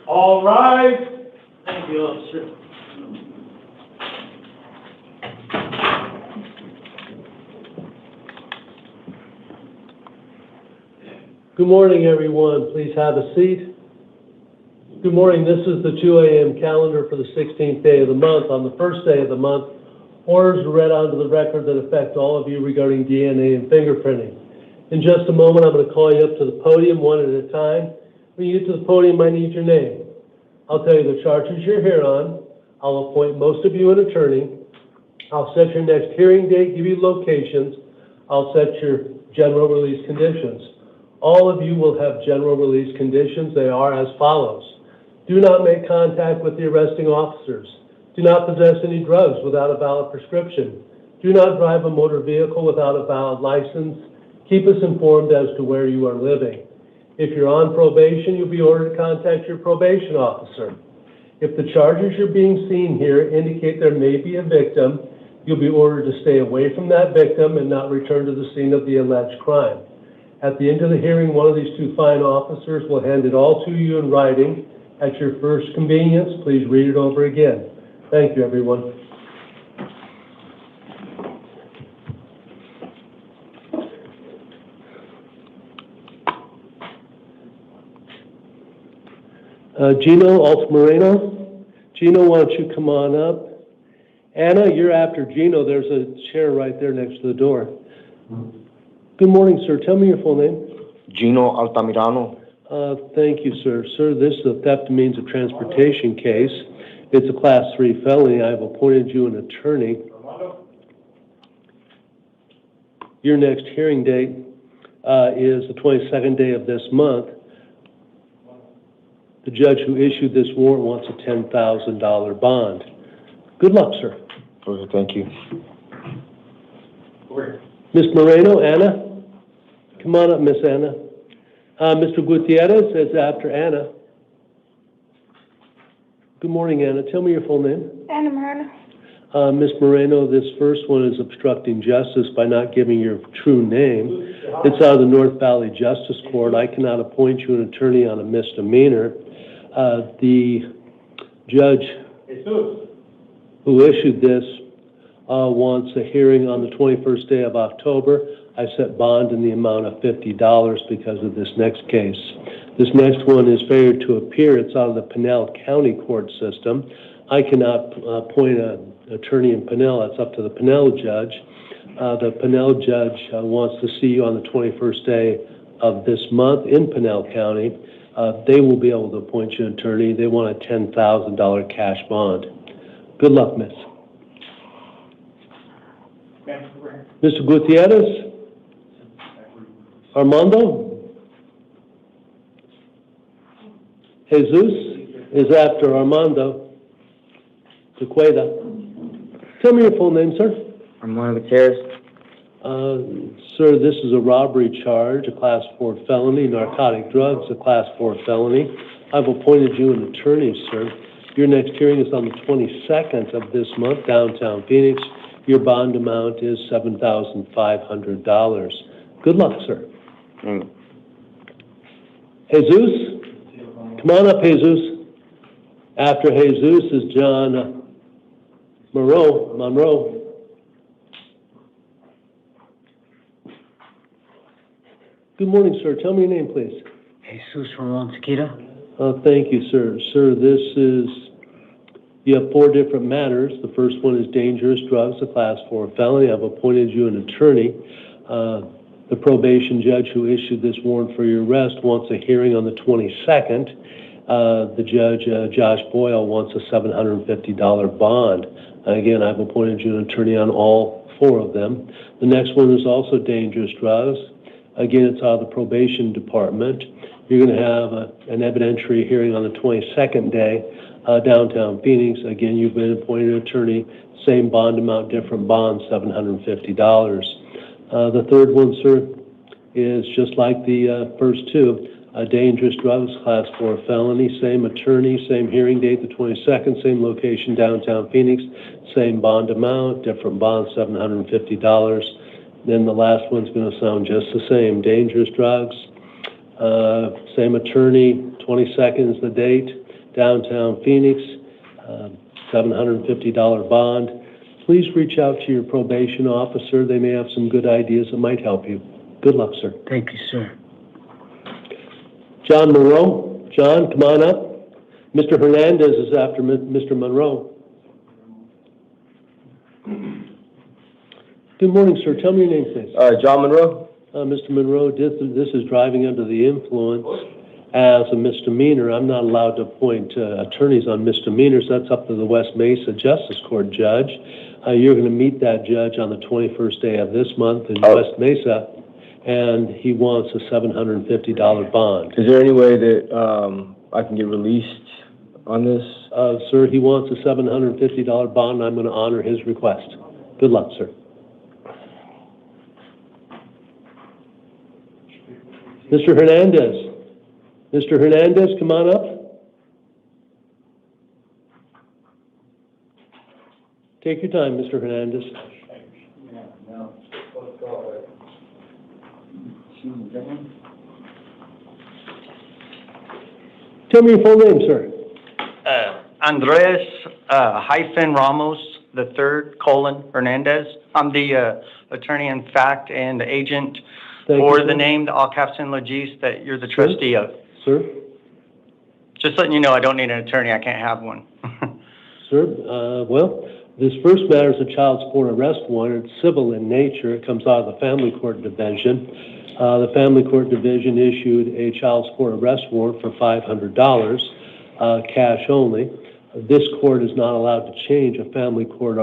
All right. Thank you, officer. Good morning, everyone. Please have a seat. Good morning. This is the 2 a.m. calendar for the 16th day of the month. On the first day of the month, orders are read onto the record that affect all of you regarding DNA and fingerprinting. In just a moment, I'm going to call you up to the podium one at a time. When you get to the podium, I need your name. I'll tell you the charges you're here on. I'll appoint most of you an attorney. I'll set your next hearing date, give you locations. I'll set your general release conditions. All of you will have general release conditions. They are as follows. Do not make contact with the arresting officers. Do not possess any drugs without a valid prescription. Do not drive a motor vehicle without a valid license. Keep us informed as to where you are living. If you're on probation, you'll be ordered to contact your probation officer. If the charges you're being seen here indicate there may be a victim, you'll be ordered to stay away from that victim and not return to the scene of the alleged crime. At the end of the hearing, one of these two fine officers will hand it all to you in writing. At your first convenience, please read it over again. Thank you, everyone. Gino Altamirano. Gino, why don't you come on up? Anna, you're after Gino. There's a chair right there next to the door. Good morning, sir. Tell me your full name. Gino Altamirano. Thank you, sir. Sir, this is a theft and means of transportation case. It's a Class 3 felony. I've appointed you an attorney. Your next hearing date is the 22nd day of this month. The judge who issued this warrant wants a $10,000 bond. Good luck, sir. Okay, thank you. Ms. Moreno, Anna? Come on up, Miss Anna. Mr. Gutierrez is after Anna. Good morning, Anna. Tell me your full name. Anna Moreno. Ms. Moreno, this first one is obstructing justice by not giving your true name. It's out of the North Valley Justice Court. I cannot appoint you an attorney on a misdemeanor. The judge who issued this wants a hearing on the 21st day of October. I set bond in the amount of $50 because of this next case. This next one is failure to appear. It's out of the Pinal County court system. I cannot appoint an attorney in Pinal. That's up to the Pinal judge. The Pinal judge wants to see you on the 21st day of this month in Pinal County. They will be able to appoint you an attorney. They want a $10,000 cash bond. Good luck, miss. Mr. Gutierrez? Armando? Jesus is after Armando. Tequeda. Tell me your full name, sir. Armando Gutierrez. Sir, this is a robbery charge, a Class 4 felony, narcotic drugs, a Class 4 felony. I've appointed you an attorney, sir. Your next hearing is on the 22nd of this month, downtown Phoenix. Your bond amount is $7,500. Good luck, sir. Jesus? Come on up, Jesus. After Jesus is John Monroe. Good morning, sir. Tell me your name, please. Jesus Ramon Tequita. Thank you, sir. Sir, you have 4 different matters. The first one is dangerous drugs, a Class 4 felony. I've appointed you an attorney. The probation judge who issued this warrant for your arrest wants a hearing on the 22nd. The judge, Josh Boyle, wants a $750 bond. Again, I've appointed you an attorney on all 4 of them. The next one is also dangerous drugs. Again, it's out of the probation department. You're going to have an evidentiary hearing on the 22nd day, downtown Phoenix. Again, you've been appointed an attorney, same bond amount, different bond, $750. The third one, sir, is just like the first 2, dangerous drugs, Class 4 felony, same attorney, same hearing date, the 22nd, same location, downtown Phoenix, same bond amount, different bond, $750. Then the last one's going to sound just the same, dangerous drugs, same attorney, 22nd is the date, downtown Phoenix, $750 bond. Please reach out to your probation officer. They may have some good ideas that might help you. Good luck, sir. Thank you, sir. John Monroe. John, come on up. Mr. Hernandez is after Mr. Monroe. Good morning, sir. Tell me your name, please. John Monroe. Mr. Monroe, this is driving under the influence as a misdemeanor. I'm not allowed to appoint attorneys on misdemeanors. That's up to the West Mesa Justice Court judge. You're going to meet that judge on the 21st day of this month in West Mesa, and he wants a $750 bond. Is there any way that I can get released on this? Sir, he wants a $750 bond. I'm going to honor his request. Good luck, sir. Mr. Hernandez. Mr. Hernandez, come on up. Take your time, Mr. Hernandez. Tell me your full name, sir. Andres Ramos III, Hernandez. I'm the attorney in fact and the agent for the name, the all caps and legis that you're the trustee of. Sir? Just letting you know I don't need an attorney. I can't have one. Sir, well, this first matter is a child support arrest warrant. It's civil in nature. It comes out of the family court division. The family court division issued a child support arrest warrant for $500, cash only. This court is not allowed to change a family court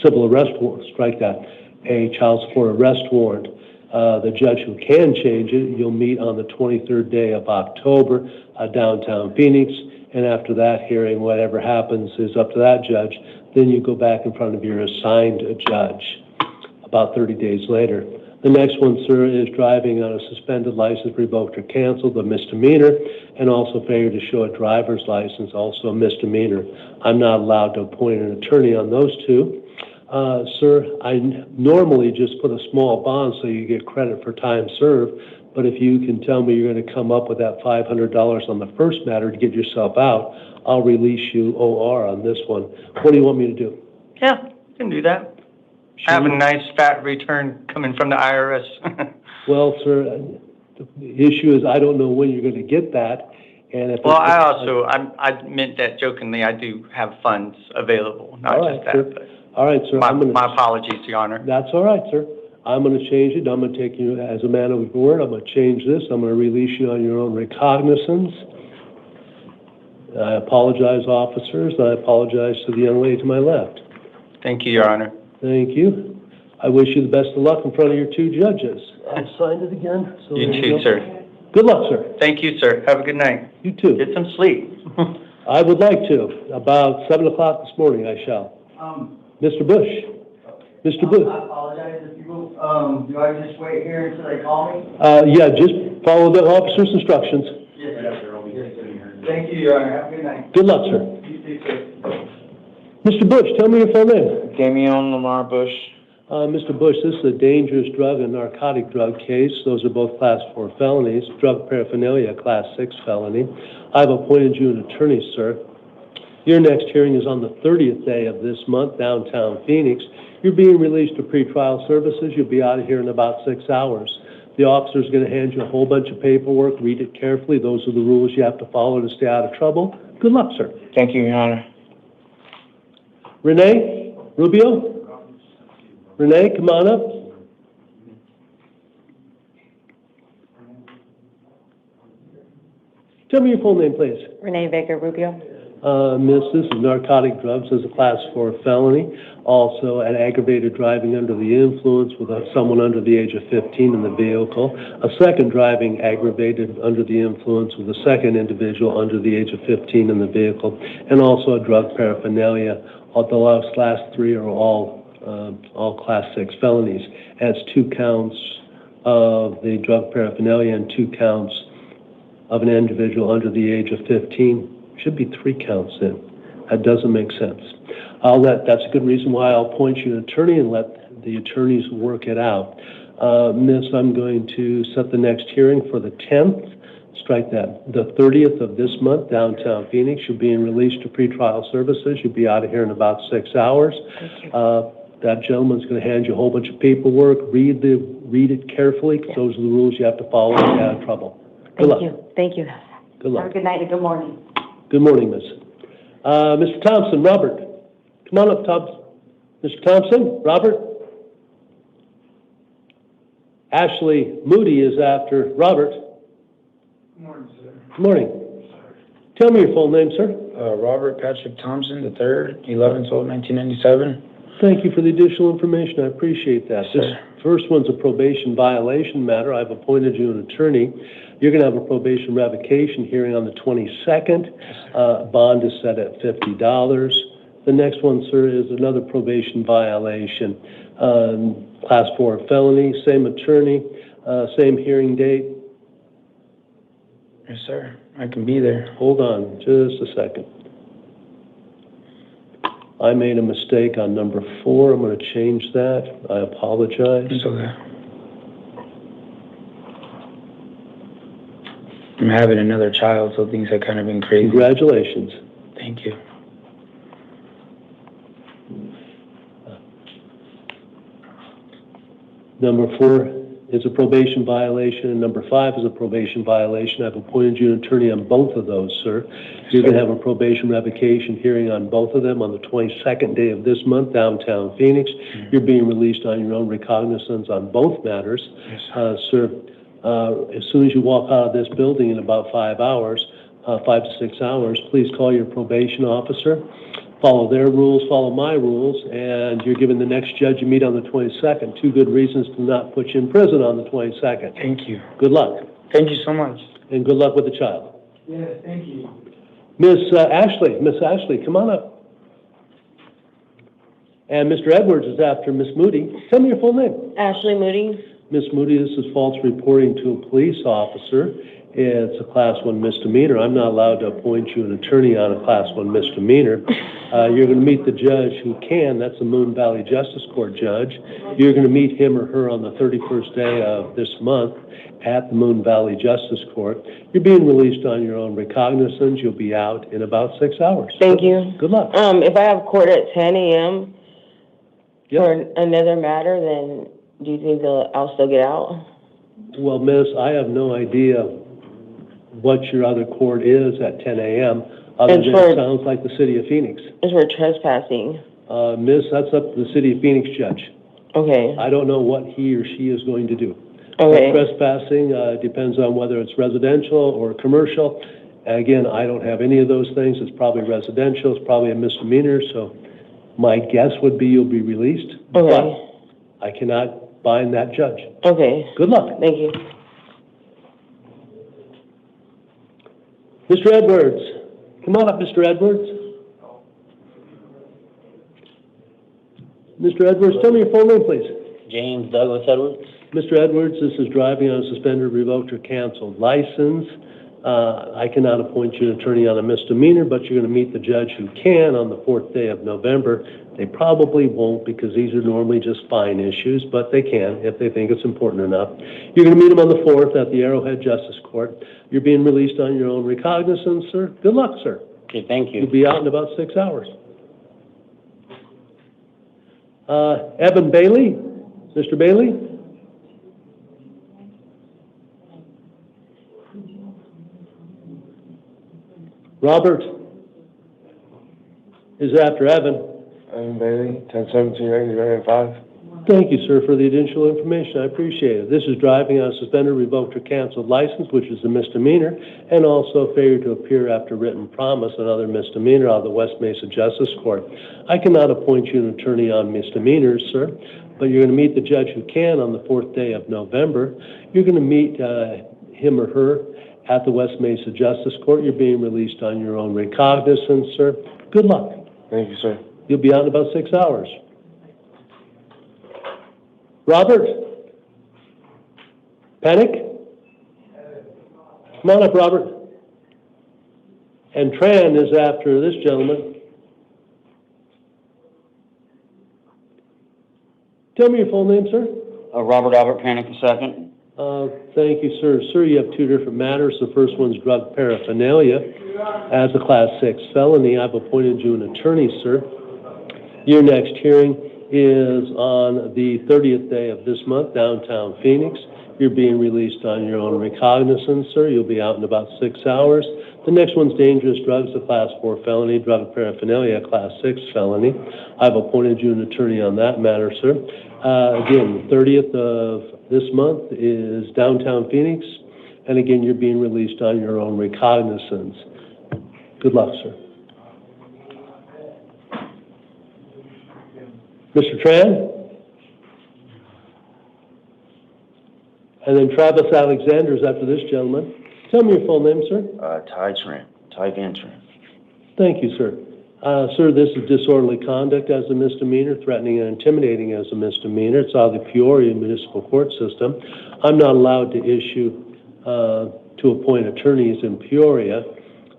civil arrest warrant. Strike that. A child support arrest warrant. The judge who can change it, you'll meet on the 23rd day of October, downtown Phoenix, and after that hearing, whatever happens is up to that judge. Then you go back in front of your assigned judge about 30 days later. The next one, sir, is driving on a suspended license, revoked or canceled, a misdemeanor, and also failure to show a driver's license, also a misdemeanor. I'm not allowed to appoint an attorney on those 2. Sir, I normally just put a small bond so you get credit for time served, but if you can tell me you're going to come up with that $500 on the first matter to get yourself out, I'll release you OR on this one. What do you want me to do? Yeah, you can do that. I have a nice fat return coming from the IRS. Well, sir, the issue is I don't know when you're going to get that. And if Well, I meant that jokingly. I do have funds available, not just that. Sir. But all right, sir. my apologies, Your Honor. That's all right, sir. I'm going to change it. I'm going to take you as a man of your word. I'm going to change this. I'm going to release you on your own recognizance. I apologize, officers. I apologize to the young lady to my left. Thank you, Your Honor. Thank you. I wish you the best of luck in front of your two judges. I signed it again. So You too, sir. Good luck, sir. Thank you, sir. Have a good night. You too. Get some sleep. I would like to. About 7 o'clock this morning, I shall. Mr. Bush. Mr. Bush. I apologize if you go, do I just wait here until they call me? Yeah, just follow the officer's instructions. Yes, sir. Thank you, Your Honor. Have a good night. Good luck, sir. You too, sir. Mr. Bush, tell me your full name. Damian Lamar Bush. Mr. Bush, this is a dangerous drug and narcotic drug case. Those are both Class 4 felonies. Drug paraphernalia, Class 6 felony. I've appointed you an attorney, sir. Your next hearing is on the 30th day of this month, downtown Phoenix. You're being released to pretrial services. You'll be out of here in about 6 hours. The officer's going to hand you a whole bunch of paperwork. Read it carefully. Those are the rules you have to follow to stay out of trouble. Good luck, sir. Thank you, Your Honor. Renee Rubio? Renee, come on up. Tell me your full name, please. Renee Baker Rubio. Miss, this is narcotic drugs as a Class 4 felony. Also, an aggravated driving under the influence with someone under the age of 15 in the vehicle. A second driving aggravated under the influence with a second individual under the age of 15 in the vehicle. And also a drug paraphernalia. The last three are all Class 6 felonies. Adds 2 counts of the drug paraphernalia and 2 counts of an individual under the age of 15. Should be 3 counts in. That doesn't make sense. That's a good reason why I'll appoint you an attorney and let the attorneys work it out. Miss, I'm going to set the next hearing for the 10th. Strike that. The 30th of this month, downtown Phoenix. You're being released to pretrial services. You'll be out of here in about 6 hours. That gentleman's going to hand you a whole bunch of paperwork. Read it carefully. Yes. Those are the rules you have to follow to get out of trouble. Good luck. Thank you. Good luck. Have a good night and good morning. Good morning, Miss. Mr. Thompson, Robert. Come on up, Thompson. Mr. Thompson, Robert. Ashley Moody is after Robert. Good morning, sir. Good morning. Tell me your full name, sir. Robert Patrick Thompson, the 3rd, 11/12/1997. Thank you for the additional information. I appreciate that. Yes, this first one's a probation violation matter. I've appointed you an attorney. You're going to have a probation revocation hearing on the 22nd. Bond is set at $50. The next one, sir, is another probation violation. Class 4 felony, same attorney, same hearing date. Yes, sir. I can be there. Hold on just a second. I made a mistake on number 4. I'm going to change that. I apologize. It's okay. I'm having another child, so things have kind of been crazy. Congratulations. Thank you. Number 4 is a probation violation, and number 5 is a probation violation. I've appointed you an attorney on both of those, sir. You're going to have a probation revocation hearing on both of them on the 22nd day of this month, downtown Phoenix. Mm-hmm. You're being released on your own recognizance on both matters. Yes, sir. As soon as you walk out of this building in about 5 hours, 5 to 6 hours, please call your probation officer. Follow their rules, follow my rules, and you're given the next judge you meet on the 22nd. 2 good reasons to not put you in prison on the 22nd. Thank you. Good luck. Thank you so much. And good luck with the child. Yes, thank you. Miss Ashley, come on up. And Mr. Edwards is after Miss Moody. Tell me your full name. Ashley Moody. Miss Moody, this is false reporting to a police officer. It's a Class 1 misdemeanor. I'm not allowed to appoint you an attorney on a Class 1 misdemeanor. You're going to meet the judge who can. That's the Moon Valley Justice Court judge. You're going to meet him or her on the 31st day of this month at the Moon Valley Justice Court. You're being released on your own recognizance. You'll be out in about 6 hours. Thank you. Good luck. If I have court at 10 a.m., Yep. For another matter, then do you think I'll still get out? Well, miss, I have no idea what your other court is at 10 a.m., other It's than for- it sounds like the city of Phoenix. It's for trespassing. Miss, that's up to the city of Phoenix judge. Okay, I don't know what he or she is going to do. okay, Trespassing, depends on whether it's residential or commercial. Again, I don't have any of those things. It's probably residential, it's probably a misdemeanor, so my guess would be you'll be released. okay, But I cannot bind that judge. okay. Good luck. Thank you. Mr. Edwards, come on up, Mr. Edwards. Mr. Edwards, tell me your full name, please. James Douglas Edwards. Mr. Edwards, this is driving on a suspended, revoked, or canceled license. I cannot appoint you an attorney on a misdemeanor, but you're going to meet the judge who can on the 4th day of November. They probably won't because these are normally just fine issues, but they can if they think it's important enough. You're going to meet him on the 4th at the Arrowhead Justice Court. You're being released on your own recognizance, sir. Good luck, sir. Okay, thank you. You'll be out in about 6 hours. Evan Bailey, Mr. Bailey? Robert is after Evan. Evan Bailey, 1017-99-5. Thank you, sir, for the additional information. I appreciate it. This is driving on a suspended, revoked, or canceled license, which is a misdemeanor, and also failure to appear after written promise, another misdemeanor out of the West Mesa Justice Court. I cannot appoint you an attorney on misdemeanors, sir, but you're going to meet the judge who can on the 4th day of November. You're going to meet him or her at the West Mesa Justice Court. You're being released on your own recognizance, sir. Good luck. Thank you, sir. You'll be out in about 6 hours. Robert? Panic? Come on up, Robert. And Tran is after this gentleman. Tell me your full name, sir. Robert Albert Panic II. Thank you, sir. Sir, you have two different matters. The first one's drug paraphernalia. As a Class 6 felony, I've appointed you an attorney, sir. Your next hearing is on the 30th day of this month, downtown Phoenix. You're being released on your own recognizance, sir. You'll be out in about 6 hours. The next one's dangerous drugs, a Class 4 felony, drug paraphernalia, a Class 6 felony. I've appointed you an attorney on that matter, sir. Again, the 30th of this month is downtown Phoenix, and again, you're being released on your own recognizance. Good luck, sir. Mr. Tran? And then Travis Alexander's after this gentleman. Tell me your full name, sir. Ty Van Tran. Thank you, sir. Sir, this is disorderly conduct as a misdemeanor, threatening and intimidating as a misdemeanor. It's out of the Peoria Municipal Court System. I'm not allowed to issue, to appoint attorneys in Peoria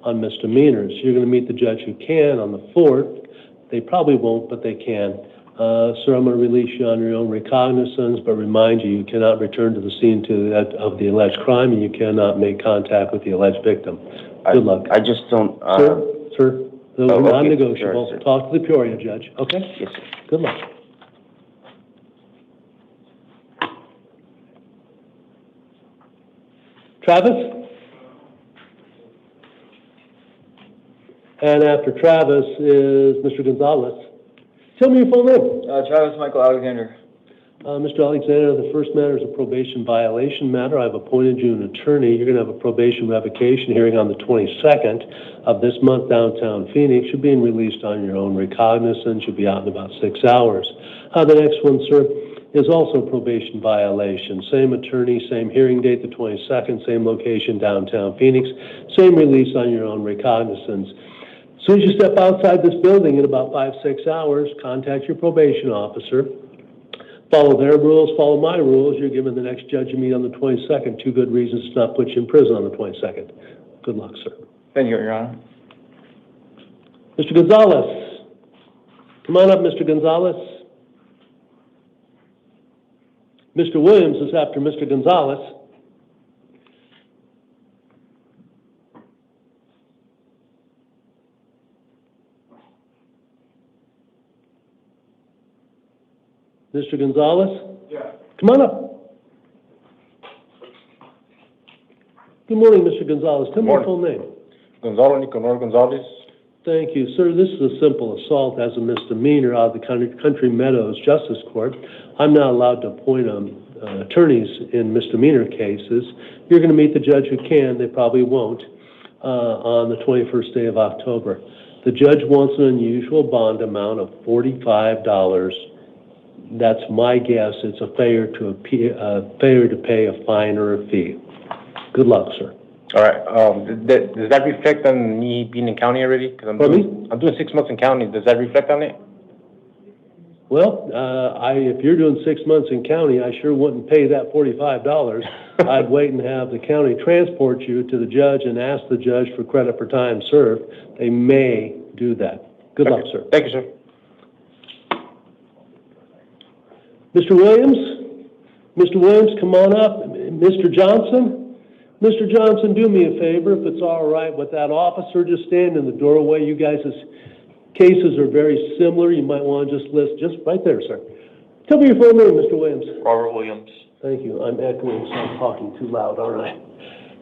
on misdemeanors. You're going to meet the judge who can on the 4th. They probably won't, but they can. Sir, I'm going to release you on your own recognizance, but remind you, you cannot return to the scene of the alleged crime, and you cannot make contact with the alleged victim. Good luck. I just don't, Sir, those are okay. non-negotiable. Sure, sir. Talk to the Peoria judge, okay? Yes, sir. Good luck. Travis? And after Travis is Mr. Gonzalez. Tell me your full name. Travis Michael Alexander. Mr. Alexander, the first matter is a probation violation matter. I've appointed you an attorney. You're going to have a probation revocation hearing on the 22nd of this month, downtown Phoenix. You're being released on your own recognizance. You'll be out in about 6 hours. The next one, sir, is also a probation violation. Same attorney, same hearing date, the 22nd, same location, downtown Phoenix. Same release on your own recognizance. As soon as you step outside this building in about 5-6 hours, contact your probation officer. Follow their rules, follow my rules. You're given the next judge you meet on the 22nd. 2 good reasons to not put you in prison on the 22nd. Good luck, sir. Thank you, Your Honor. Mr. Gonzalez. Come on up, Mr. Gonzalez. Mr. Williams is after Mr. Gonzalez. Mr. Gonzalez? Yeah. Come on up. Good morning, Mr. Gonzalez. Tell me your full name. Gonzalo Nicanor Gonzalez. Thank you, sir. This is a simple assault as a misdemeanor out of the Country Meadows Justice Court. I'm not allowed to appoint attorneys in misdemeanor cases. You're going to meet the judge who can. They probably won't on the 21st day of October. The judge wants an unusual bond amount of $45. That's my guess. It's a failure to pay a fine or a fee. Good luck, sir. All right. Does that reflect on me being in county already? Because I'm doing 6 months in county. Does that reflect on it? Well, if you're doing 6 months in county, I sure wouldn't pay that $45. I'd wait and have the county transport you to the judge and ask the judge for credit for time served. They may do that. Good luck, sir. Thank you, sir. Mr. Williams? Mr. Williams, come on up. Mr. Johnson? Mr. Johnson, do me a favor, if it's all right with that officer just stand in the doorway. You guys' cases are very similar. You might want to just list just right there, sir. Tell me your full name, Mr. Williams. Robert Williams. Thank you. I'm echoing, so I'm talking too loud, aren't I?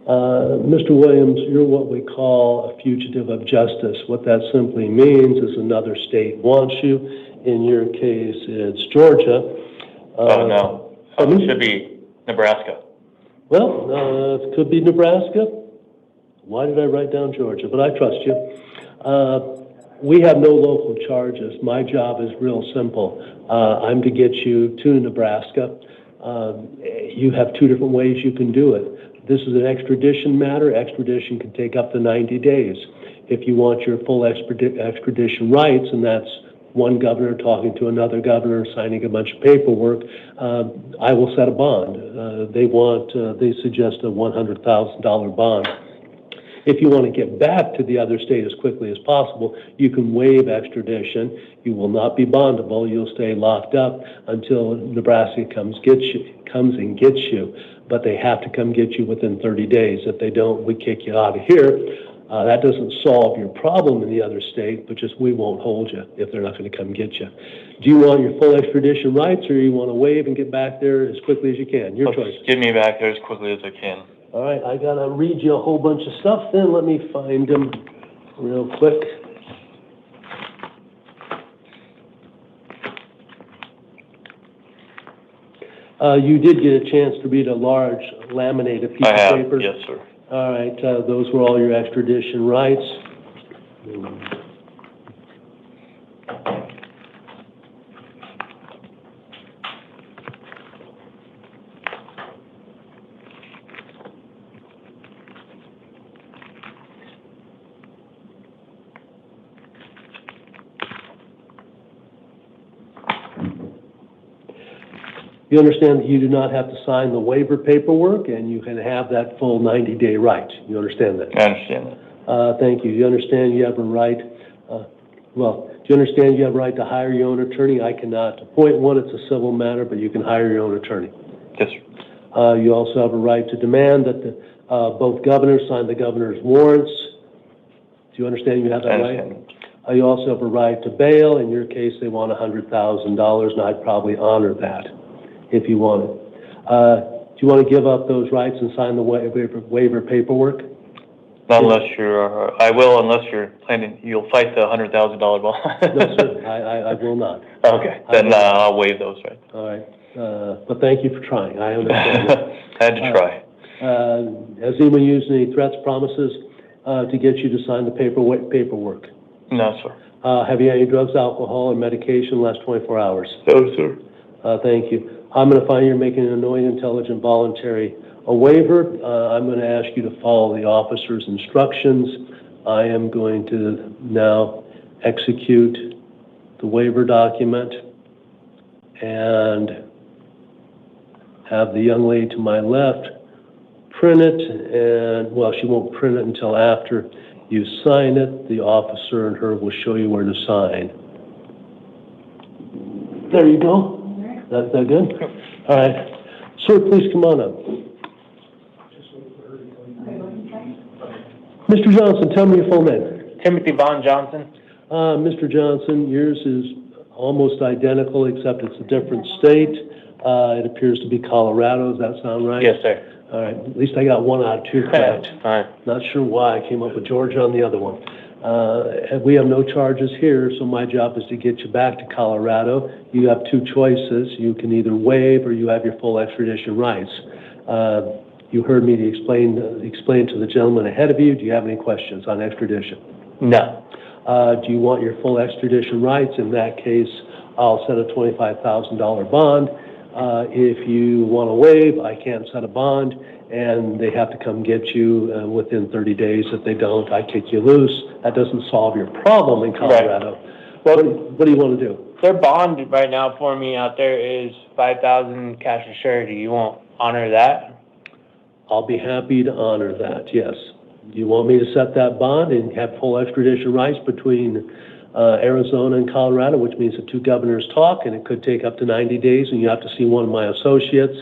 Mr. Williams, you're what we call a fugitive of justice. What that simply means is another state wants you. In your case, it's Georgia. No. It should be Nebraska. Well, it could be Nebraska. Why did I write down Georgia? But I trust you. We have no local charges. My job is real simple. I'm to get you to Nebraska. You have two different ways you can do it. This is an extradition matter. Extradition can take up to 90 days. If you want your full extradition rights, and that's one governor talking to another governor, signing a bunch of paperwork, I will set a bond. They suggest a $100,000 bond. If you want to get back to the other state as quickly as possible, you can waive extradition. You will not be bondable. You'll stay locked up until Nebraska comes and gets you. But they have to come get you within 30 days. If they don't, we kick you out of here. That doesn't solve your problem in the other state, but just we won't hold you if they're not going to come get you. Do you want your full extradition rights, or you want to waive and get back there as quickly as you can? Your choice. Get me back there as quickly as I can. All right, I got to read you a whole bunch of stuff then. Let me find them real quick. You did get a chance to read a large laminated piece of paper? Yes, sir. All right, those were all your extradition rights. You understand that you do not have to sign the waiver paperwork, and you can have that full 90-day right. You understand that? I understand that. Thank you. You understand you have a right, do you understand you have a right to hire your own attorney? I cannot appoint one. It's a civil matter, but you can hire your own attorney. Yes, sir. You also have a right to demand that both governors sign the governor's warrants. Do you understand you have that right? I understand. You also have a right to bail. In your case, they want $100,000, and I'd probably honor that if you want it. Do you want to give up those rights and sign the waiver paperwork? Not unless you're, I will unless you're planning, you'll fight the $100,000 bond. No, sir, I will not. Okay, then I'll waive those rights. All right, but thank you for trying. I understand that. I had to try. Has anyone used any threats, promises to get you to sign the paperwork? No, sir. Have you had any drugs, alcohol, or medication in the last 24 hours? No, sir. Thank you. I'm going to find you're making an knowing, intelligent, voluntary waiver. I'm going to ask you to follow the officer's instructions. I am going to now execute the waiver document and have the young lady to my left print it, and, well, she won't print it until after you sign it. The officer and her will show you where to sign. There you go. That good? All right. Sir, please come on up. Mr. Johnson, tell me your full name. Timothy Vaughn Johnson. Mr. Johnson, yours is almost identical, except it's a different state. It appears to be Colorado. Does that sound right? Yes, sir. All right, at least I got 1 out of 2 correct. Fine. Not sure why I came up with Georgia on the other one. We have no charges here, so my job is to get you back to Colorado. You have 2 choices. You can either waive or you have your full extradition rights. You heard me explain to the gentleman ahead of you. Do you have any questions on extradition? No. Do you want your full extradition rights? In that case, I'll set a $25,000 bond. If you want to waive, I can't set a bond, and they have to come get you within 30 days. If they don't, I kick you loose. That doesn't solve your problem in Colorado. Well, What do you want to do? their bond right now for me out there is $5,000 cash or surety. You won't honor that? I'll be happy to honor that, yes. Do you want me to set that bond and have full extradition rights between Arizona and Colorado, which means the 2 governors talk, and it could take up to 90 days, and you have to see one of my associates.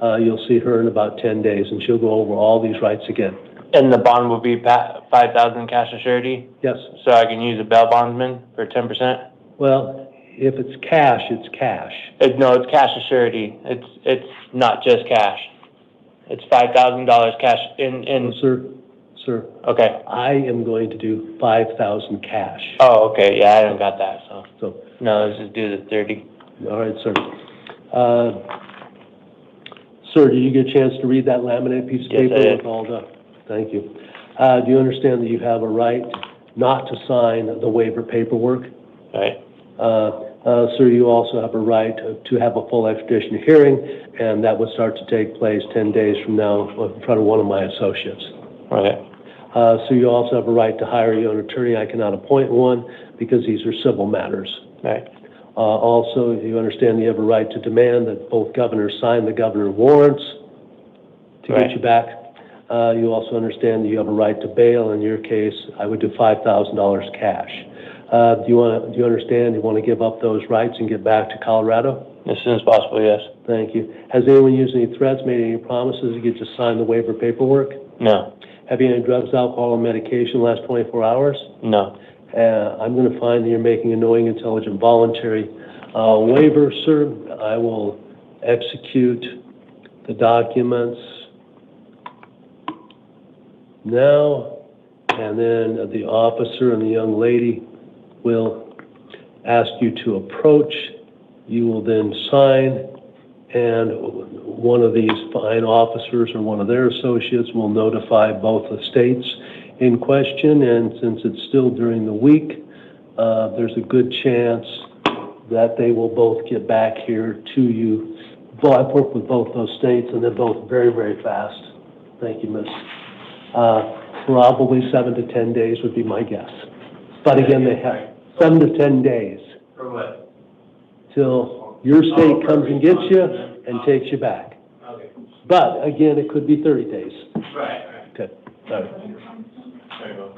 You'll see her in about 10 days, and she'll go over all these rights again. And the bond will be $5,000 cash or surety? Yes. So I can use a bail bondsman for 10%? Well, if it's cash, it's cash. No, it's cash or surety. It's not just cash. It's $5,000 cash in. Sir, Okay. I am going to do 5,000 cash. Oh, okay. Yeah, I don't got that. So, No, let's just do the 30. all right, sir. Sir, did you get a chance to read that laminated piece of Yes, paper I did. with all the? Thank you. Do you understand that you have a right not to sign the waiver paperwork? Right. Sir, you also have a right to have a full extradition hearing, and that would start to take place 10 days from now in front of one of my associates. Okay. So you also have a right to hire your own attorney. I cannot appoint one because these are civil matters. Right. Also, you understand you have a right to demand that both governors sign the governor warrants to get you back. You also understand that you have a right to bail. In your case, I would do $5,000 cash. Do you understand you want to give up those rights and get back to Colorado? As soon as possible, yes. Thank you. Has anyone used any threats, made any promises to get you to sign the waiver paperwork? No. Have you had any drugs, alcohol, or medication in the last 24 hours? No. I'm going to find that you're making a knowing, intelligent, voluntary waiver, sir. I will execute the documents now, and then the officer and the young lady will ask you to approach. You will then sign, and one of these fine officers or one of their associates will notify both the states in question, and since it's still during the week, there's a good chance that they will both get back here to you. Well, I've worked with both those states, and they're both very, very fast. Thank you, miss. Probably 7 to 10 days would be my guess. But again, they have 7 to 10 days. For what? Till your state comes and gets you and takes you back. Okay. But again, it could be 30 days. Right. Okay, all right. There you go.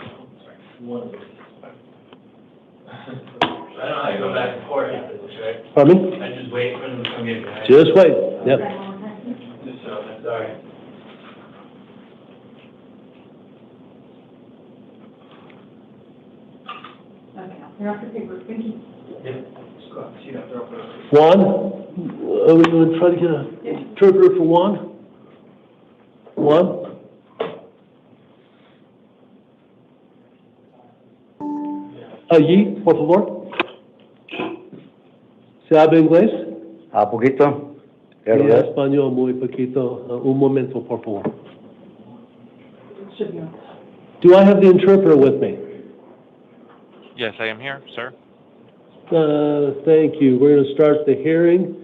I don't know how you go back and forth after this, right? Pardon me? I just wait for them to come get me, right? Just wait, yep. Just so, that's all right. Juan, are we going to try to get an interpreter for Juan? Juan? Allí, por favor. ¿Se habla inglés? A poquito. Y español muy poquito. Un momento, por favor. Do I have the interpreter with me? Yes, I am here, sir. Thank you. We're going to start the hearing.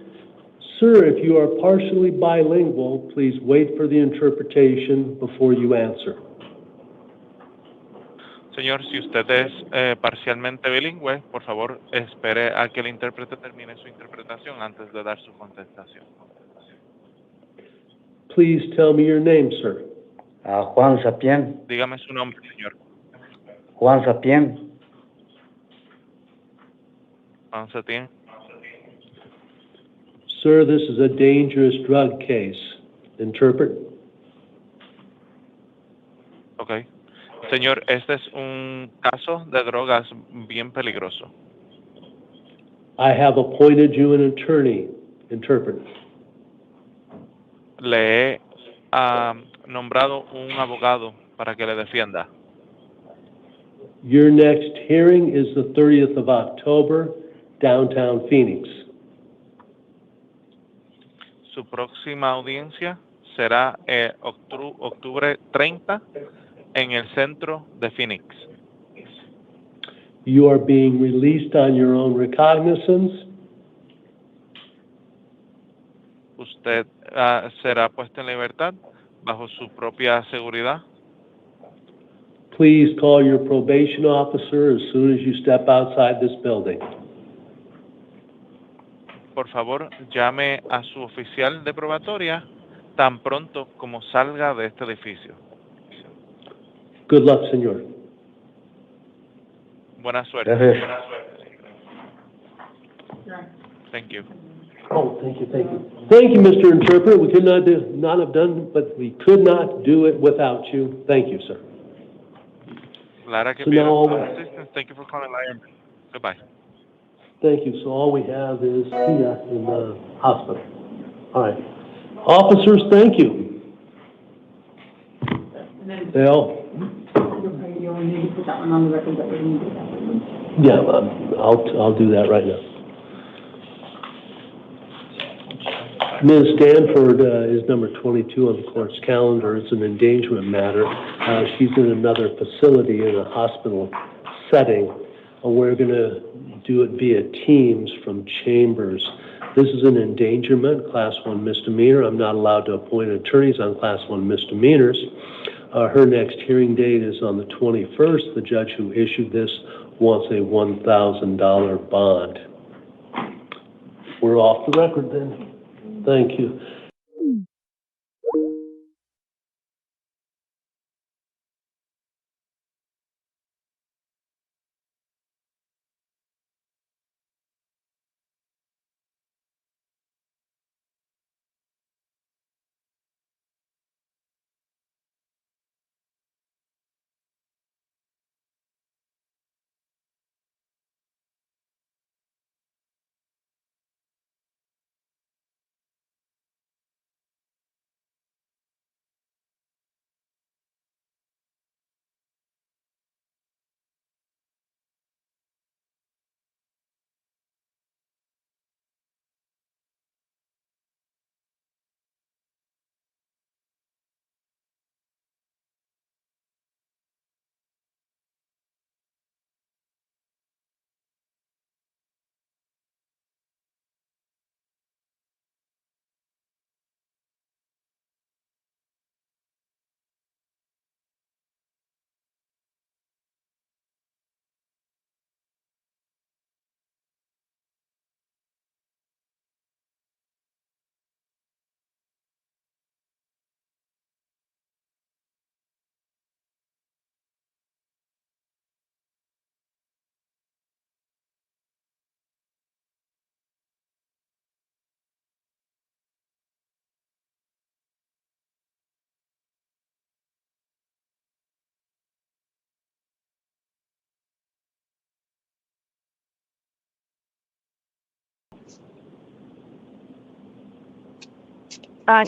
Sir, if you are partially bilingual, please wait for the interpretation before you answer. Señor, si usted es parcialmente bilingüe, por favor, espere a que el intérprete termine su interpretación antes de dar su contestación. Please tell me your name, sir. Juan Sapien. Dígame su nombre, señor. Juan Sapien. Juan Septién. Sir, this is a dangerous drug case. Interpret. Okay. Señor, este es un caso de drogas bien peligroso. I have appointed you an attorney, interpreter. Le he nombrado un abogado para que le defienda. Your next hearing is the 30th of October, downtown Phoenix. Su próxima audiencia será octubre 30 en el centro de Phoenix. You are being released on your own recognizance. Usted será puesto en libertad bajo su propia seguridad. Please call your probation officer as soon as you step outside this building. Por favor, llame a su oficial de probatoria tan pronto como salga de este edificio. Good luck, señor. Buena suerte. Gracias. Thank you. Oh, thank you, thank you. Thank you, Mr. Interpreter. We could not have done, but we could not do it without you. Thank you, sir. Lara que So pida now- assistance. Thank you for calling Lion. Goodbye. Thank you. So all we have is Tia in the hospital. All right. Officers, thank you. Dale? You only need to put that one on the record that we're going to do that one. Yeah, I'll do that right now. Ms. Stanford is number 22 on the court's calendar. It's an endangerment matter. She's in another facility in a hospital setting. We're going to do it via Teams from Chambers. This is an endangerment, Class 1 misdemeanor. I'm not allowed to appoint attorneys on Class 1 misdemeanors. Her next hearing date is on the 21st. The judge who issued this wants a $1,000 bond. We're off the record then. Thank you.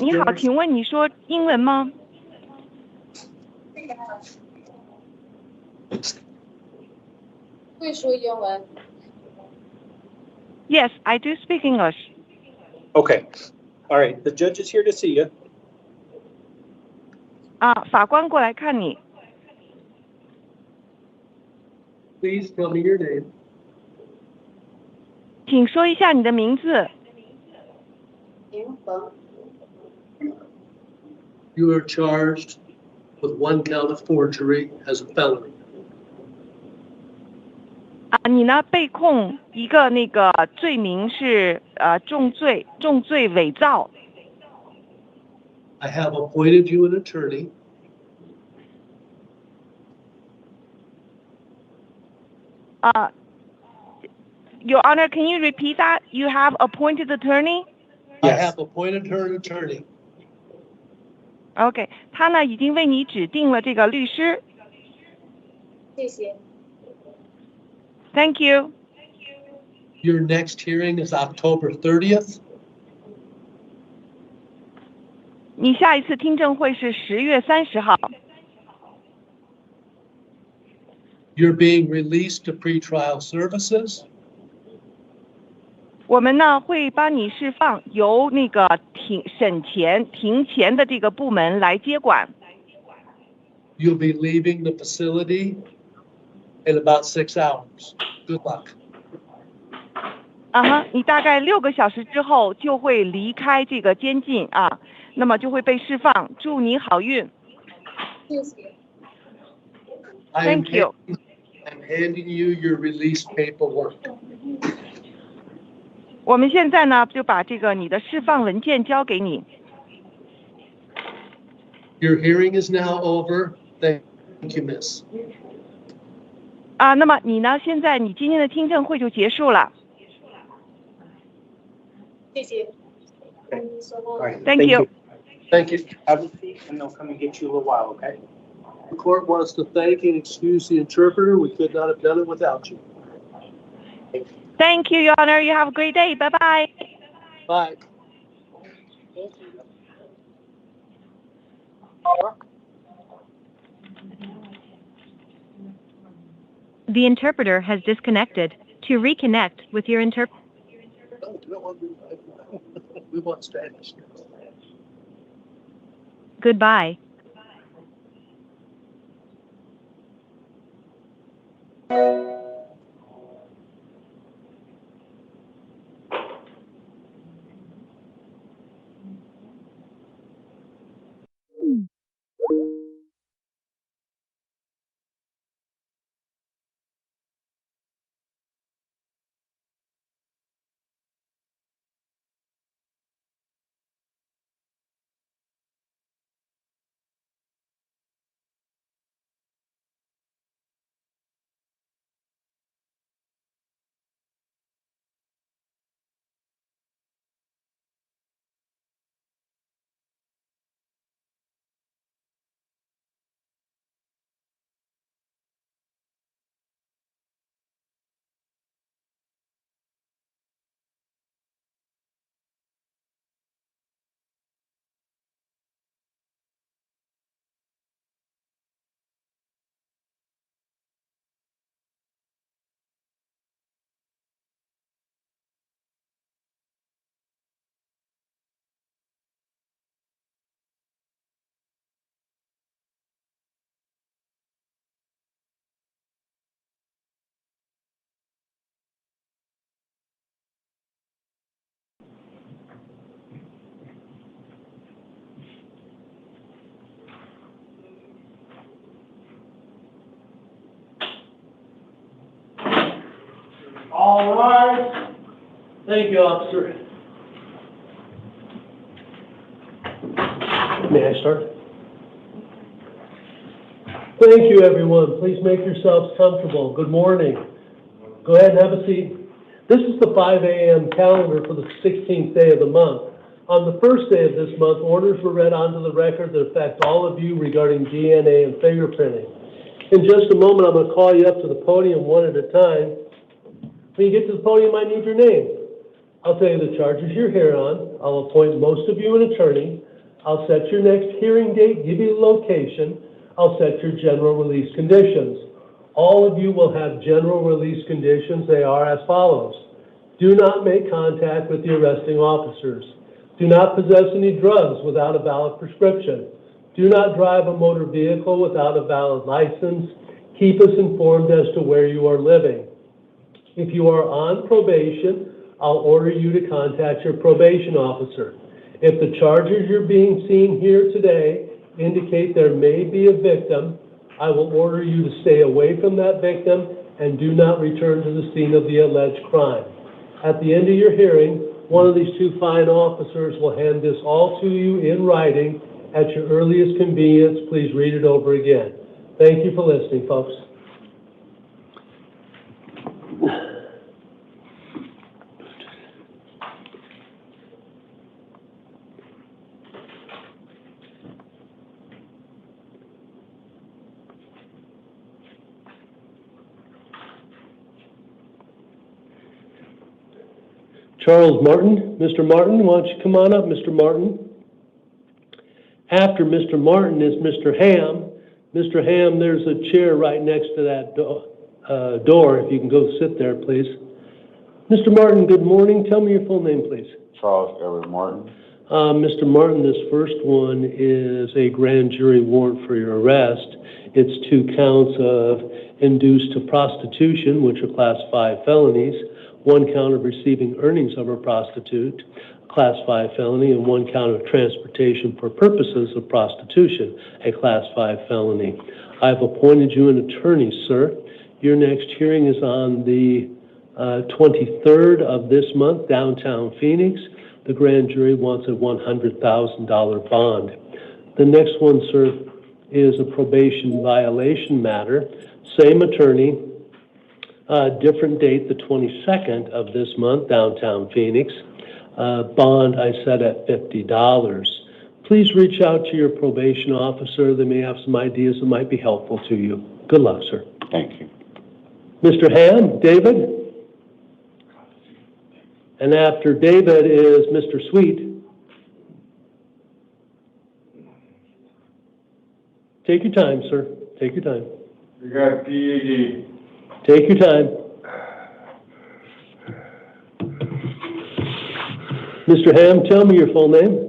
你好，请问你说英文吗？会说英文。Yes, I do speak English. Okay. All right. The judge is here to see you. 法官过来看你。Please tell me your name. 请说一下你的名字。You are charged with 1 count of forgery as a felony. 你呢被控一个罪名是重罪伪造。I have appointed you an attorney. Your Honor, can you repeat that? You have appointed attorney? I have appointed her an attorney. OK, 他呢已经为你指定了这个律师。谢谢。Thank you. Your next hearing is October 30th. 你下一次听证会是10月30号。You're being released to pretrial services. 我们呢会帮你释放，由那个庭前的这个部门来接管。You'll be leaving the facility in about 6 hours. Good luck. 你大概6个小时之后就会离开这个监禁啊，那么就会被释放。祝你好运。谢谢。Thank you. I'm handing you your release paperwork. 我们现在呢就把这个你的释放文件交给你。Your hearing is now over. Thank you, Miss. 那么你呢？现在你今天的听证会就结束了。谢谢。 All right. Thank you. Thank you. Have a seat, and they'll come and get you in a little while, okay? The court wants to thank and excuse the interpreter. We could not have done it without you. Thank you, Your Honor. You have a great day. Bye-bye. Bye. The interpreter has disconnected. To reconnect with your interpreter. We want Spanish. Goodbye. All right. Thank you, officer. May I start? Thank you, everyone. Please make yourselves comfortable. Good morning. Go ahead and have a seat. This is the 5 a.m. calendar for the 16th day of the month. On the first day of this month, orders were read onto the record that affect all of you regarding DNA and fingerprinting. In just a moment, I'm going to call you up to the podium one at a time. When you get to the podium, I need your name. I'll tell you the charges you're here on. I'll appoint most of you an attorney. I'll set your next hearing date, give you the location. I'll set your general release conditions. All of you will have general release conditions. They are as follows. Do not make contact with the arresting officers. Do not possess any drugs without a valid prescription. Do not drive a motor vehicle without a valid license. Keep us informed as to where you are living. If you are on probation, I'll order you to contact your probation officer. If the charges you're being seen here today indicate there may be a victim, I will order you to stay away from that victim and do not return to the scene of the alleged crime. At the end of your hearing, one of these two fine officers will hand this all to you in writing. At your earliest convenience, please read it over again. Thank you for listening, folks. Charles Martin. Mr. Martin, why don't you come on up, Mr. Martin? After Mr. Martin is Mr. Ham. Mr. Ham, there's a chair right next to that door. If you can go sit there, please. Mr. Martin, good morning. Tell me your full name, please. Charles Edward Martin. Mr. Martin, this first one is a grand jury warrant for your arrest. It's 2 counts of induced to prostitution, which are Class 5 felonies, 1 count of receiving earnings of a prostitute, Class 5 felony, and 1 count of transportation for purposes of prostitution, a Class 5 felony. I've appointed you an attorney, sir. Your next hearing is on the 23rd of this month, downtown Phoenix. The grand jury wants a $100,000 bond. The next one, sir, is a probation violation matter. Same attorney, different date, the 22nd of this month, downtown Phoenix. Bond I set at $50. Please reach out to your probation officer. They may have some ideas that might be helpful to you. Good luck, sir. Thank you. Mr. Ham, David? And after David is Mr. Sweet. Take your time, sir. Take your time. You got PED. Take your time. Mr. Ham, tell me your full name.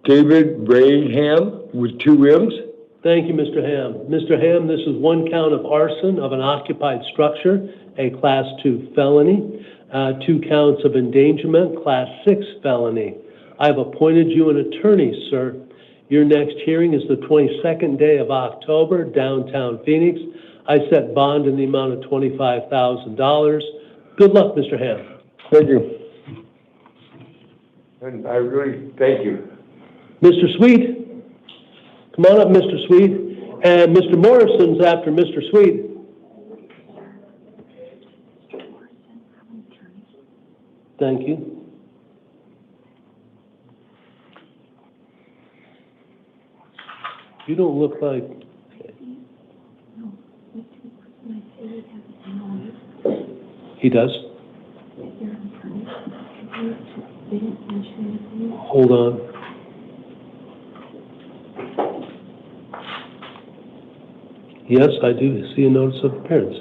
David Ray Ham with 2 M's. Thank you, Mr. Ham. Mr. Ham, this is 1 count of arson of an occupied structure, a Class 2 felony, 2 counts of endangerment, Class 6 felony. I've appointed you an attorney, sir. Your next hearing is the 22nd day of October, downtown Phoenix. I set bond in the amount of $25,000. Good luck, Mr. Ham. Thank you. And I really thank you. Mr. Sweet, come on up, Mr. Sweet. And Mr. Morrison's after Mr. Sweet. Thank you. You don't look like... He does? Hold on. Yes, I do see a notice of appearance.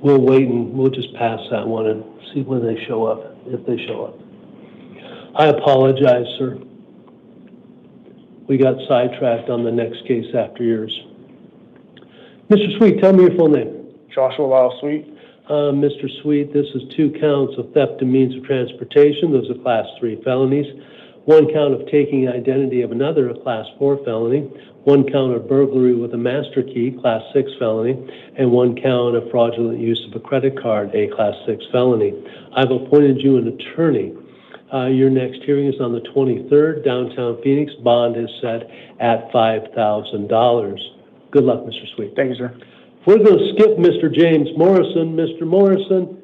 We'll wait and we'll just pass that one and see when they show up, if they show up. I apologize, sir. We got sidetracked on the next case after yours. Mr. Sweet, tell me your full name. Joshua Lyle Sweet. Mr. Sweet, this is 2 counts of theft of means of transportation. Those are Class 3 felonies. 1 count of taking identity of another, a Class 4 felony. 1 count of burglary with a master key, Class 6 felony. And 1 count of fraudulent use of a credit card, a Class 6 felony. I've appointed you an attorney. Your next hearing is on the 23rd, downtown Phoenix. Bond is set at $5,000. Good luck, Mr. Sweet. Thank you, sir. We're going to skip Mr. James Morrison. Mr. Morrison,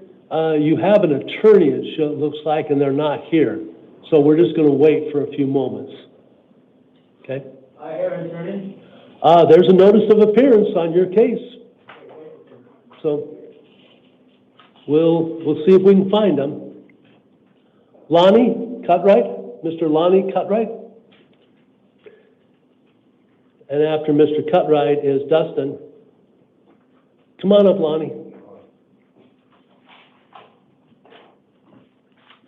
you have an attorney, it looks like, and they're not here. So we're just going to wait for a few moments. Okay? I have an attorney. There's a notice of appearance on your case. So we'll see if we can find them. Lonnie Cutright, Mr. Lonnie Cutright. And after Mr. Cutright is Dustin. Come on up, Lonnie.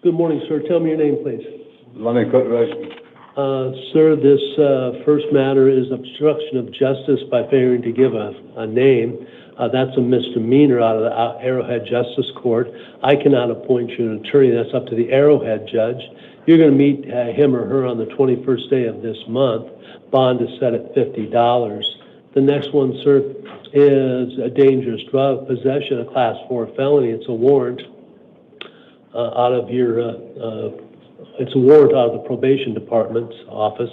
Good morning, sir. Tell me your name, please. Lonnie Cutright. Sir, this first matter is obstruction of justice by failing to give a name. That's a misdemeanor out of the Arrowhead Justice Court. I cannot appoint you an attorney. That's up to the Arrowhead judge. You're going to meet him or her on the 21st day of this month. Bond is set at $50. The next one, sir, is a dangerous drug possession, a Class 4 felony. It's a warrant out of your, it's a warrant out of the probation department's office.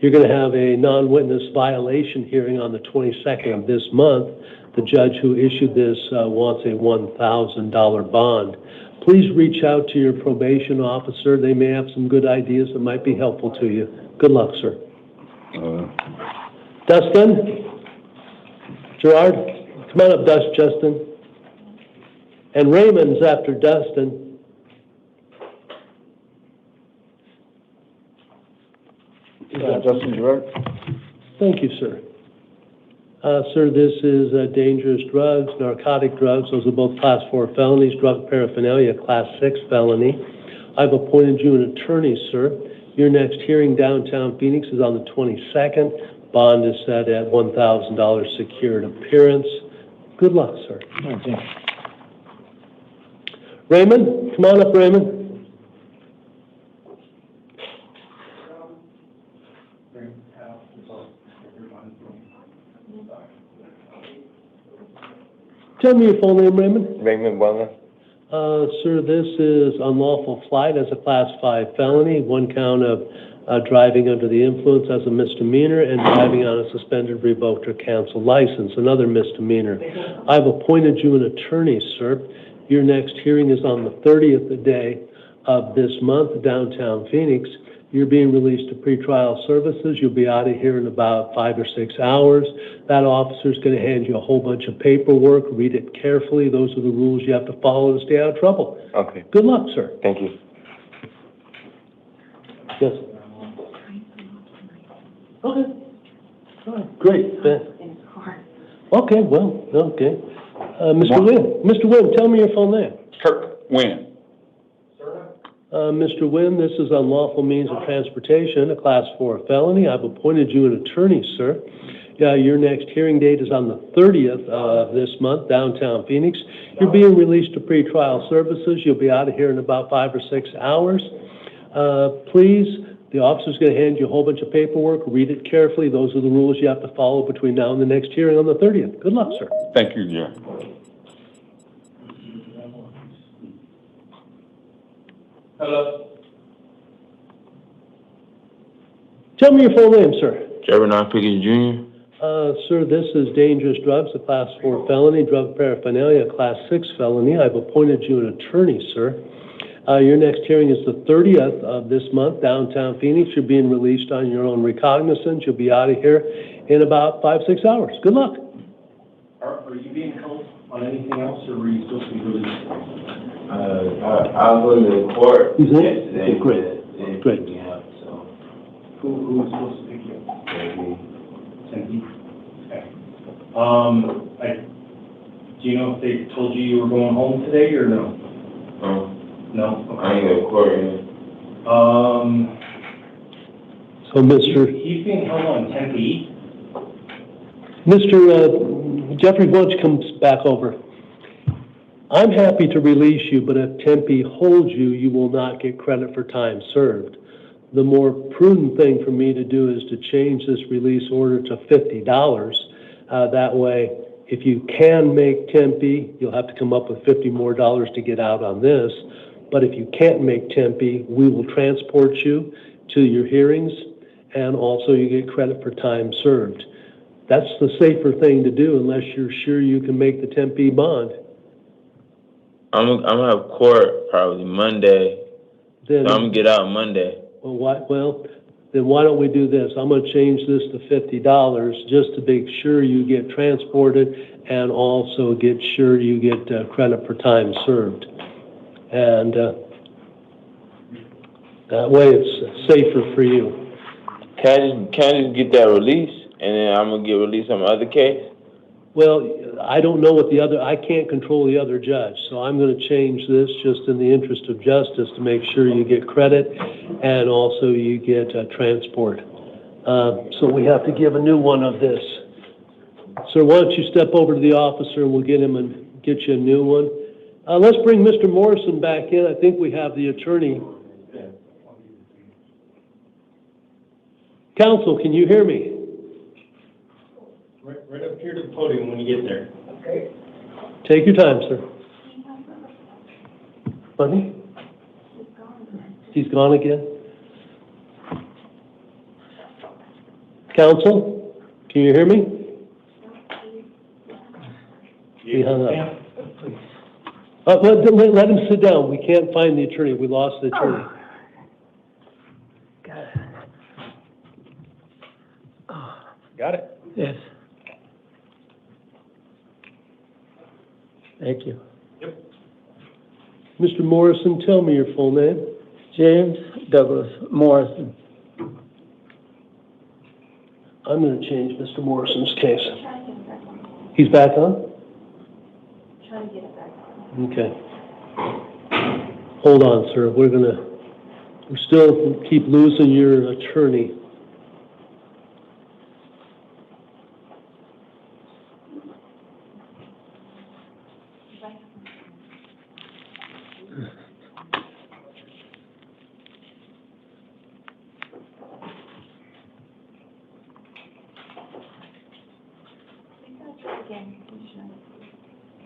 You're going to have a non-witness violation hearing on the 22nd of this month. The judge who issued this wants a $1,000 bond. Please reach out to your probation officer. They may have some good ideas that might be helpful to you. Good luck, sir. Dustin? Gerard? Come on up, Justin. And Raymond's after Dustin. Justin Direct. Thank you, sir. Sir, this is dangerous drugs, narcotic drugs. Those are both Class 4 felonies. Drug paraphernalia, Class 6 felony. I've appointed you an attorney, sir. Your next hearing downtown Phoenix is on the 22nd. Bond is set at $1,000 secured appearance. Good luck, sir. Raymond, come on up, Raymond. Tell me your full name, Raymond. Raymond Butler. Sir, this is unlawful flight as a Class 5 felony, 1 count of driving under the influence as a misdemeanor, and driving on a suspended, revoked, or canceled license, another misdemeanor. I've appointed you an attorney, sir. Your next hearing is on the 30th day of this month, downtown Phoenix. You're being released to pretrial services. You'll be out of here in about 5 or 6 hours. That officer's going to hand you a whole bunch of paperwork. Read it carefully. Those are the rules you have to follow to stay out of trouble. Okay. Good luck, sir. Thank you. Yes. Okay. All right. Great. Okay. Well. Okay. Mr. Wynn. Mr. Wynn, tell me your full name. Kirk Wynn. Mr. Wynn, this is unlawful means of transportation, a Class 4 felony. I've appointed you an attorney, sir. Your next hearing date is on the 30th of this month, downtown Phoenix. You're being released to pretrial services. You'll be out of here in about 5 or 6 hours. Please, the officer's going to hand you a whole bunch of paperwork. Read it carefully. Those are the rules you have to follow between now and the next hearing on the 30th. Good luck, sir. Thank you, yeah. Hello. Tell me your full name, sir. Jeremiah Pickens Jr. Sir, this is dangerous drugs, a Class 4 felony, drug paraphernalia, a Class 6 felony. I've appointed you an attorney, sir. Your next hearing is the 30th of this month, downtown Phoenix. You're being released on your own recognizance. You'll be out of here in about 5, 6 hours. Good luck. Are you being held on anything else, or were you supposed to be released? I'll go to the court yesterday. Okay, great. Great. Who was supposed to pick you up? Tempe. Okay. Do you know if they told you you were going home today, or no? No? Okay. I ain't go to court yet. So, Mr. He's being held on Tempe. Mr. Jeffrey Bunch comes back over. I'm happy to release you, but if Tempe holds you, you will not get credit for time served. The more prudent thing for me to do is to change this release order to $50. That way, if you can make Tempe, you'll have to come up with $50 more to get out on this. But if you can't make Tempe, we will transport you to your hearings, and also you get credit for time served. That's the safer thing to do unless you're sure you can make the Tempe bond. I'm gonna have court probably Monday. Then, So I'm gonna get out Monday. Then why don't we do this? I'm gonna change this to $50 just to make sure you get transported and also get sure you get credit for time served. And that way it's safer for you. Can I just get that release and then I'm gonna get released on my other case? Well, I don't know what I can't control the other judge, so I'm going to change this just in the interest of justice to make sure you get credit and also you get transport. So we have to give a new one of this. Sir, why don't you step over to the officer and we'll get him and get you a new one. Let's bring Mr. Morrison back in. I think we have the attorney. Counsel, can you hear me? Right up here to the podium when you get there. Okay. Take your time, sir. Funny? He's gone again? Counsel, can you hear me? He hung up. Let him sit down. We can't find the attorney. We lost the attorney. Got it? Yes. Thank you. Yep. Mr. Morrison, tell me your full name. James Douglas Morrison. I'm going to change Mr. Morrison's case. He's back on? Trying to get it back on. Okay. Hold on, sir. We still keep losing your attorney.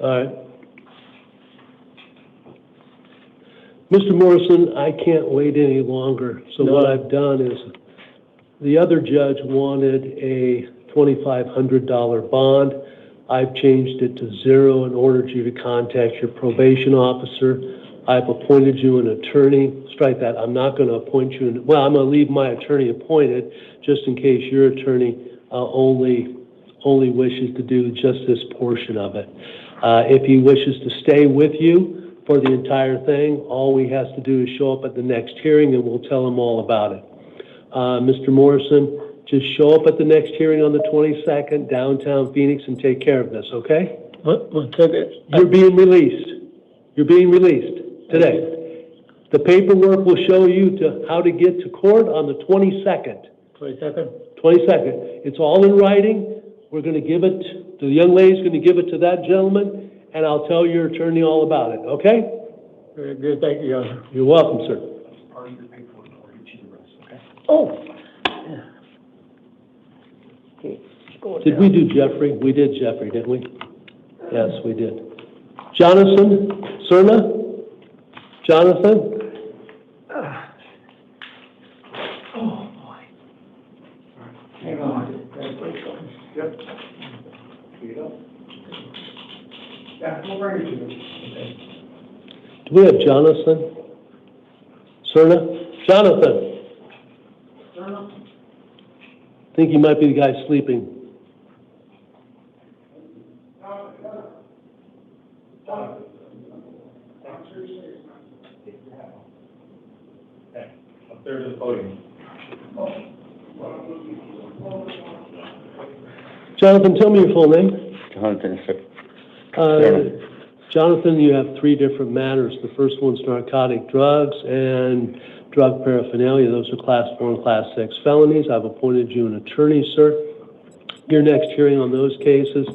All right. Mr. Morrison, I can't wait any longer. So what I've done is, the other judge wanted a $2,500 bond. I've changed it to $0 and ordered you to contact your probation officer. I've appointed you an attorney. Strike that. I'm not going to appoint you. I'm going to leave my attorney appointed just in case your attorney only wishes to do just this portion of it. If he wishes to stay with you for the entire thing, all he has to do is show up at the next hearing and we'll tell him all about it. Mr. Morrison, just show up at the next hearing on the 22nd, downtown Phoenix, and take care of this, okay? You're being released. You're being released today. The paperwork will show you how to get to court on the 22nd. 22nd. It's all in writing. We're going to give it, the young lady's going to give it to that gentleman, and I'll tell your attorney all about it, okay? Very good, thank you, Your Honor. You're welcome, sir. Oh. Did we do Jeffrey? We did Jeffrey, didn't we? Yes, we did. Jonathan, Cerna? Jonathan? Oh, boy. Hang on. Yep. Yeah, we'll bring it to you. Do we have Jonathan? Cerna? Jonathan? I think he might be the guy sleeping. Up there to the podium. Jonathan, tell me your full name. Jonathan, Jonathan, you have 3 different matters. The first one's narcotic drugs and drug paraphernalia. Those are Class 4 and Class 6 felonies. I've appointed you an attorney, sir. Your next hearing on those cases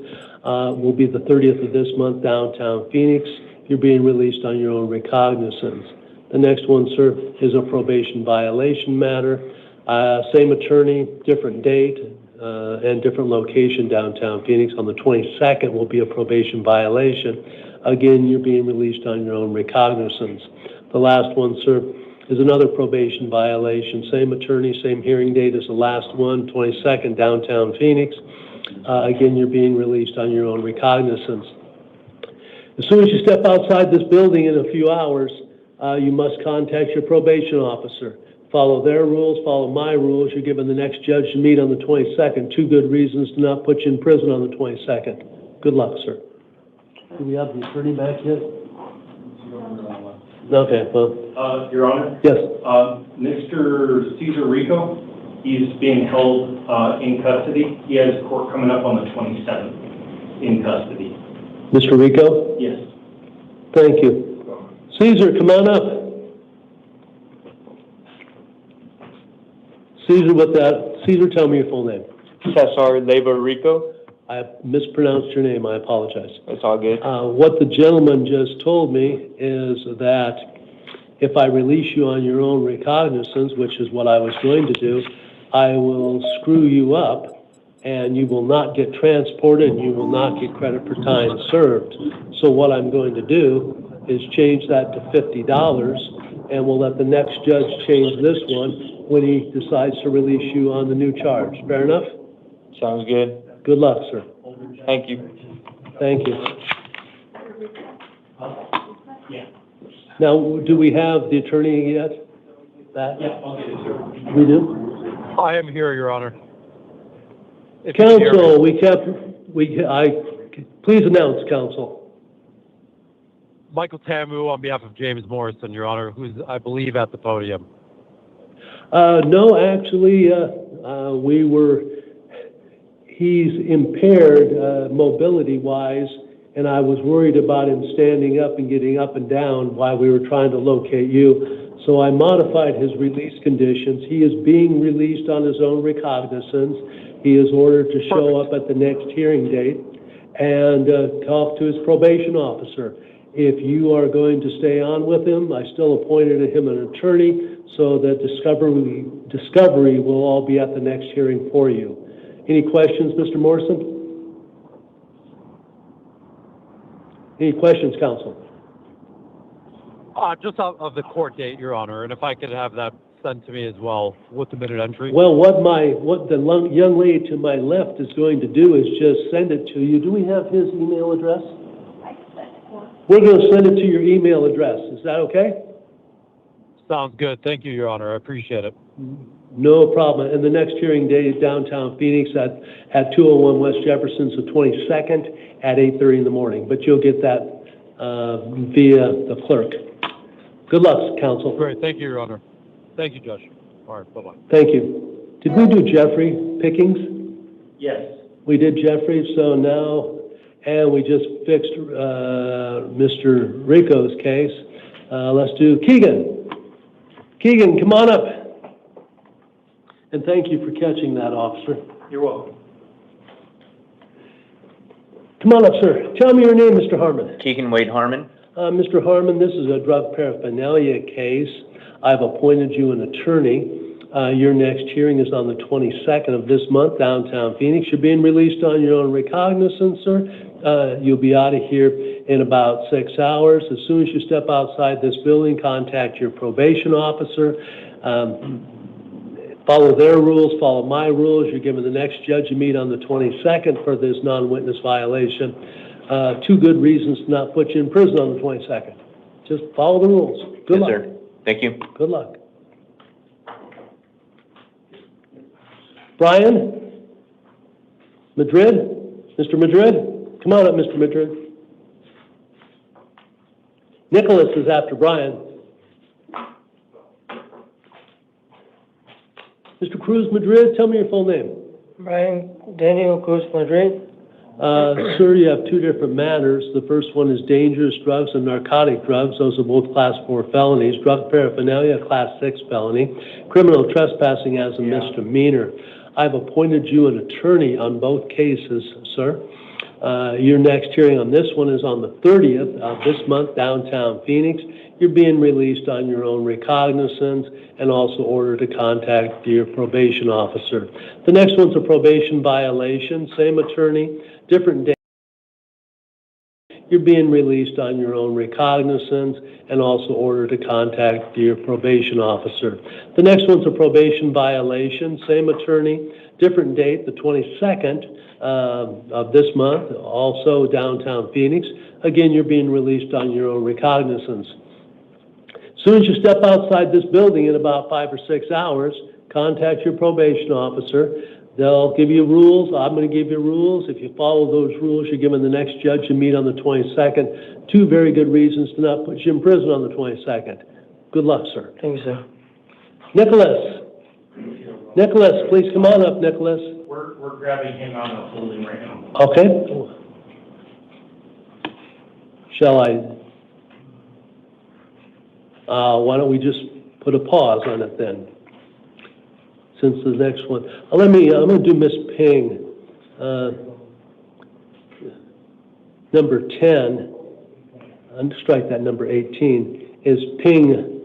will be the 30th of this month, downtown Phoenix. You're being released on your own recognizance. The next one, sir, is a probation violation matter. Same attorney, different date, and different location, downtown Phoenix. On the 22nd will be a probation violation. Again, you're being released on your own recognizance. The last one, sir, is another probation violation. Same attorney, same hearing date as the last one, 22nd, downtown Phoenix. Again, you're being released on your own recognizance. As soon as you step outside this building in a few hours, you must contact your probation officer. Follow their rules, follow my rules. You're given the next judge to meet on the 22nd. 2 good reasons to not put you in prison on the 22nd. Good luck, sir. Do we have the attorney back yet? Okay, well. Your Honor? Yes. Mr. Cesar Rico, he's being held in custody. He has court coming up on the 27th in custody. Mr. Rico? Yes. Thank you. Caesar, come on up. Caesar, with that, Caesar, tell me your full name. Cesar Labor Rico. I mispronounced your name. I apologize. It's all good. What the gentleman just told me is that if I release you on your own recognizance, which is what I was going to do, I will screw you up and you will not get transported and you will not get credit for time served. So what I'm going to do is change that to $50 and we'll let the next judge change this one when he decides to release you on the new charge. Fair enough? Sounds good. Good luck, sir. Thank you. Thank you. Yeah. Now, do we have the attorney yet? That? Yeah, I'll get it, sir. We do? I am here, Your Honor. If you can hear me. Counsel, please announce, counsel. Michael Tamu on behalf of James Morrison, Your Honor, who's, I believe, at the podium. No, actually, he's impaired mobility-wise, and I was worried about him standing up and getting up and down while we were trying to locate you. So I modified his release conditions. He is being released on his own recognizance. He is ordered to show up at the next hearing date and talk to his probation officer. If you are going to stay on with him, I still appointed him an attorney so that discovery will all be at the next hearing for you. Any questions, Mr. Morrison? Any questions, counsel? Just of the court date, Your Honor, and if I could have that sent to me as well with the minute entry. Well, what the young lady to my left is going to do is just send it to you. Do we have his email address? We're going to send it to your email address. Is that okay? Sounds good. Thank you, Your Honor. I appreciate it. No problem. And the next hearing date is downtown Phoenix at 201 West Jefferson, so 22nd at 8:30 in the morning. But you'll get that via the clerk. Good luck, counsel. Great. Thank you, Your Honor. Thank you, Judge. All right. Bye-bye. Thank you. Did we do Jeffrey Pickings? Yes. We did Jeffrey, so now, and we just fixed Mr. Rico's case. Let's do Keegan. Keegan, come on up. And thank you for catching that, officer. You're welcome. Come on up, sir. Tell me your name, Mr. Harmon. Keegan Wade Harmon. Mr. Harmon, this is a drug paraphernalia case. I've appointed you an attorney. Your next hearing is on the 22nd of this month, downtown Phoenix. You're being released on your own recognizance, sir. You'll be out of here in about 6 hours. As soon as you step outside this building, contact your probation officer. Follow their rules, follow my rules. You're given the next judge you meet on the 22nd for this non-witness violation. 2 good reasons to not put you in prison on the 22nd. Just follow the rules. Good luck. Yes, sir. Thank you. Good luck. Brian? Madrid? Mr. Madrid? Come on up, Mr. Madrid. Nicholas is after Brian. Mr. Cruz Madrid, tell me your full name. Brian Daniel Cruz Madrid. Sir, you have 2 different matters. The first one is dangerous drugs and narcotic drugs. Those are both Class 4 felonies. Drug paraphernalia, Class 6 felony. Criminal trespassing as a misdemeanor. I've appointed you an attorney on both cases, sir. Your next hearing on this one is on the 30th of this month, downtown Phoenix. You're being released on your own recognizance and also ordered to contact your probation officer. The next one's a probation violation, same attorney, different day. You're being released on your own recognizance and also ordered to contact your probation officer. The next one's a probation violation, same attorney, different date, the 22nd of this month, also downtown Phoenix. Again, you're being released on your own recognizance. As soon as you step outside this building in about 5 or 6 hours, contact your probation officer. They'll give you rules. I'm going to give you rules. If you follow those rules, you're given the next judge you meet on the 22nd. 2 very good reasons to not put you in prison on the 22nd. Good luck, sir. Thank you, sir. Nicholas. Nicholas, please come on up, Nicholas. We're grabbing him out of holding right now. Okay. Shall I? Why don't we just put a pause on it then? Since the next one, I'm going to do Miss Ping, number 10, and strike that number 18, is Ping,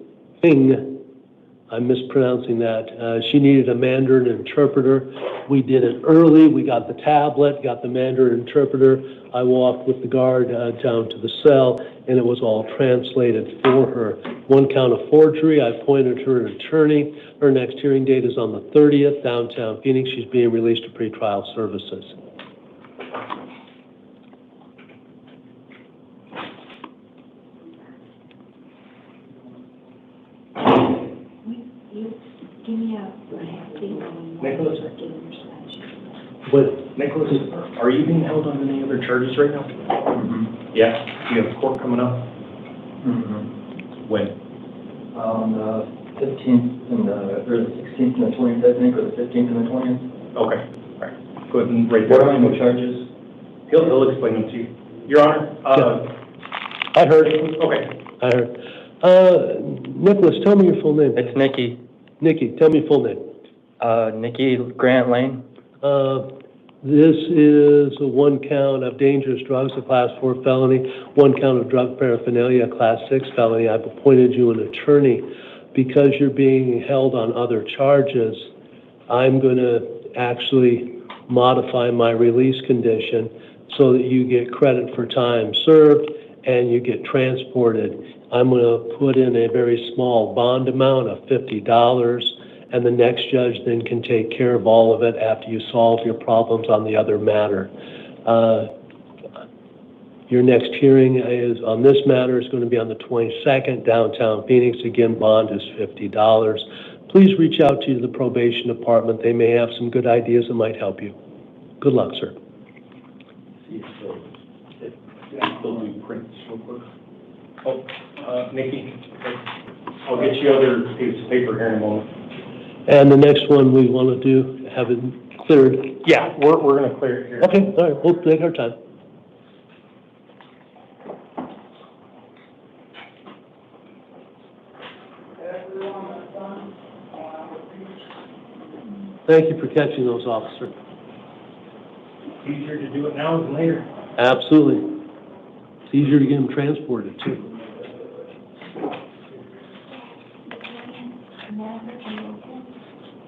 I'm mispronouncing that. She needed a Mandarin interpreter. We did it early. We got the tablet, got the Mandarin interpreter. I walked with the guard down to the cell, and it was all translated for her. 1 count of forgery. I appointed her an attorney. Her next hearing date is on the 30th, downtown Phoenix. She's being released to pretrial services. Give me a Nicholas? What, Nicholas, are you being held on any other charges right now? Yeah? Do you have court coming up? When? On the 15th and or the 16th and the 20th, I think, or the 15th and the 20th. Okay, all right. Go ahead and write that. What are the charges? He'll explain them to you. Your Honor, I heard. okay. I heard. Nicholas, tell me your full name. It's Nikki, Nikki, tell me your full name. Nikki Grant Lane. This is a 1 count of dangerous drugs, a class 4 felony, 1 count of drug paraphernalia, a class 6 felony. I've appointed you an attorney. Because you're being held on other charges, I'm going to actually modify my release condition so that you get credit for time served and you get transported. I'm going to put in a very small bond amount of $50, and the next judge then can take care of all of it after you solve your problems on the other matter. Your next hearing is on this matter is going to be on the 22nd, downtown Phoenix. Again, bond is $50. Please reach out to the probation department. They may have some good ideas that might help you. Good luck, sir. Still do prints real quick. Oh, Nikki, I'll get you other pieces of paper here in a moment. And the next one we want to do, have it cleared. Yeah, we're going to clear it here. Okay, all right, we'll take our time. Thank you for catching those, officer. It's easier to do it now than later. Absolutely. It's easier to get them transported, too.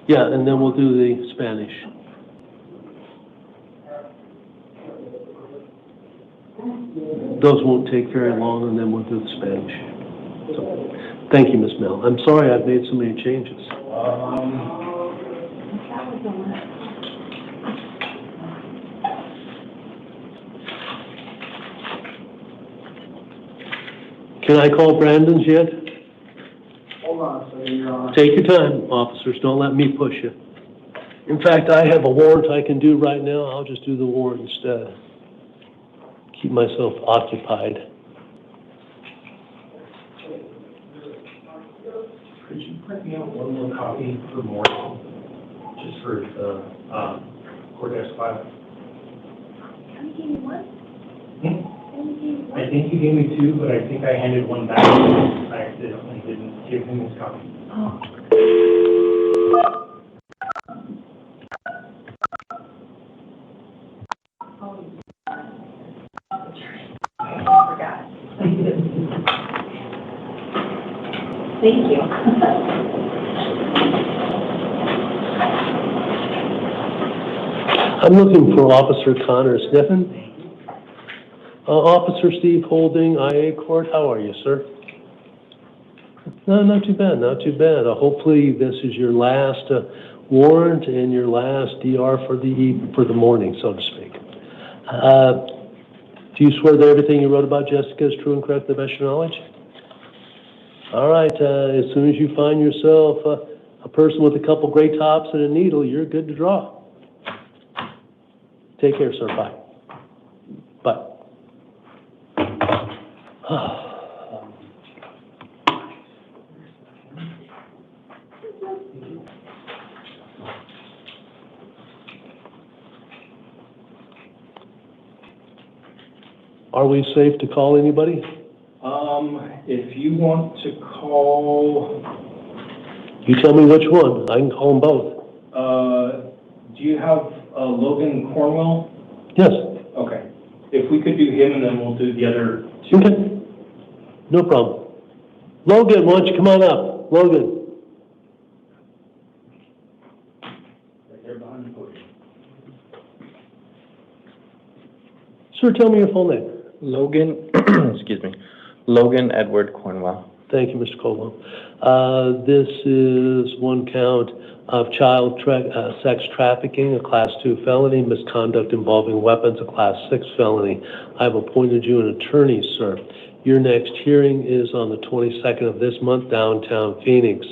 Yeah, and then we'll do the Spanish. Those won't take very long, and then we'll do the Spanish. So, thank you, Ms. Mel. I'm sorry I've made so many changes. Can I call Brandon's yet? Hold on, so Your Honor. Take your time, officers. Don't let me push you. In fact, I have a warrant I can do right now. I'll just do the warrant instead. Keep myself occupied. Could you print me out one more copy for Morrison, just for the courthouse file? I think you gave me 2, but I think I handed one back. I accidentally didn't give him his copy. Oh. I forgot. Thank you. I'm looking for Officer Connor Sniffen. Officer Steve Holding, IA Court. How are you, sir? No, not too bad, not too bad. Hopefully this is your last warrant and your last DR for the morning, so to speak. Do you swear that everything you wrote about Jessica is true and correct to the best of your knowledge? All right, as soon as you find yourself a person with a couple gray tops and a needle, you're good to draw. Take care, sir. Bye. Bye. Are we safe to call anybody? If you want to call... You tell me which one. I can call them both. Do you have Logan Cornwell? Yes. Okay. If we could do him, and then we'll do the other 2. Okay. No problem. Logan, why don't you come on up? Logan. Right there behind the podium. Sir, tell me your full name. Logan, excuse me, Logan Edward Cornwell. Thank you, Mr. Colwell. This is 1 count of child sex trafficking, a Class 2 felony, misconduct involving weapons, a Class 6 felony. I've appointed you an attorney, sir. Your next hearing is on the 22nd of this month, downtown Phoenix.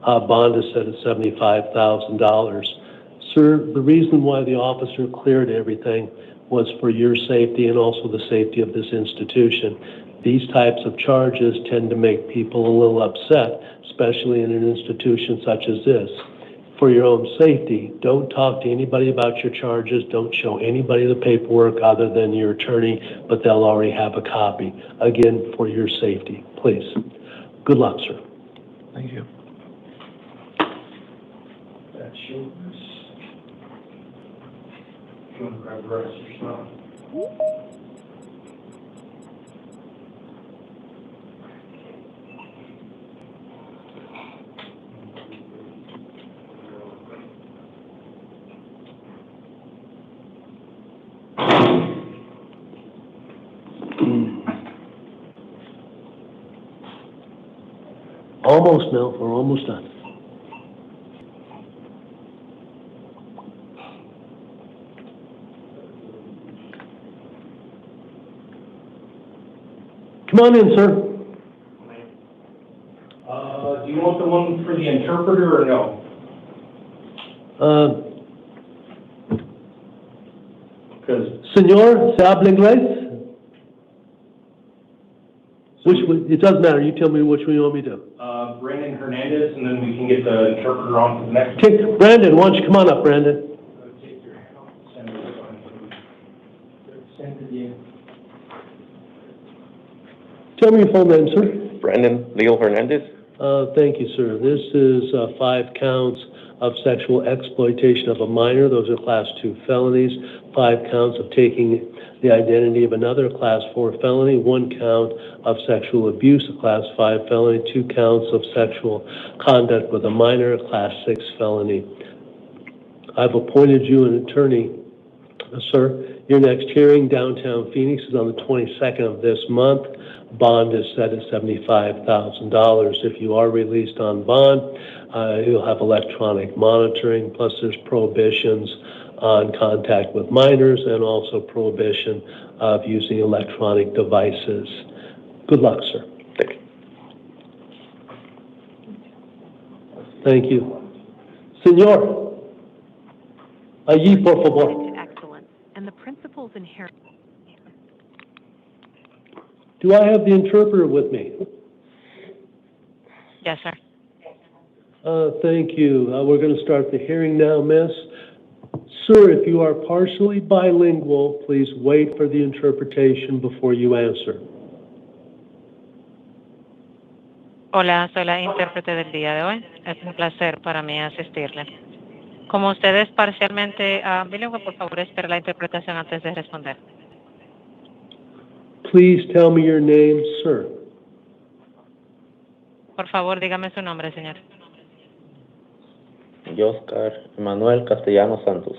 Bond is set at $75,000. Sir, the reason why the officer cleared everything was for your safety and also the safety of this institution. These types of charges tend to make people a little upset, especially in an institution such as this. For your own safety, don't talk to anybody about your charges. Don't show anybody the paperwork other than your attorney, but they'll already have a copy. Again, for your safety, please. Good luck, sir. Thank you. That's yours. You want to grab the rest of your stuff? Almost, Mel. We're almost done. Come on in, sir. Do you want the one for the interpreter or no? Señor, ¿se habla inglés? It doesn't matter. You tell me which one you want me to do. Brandon Hernandez, and then we can get the interpreter on for the next. Okay, Brandon, why don't you come on up, Brandon? Tell me your full name, sir. Brandon Leo Hernandez. Thank you, sir. This is 5 counts of sexual exploitation of a minor. Those are Class 2 felonies. 5 counts of taking the identity of another, Class 4 felony. 1 count of sexual abuse, a Class 5 felony. 2 counts of sexual conduct with a minor, a Class 6 felony. I've appointed you an attorney, sir. Your next hearing downtown Phoenix is on the 22nd of this month. Bond is set at $75,000. If you are released on bond, you'll have electronic monitoring, plus there's prohibitions on contact with minors and also prohibition of using electronic devices. Good luck, sir. Thank you. Señor, allí, por favor. Excellence, and the principles inherent. Do I have the interpreter with me? Yes, sir. Thank you. We're going to start the hearing now, miss. Sir, if you are partially bilingual, please wait for the interpretation before you answer. Hola, soy la intérprete del día de hoy. Es un placer para mí asistirle. Como usted es parcialmente bilingüe, por favor, espere la interpretación antes de responder. Please tell me your name, sir. Por favor, dígame su nombre, señor. Oscar Manuel Castellanos Santos.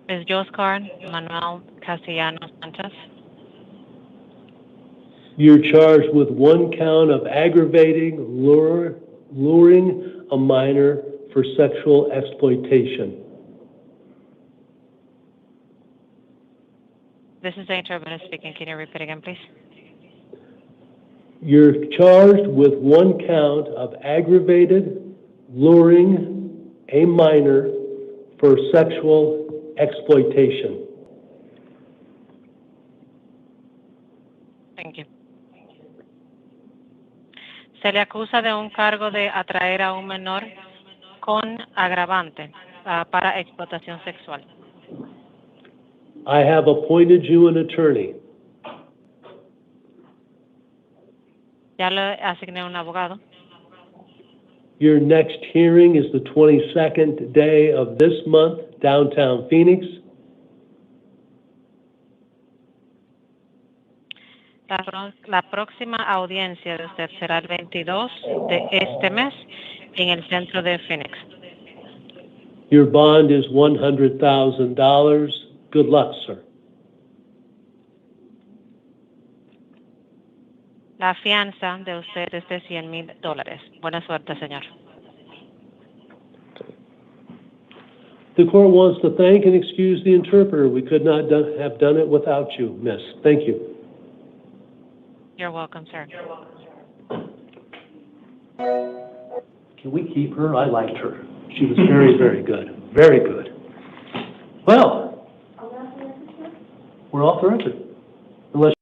Es Oscar Manuel Castellanos Santos. You're charged with 1 count of aggravating, luring a minor for sexual exploitation. This is the interpreter speaking. Can you repeat again, please? You're charged with 1 count of aggravated, luring a minor for sexual exploitation. Thank you. Se le acusa de un cargo de atraer a un menor con agravante para explotación sexual. I have appointed you an attorney. Ya le asigné un abogado. Your next hearing is the 22nd day of this month, downtown Phoenix. La próxima audiencia de usted será el 22 de este mes en el centro de Phoenix. Your bond is $100,000. Good luck, sir. La fianza de usted es de $100,000. Buena suerte, señor. The court wants to thank and excuse the interpreter. We could not have done it without you, miss. Thank you. You're welcome, sir. Can we keep her? I liked her. She was very, very good. Very good. Well, We're off the record. Unless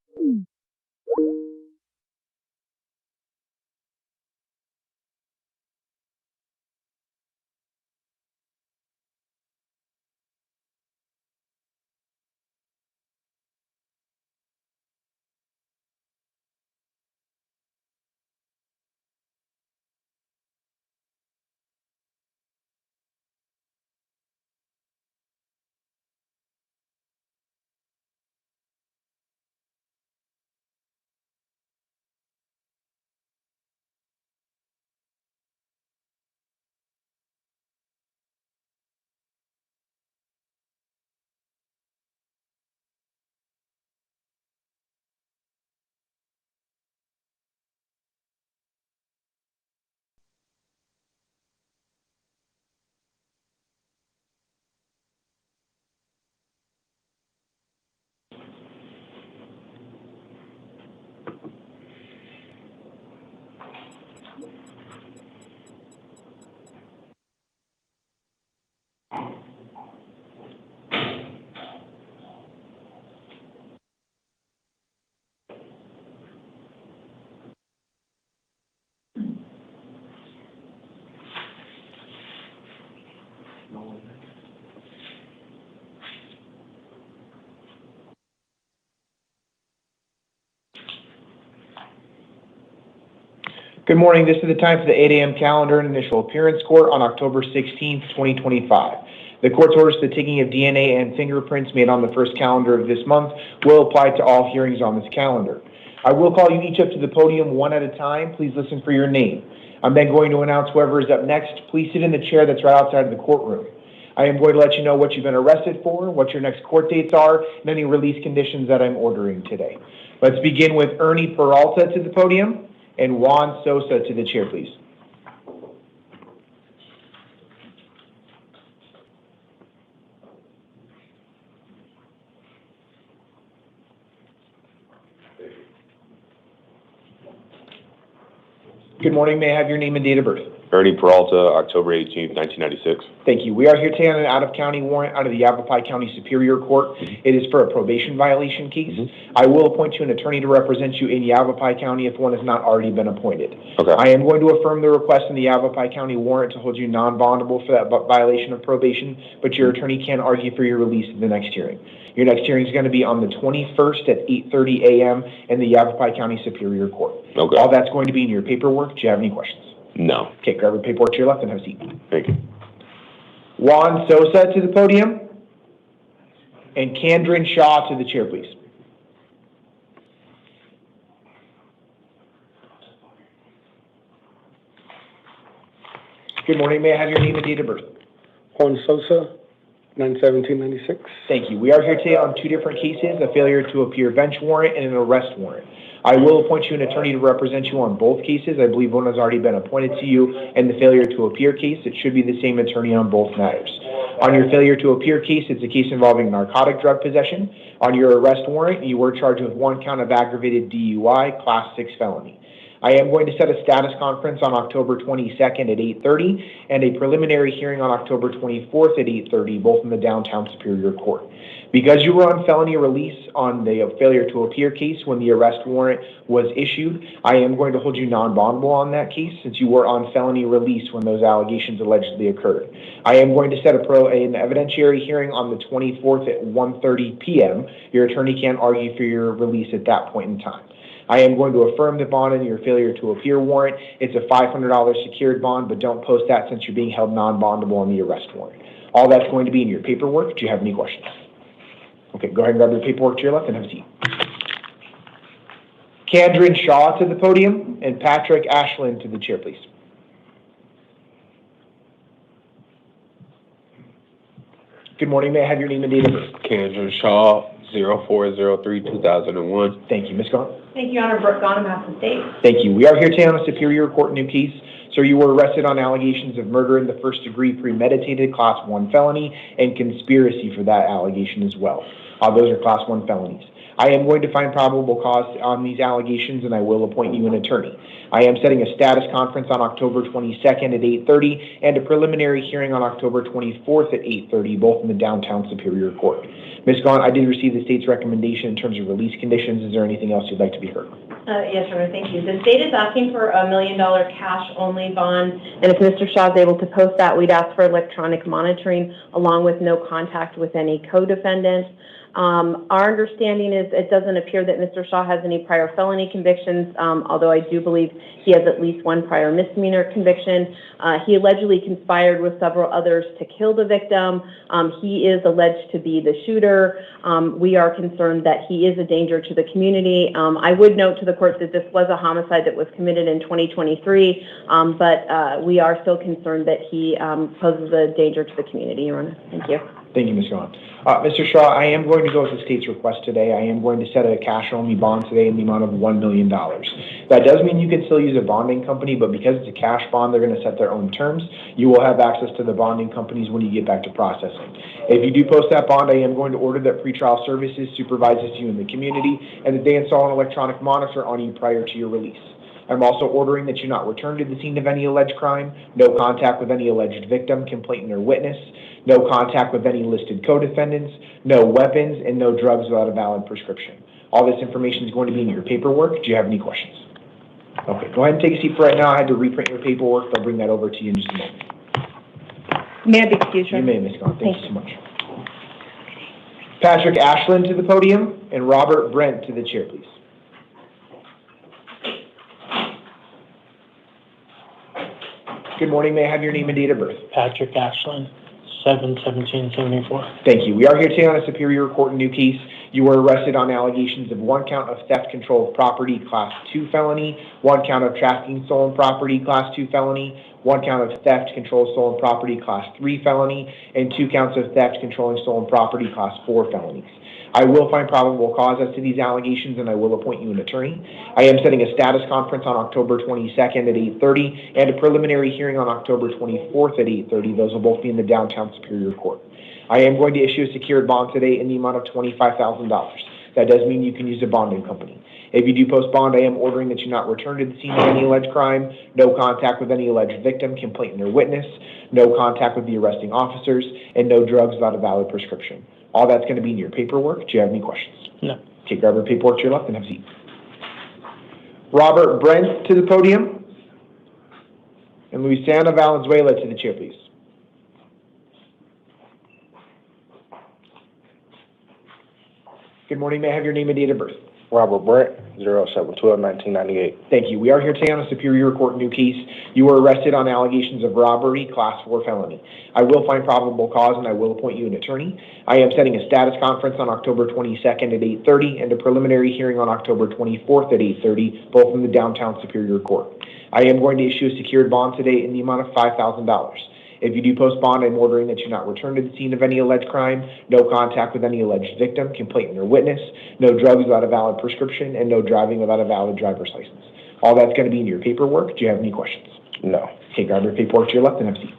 Good morning. This is the time for the 8 a.m. calendar and initial appearance court on October 16th, 2025. The court's orders for the taking of DNA and fingerprints made on the first calendar of this month will apply to all hearings on this calendar. I will call you each up to the podium one at a time. Please listen for your name. I'm then going to announce whoever is up next. Please sit in the chair that's right outside of the courtroom. I am going to let you know what you've been arrested for, what your next court dates are, and any release conditions that I'm ordering today. Let's begin with Ernie Peralta to the podium and Juan Sosa to the chair, please. Good morning. May I have your name and date of birth? Ernie Peralta, October 18th, 1996. Thank you. We are here today on an out-of-county warrant out of the Yavapai County Superior Court. It is for a probation violation case. I will appoint you an attorney to represent you in Yavapai County if one has not already been appointed. Okay. I am going to affirm the request in the Yavapai County warrant to hold you non-bondable for that violation of probation, but your attorney can argue for your release in the next hearing. Your next hearing is going to be on the 21st at 8:30 a.m. in the Yavapai County Superior Court. Okay. All that's going to be in your paperwork. Do you have any questions? No. Okay, grab your paperwork to your left and have a seat. Thank you. Juan Sosa to the podium, and Kandrin Shaw to the chair, please. Good morning. May I have your name and date of birth? Juan Sosa, 9/17/96. Thank you. We are here today on two different cases, a failure to appear bench warrant and an arrest warrant. I will appoint you an attorney to represent you on both cases. I believe one has already been appointed to you. And the failure to appear case, it should be the same attorney on both matters. On your failure to appear case, it's a case involving narcotic drug possession. On your arrest warrant, you were charged with 1 count of aggravated DUI, Class 6 felony. I am going to set a status conference on October 22nd at 8:30 and a preliminary hearing on October 24th at 8:30, both in the downtown Superior Court. Because you were on felony release on the failure to appear case when the arrest warrant was issued, I am going to hold you non-bondable on that case since you were on felony release when those allegations allegedly occurred. I am going to set an evidentiary hearing on the 24th at 1:30 p.m. Your attorney can argue for your release at that point in time. I am going to affirm the bond in your failure to appear warrant. It's a $500 secured bond, but don't post that since you're being held non-bondable on the arrest warrant. All that's going to be in your paperwork. Do you have any questions? Okay, go ahead and grab your paperwork to your left and have a seat. Kandrin Shaw to the podium and Patrick Ashland to the chair, please. Good morning. May I have your name and date of birth? Kandrin Shaw, 04/03/2001. Thank you. Ms. Gahn? Thank you, Your Honor. Brooke Gahn, Master State. Thank you. We are here today on a Superior Court new case. Sir, you were arrested on allegations of murder in the first degree, premeditated, Class 1 felony, and conspiracy for that allegation as well. Those are Class 1 felonies. I am going to find probable cause on these allegations, and I will appoint you an attorney. I am setting a status conference on October 22nd at 8:30 and a preliminary hearing on October 24th at 8:30, both in the downtown Superior Court. Ms. Gahn, I did receive the state's recommendation in terms of release conditions. Is there anything else you'd like to be heard? Yes, Your Honor, thank you. The state is asking for $1 million cash-only bond, and if Mr. Shaw is able to post that, we'd ask for electronic monitoring along with no contact with any co-defendants. Our understanding is it doesn't appear that Mr. Shaw has any prior felony convictions, although I do believe he has at least one prior misdemeanor conviction. He allegedly conspired with several others to kill the victim. He is alleged to be the shooter. We are concerned that he is a danger to the community. I would note to the court that this was a homicide that was committed in 2023, but we are still concerned that he poses a danger to the community, Your Honor. Thank you. Thank you, Ms. Gahn. Mr. Shaw, I am going to go with the state's request today. I am going to set a cash-only bond today in the amount of $1 million. That does mean you can still use a bonding company, but because it's a cash bond, they're going to set their own terms. You will have access to the bonding companies when you get back to processing. If you do post that bond, I am going to order that pretrial services supervises you in the community and that they install an electronic monitor on you prior to your release. I'm also ordering that you not return to the scene of any alleged crime, no contact with any alleged victim, complainant, or witness, no contact with any listed co-defendants, no weapons, and no drugs without a valid prescription. All this information is going to be in your paperwork. Do you have any questions? Okay, go ahead and take a seat for right now. I had to reprint your paperwork. I'll bring that over to you in just a moment. May I be excused? You may, Ms. Gahn. Thank you so much. Patrick Ashland to the podium and Robert Brent to the chair, please. Good morning. May I have your name and date of birth? Patrick Ashland, 7/17/74. Thank you. We are here today on a Superior Court new case. You were arrested on allegations of 1 count of theft, control of property, Class 2 felony, 1 count of trafficking stolen property, Class 2 felony, 1 count of theft, control of stolen property, Class 3 felony, and 2 counts of theft, controlling stolen property, Class 4 felonies. I will find probable cause as to these allegations, and I will appoint you an attorney. I am setting a status conference on October 22nd at 8:30 and a preliminary hearing on October 24th at 8:30. Those will both be in the downtown Superior Court. I am going to issue a secured bond today in the amount of $25,000. That does mean you can use a bonding company. If you do post bond, I am ordering that you not return to the scene of any alleged crime, no contact with any alleged victim, complainant, or witness, no contact with the arresting officers, and no drugs without a valid prescription. All that's going to be in your paperwork. Do you have any questions? No. Okay, grab your paperwork to your left and have a seat. Robert Brent to the podium. And Luciana Valenzuela to the chair, please. Good morning. May I have your name and date of birth? Robert Brent, 07/12/1998. Thank you. We are here today on a Superior Court new case. You were arrested on allegations of robbery, Class 4 felony. I will find probable cause and I will appoint you an attorney. I am setting a status conference on October 22nd at 8:30 and a preliminary hearing on October 24th at 8:30, both in the downtown Superior Court. I am going to issue a secured bond today in the amount of $5,000. If you do post bond, I'm ordering that you not return to the scene of any alleged crime, no contact with any alleged victim, complainant, or witness, no drugs without a valid prescription, and no driving without a valid driver's license. All that's going to be in your paperwork. Do you have any questions? No. Okay, grab your paperwork to your left and have a seat.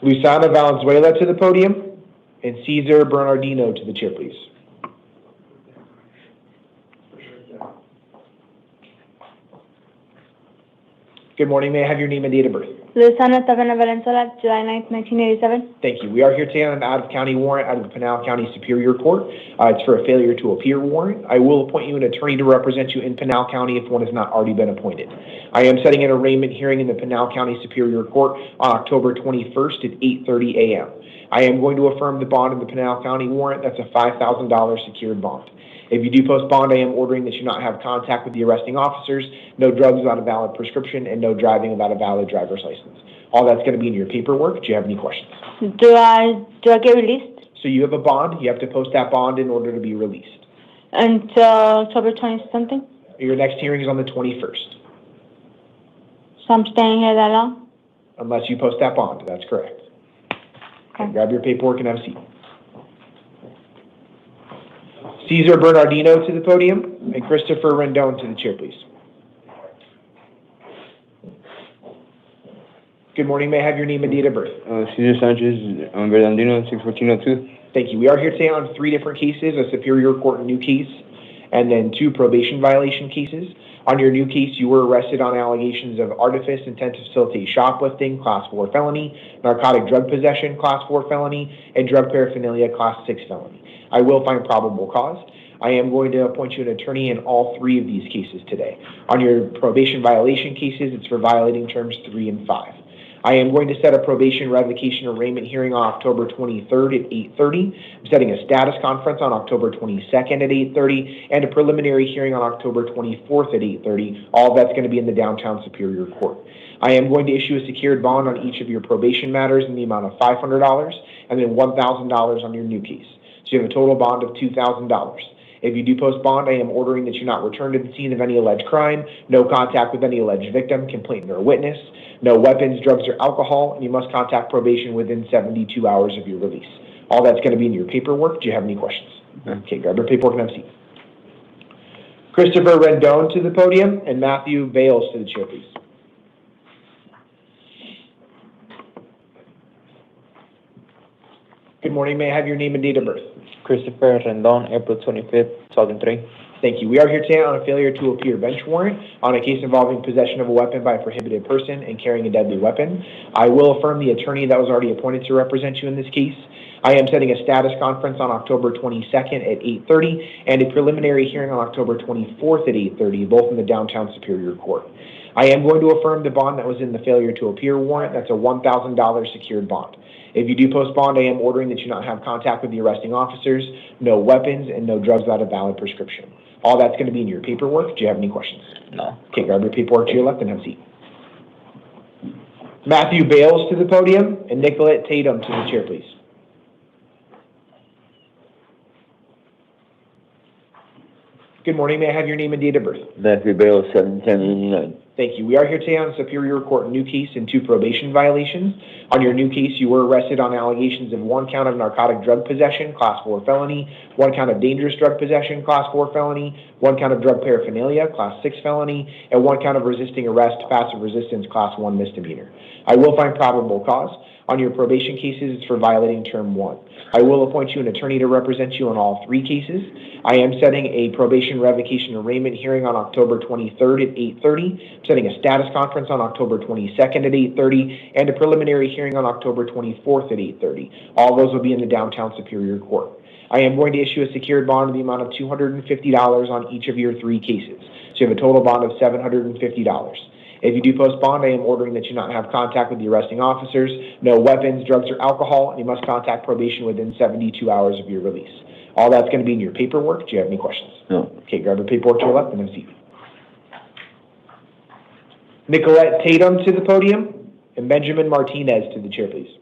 Luciana Valenzuela to the podium, and Cesar Bernardino to the chair, please. Good morning. May I have your name and date of birth? Luciana Tavena Valenzuela, July 9th, 1987. Thank you. We are here today on an out-of-county warrant out of the Pinal County Superior Court. It's for a failure to appear warrant. I will appoint you an attorney to represent you in Pinal County if one has not already been appointed. I am setting an arraignment hearing in the Pinal County Superior Court on October 21st at 8:30 a.m. I am going to affirm the bond in the Pinal County warrant. That's a $5,000 secured bond. If you do post bond, I am ordering that you not have contact with the arresting officers, no drugs without a valid prescription, and no driving without a valid driver's license. All that's going to be in your paperwork. Do you have any questions? Do I get released? So you have a bond. You have to post that bond in order to be released. Until October 20-something? Your next hearing is on the 21st. So I'm staying here that long? Unless you post that bond. That's correct. Okay. Grab your paperwork and have a seat. Cesar Bernardino to the podium, and Christopher Rendon to the chair, please. Good morning, may I have your name and date of birth? Cesar Sanchez, Bernardino, 61402. Thank you. We are here today on 3 different cases, a Superior Court new case, and then 2 probation violation cases. On your new case, you were arrested on allegations of artifice, intent to facilitate shoplifting, Class 4 felony, narcotic drug possession, Class 4 felony, and drug paraphernalia, Class 6 felony. I will find probable cause. I am going to appoint you an attorney in all 3 of these cases today. On your probation violation cases, it's for violating terms 3 and 5. I am going to set a probation revocation arraignment hearing on October 23rd at 8:30. I'm setting a status conference on October 22nd at 8:30, and a preliminary hearing on October 24th at 8:30. All that's going to be in the downtown Superior Court. I am going to issue a secured bond on each of your probation matters in the amount of $500, and then $1,000 on your new case. So you have a total bond of $2,000. If you do post bond, I am ordering that you not return to the scene of any alleged crime, no contact with any alleged victim, complainant, or witness, no weapons, drugs, or alcohol, and you must contact probation within 72 hours of your release. All that's going to be in your paperwork. Do you have any questions? Okay, grab your paperwork and have a seat. Christopher Rendon to the podium, and Matthew Bales to the chair, please. Good morning. May I have your name and date of birth? Christopher Rendon, April 25th, 2003. Thank you. We are here today on a failure to appear bench warrant on a case involving possession of a weapon by a prohibited person and carrying a deadly weapon. I will affirm the attorney that was already appointed to represent you in this case. I am setting a status conference on October 22nd at 8:30 and a preliminary hearing on October 24th at 8:30, both in the downtown Superior Court. I am going to affirm the bond that was in the failure to appear warrant. That's a $1,000 secured bond. If you do post bond, I am ordering that you not have contact with the arresting officers, no weapons, and no drugs without a valid prescription. All that's going to be in your paperwork. Do you have any questions? No. Okay, grab your paperwork to your left and have a seat. Matthew Bales to the podium, and Nicolette Tatum to the chair, please. Good morning. May I have your name and date of birth? Matthew Bales, 71089. Thank you. We are here today on Superior Court new case and 2 probation violations. On your new case, you were arrested on allegations of 1 count of narcotic drug possession, Class 4 felony, 1 count of dangerous drug possession, Class 4 felony, 1 count of drug paraphernalia, Class 6 felony, and 1 count of resisting arrest, passive resistance, Class 1 misdemeanor. I will find probable cause. On your probation cases, it's for violating term 1. I will appoint you an attorney to represent you on all 3 cases. I am setting a probation revocation arraignment hearing on October 23rd at 8:30. I'm setting a status conference on October 22nd at 8:30, and a preliminary hearing on October 24th at 8:30. All those will be in the downtown Superior Court. I am going to issue a secured bond in the amount of $250 on each of your 3 cases. So you have a total bond of $750. If you do post bond, I am ordering that you not have contact with the arresting officers, no weapons, drugs, or alcohol, and you must contact probation within 72 hours of your release. All that's going to be in your paperwork. Do you have any questions? No. Okay, grab your paperwork to your left and have a seat. Nicolette Tatum to the podium, and Benjamin Martinez to the chair, please.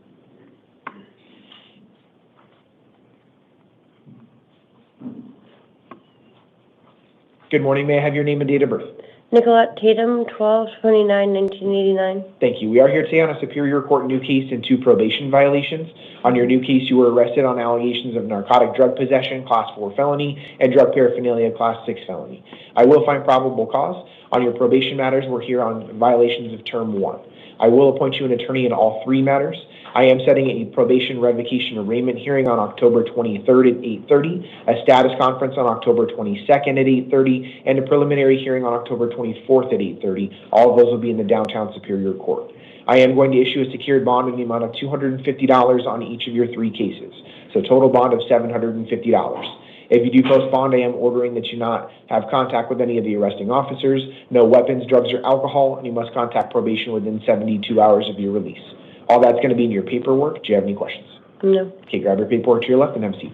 Good morning. May I have your name and date of birth? Nicolette Tatum, 12/29/1989. Thank you. We are here today on a Superior Court new case and 2 probation violations. On your new case, you were arrested on allegations of narcotic drug possession, Class 4 felony, and drug paraphernalia, Class 6 felony. I will find probable cause. On your probation matters, we're here on violations of term 1. I will appoint you an attorney in all 3 matters. I am setting a probation revocation arraignment hearing on October 23rd at 8:30, a status conference on October 22nd at 8:30, and a preliminary hearing on October 24th at 8:30. All of those will be in the downtown Superior Court. I am going to issue a secured bond in the amount of $250 on each of your 3 cases. So total bond of $750. If you do post bond, I am ordering that you not have contact with any of the arresting officers, no weapons, drugs, or alcohol, and you must contact probation within 72 hours of your release. All that's going to be in your paperwork. Do you have any questions? No. Okay, grab your paperwork to your left and have a seat.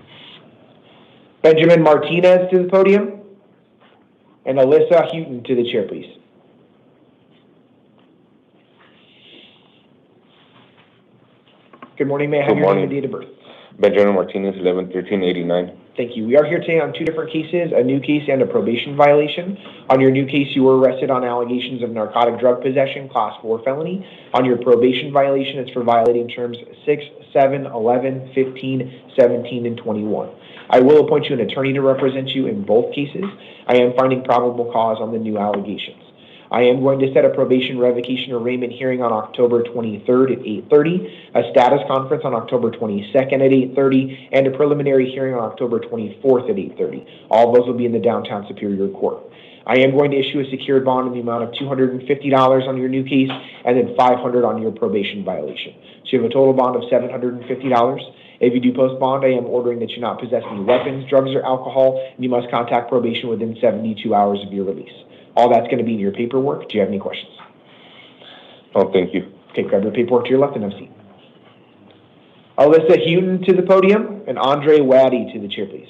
Benjamin Martinez to the podium, and Alyssa Houghton to the chair, please. Good morning. May I have your name and date of birth? Benjamin Martinez, 11/13/89. Thank you. We are here today on 2 different cases, a new case and a probation violation. On your new case, you were arrested on allegations of narcotic drug possession, Class 4 felony. On your probation violation, it's for violating terms 6, 7, 11, 15, 17, and 21. I will appoint you an attorney to represent you in both cases. I am finding probable cause on the new allegations. I am going to set a probation revocation arraignment hearing on October 23rd at 8:30, a status conference on October 22nd at 8:30, and a preliminary hearing on October 24th at 8:30. All of those will be in the downtown Superior Court. I am going to issue a secured bond in the amount of $250 on your new case and then $500 on your probation violation. So you have a total bond of $750. If you do post bond, I am ordering that you not possess any weapons, drugs, or alcohol, and you must contact probation within 72 hours of your release. All that's going to be in your paperwork. Do you have any questions? Oh, thank you. Okay, grab your paperwork to your left and have a seat. Alyssa Houghton to the podium and Andre Waddy to the chair, please.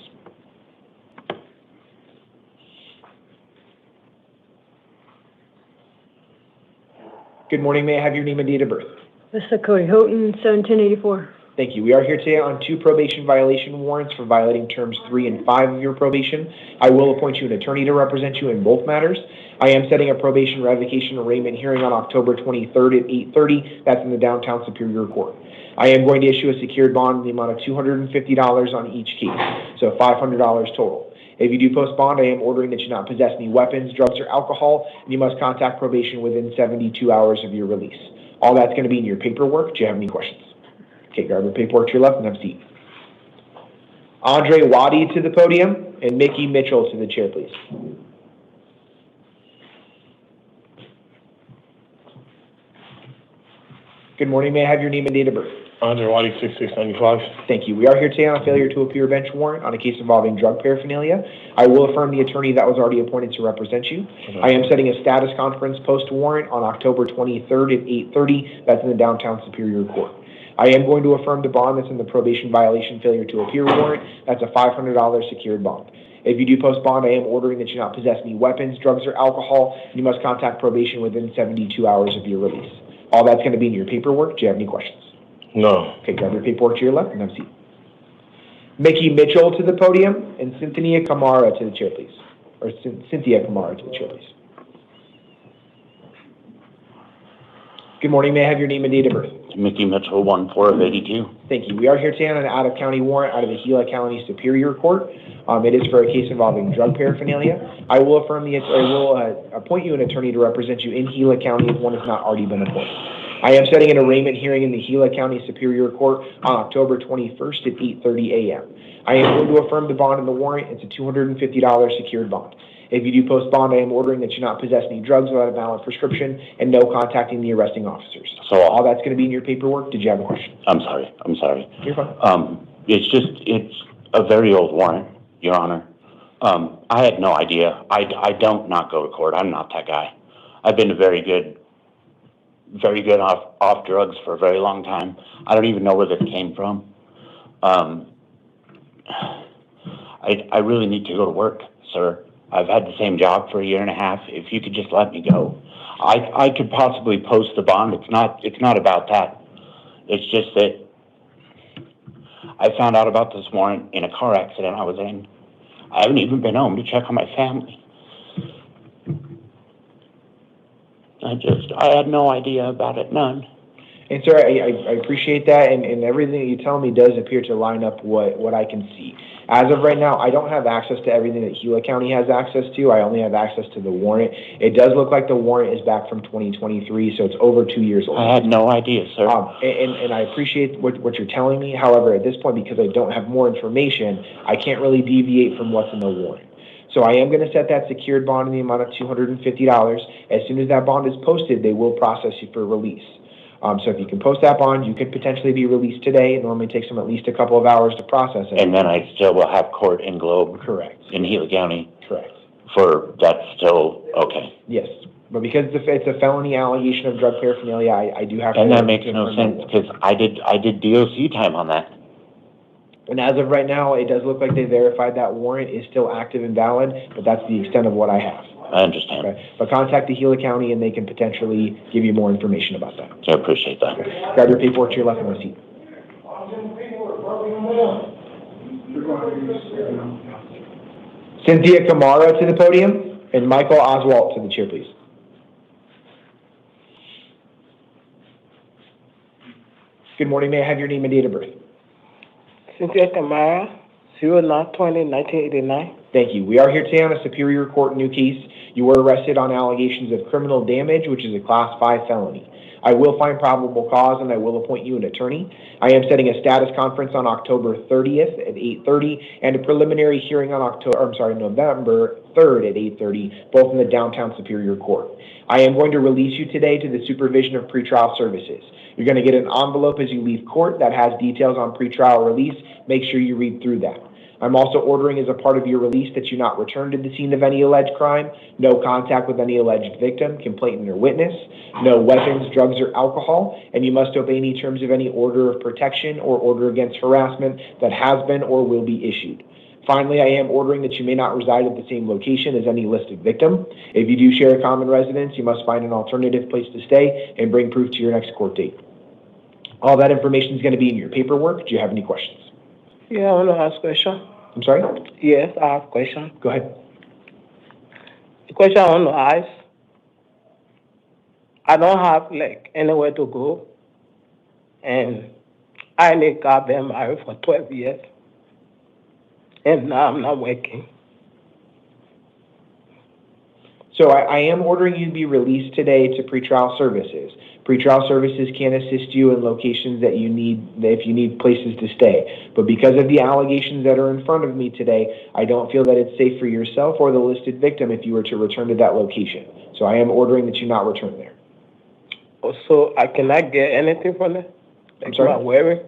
Good morning. May I have your name and date of birth? Mr. Cody Houghton, 1784. Thank you. We are here today on 2 probation violation warrants for violating terms 3 and 5 of your probation. I will appoint you an attorney to represent you in both matters. I am setting a probation revocation arraignment hearing on October 23rd at 8:30. That's in the downtown Superior Court. I am going to issue a secured bond in the amount of $250 on each case, so $500 total. If you do post bond, I am ordering that you not possess any weapons, drugs, or alcohol, and you must contact probation within 72 hours of your release. All that's going to be in your paperwork. Do you have any questions? Okay, grab your paperwork to your left and have a seat. Andre Waddy to the podium and Mickey Mitchell to the chair, please. Good morning. May I have your name and date of birth? Andre Waddy, 6695. Thank you. We are here today on a failure to appear bench warrant on a case involving drug paraphernalia. I will affirm the attorney that was already appointed to represent you. Okay. I am setting a status conference post warrant on October 23rd at 8:30. That's in the downtown Superior Court. I am going to affirm the bond that's in the probation violation failure to appear warrant. That's a $500 secured bond. If you do post bond, I am ordering that you not possess any weapons, drugs, or alcohol. You must contact probation within 72 hours of your release. All that's going to be in your paperwork. Do you have any questions? No. Okay, grab your paperwork to your left and have a seat. Mickey Mitchell to the podium and Cynthia Kamara to the chair, please. Or Cynthia Kamara to the chair, please. Good morning. May I have your name and date of birth? Mickey Mitchell, 1-4 of 82. Thank you. We are here today on an out-of-county warrant out of the Gila County Superior Court. It is for a case involving drug paraphernalia. I will appoint you an attorney to represent you in Gila County if one has not already been appointed. I am setting an arraignment hearing in the Gila County Superior Court on October 21st at 8:30 a.m. I am going to affirm the bond in the warrant. It's a $250 secured bond. If you do post bond, I am ordering that you not possess any drugs without a valid prescription and no contacting the arresting officers. So all that's going to be in your paperwork. Did you have a question? I'm sorry. You're fine. It's a very old warrant, Your Honor. I had no idea. I don't not go to court. I'm not that guy. I've been very good off drugs for a very long time. I don't even know where this came from. I really need to go to work, sir. I've had the same job for a year and a half. If you could just let me go. I could possibly post the bond. It's not about that. It's just that I found out about this warrant in a car accident I was in. I haven't even been home to check on my family. I had no idea about it, none. And sir, I appreciate that, and everything that you tell me does appear to line up what I can see. As of right now, I don't have access to everything that Gila County has access to. I only have access to the warrant. It does look like the warrant is back from 2023, so it's over 2 years old. I had no idea, sir. And I appreciate what you're telling me. However, at this point, because I don't have more information, I can't really deviate from what's in the warrant. So I am going to set that secured bond in the amount of $250. As soon as that bond is posted, they will process you for release. So if you can post that bond, you could potentially be released today. It normally takes them at least a couple of hours to process it. And then I still will have court in Globe. Correct. In Gila County. Correct. For that's still okay. Yes, but because it's a felony allegation of drug paraphernalia, I do have to. And that makes no sense because I did DOC time on that. And as of right now, it does look like they verified that warrant is still active and valid, but that's the extent of what I have. I understand. Okay. But contact the Gila County and they can potentially give you more information about that. I appreciate that. Okay. Grab your paperwork to your left and receipt. Cynthia Kamara to the podium and Michael Oswalt to the chair, please. Good morning. May I have your name and date of birth? Cynthia Kamara, 09/20/1989. Thank you. We are here today on a Superior Court new case. You were arrested on allegations of criminal damage, which is a Class 5 felony. I will find probable cause and I will appoint you an attorney. I am setting a status conference on October 30th at 8:30 and a preliminary hearing on November 3rd at 8:30, both in the downtown Superior Court. I am going to release you today to the supervision of pretrial services. You're going to get an envelope as you leave court that has details on pretrial release. Make sure you read through that. I'm also ordering as a part of your release that you not return to the scene of any alleged crime, no contact with any alleged victim, complainant, or witness, no weapons, drugs, or alcohol, and you must obey any terms of any order of protection or order against harassment that has been or will be issued. Finally, I am ordering that you may not reside at the same location as any listed victim. If you do share a common residence, you must find an alternative place to stay and bring proof to your next court date. All that information is going to be in your paperwork. Do you have any questions? Yeah, I want to ask a question. I'm sorry? Yes, I have a question. Go ahead. The question I want to ask, I don't have like anywhere to go, and I and I've been married for 12 years, and now I'm not working. So I am ordering you to be released today to pretrial services. Pretrial services can assist you in locations that you need, if you need places to stay. But because of the allegations that are in front of me today, I don't feel that it's safe for yourself or the listed victim if you were to return to that location. So I am ordering that you not return there. So I cannot get anything from there? I'm sorry? My wearing?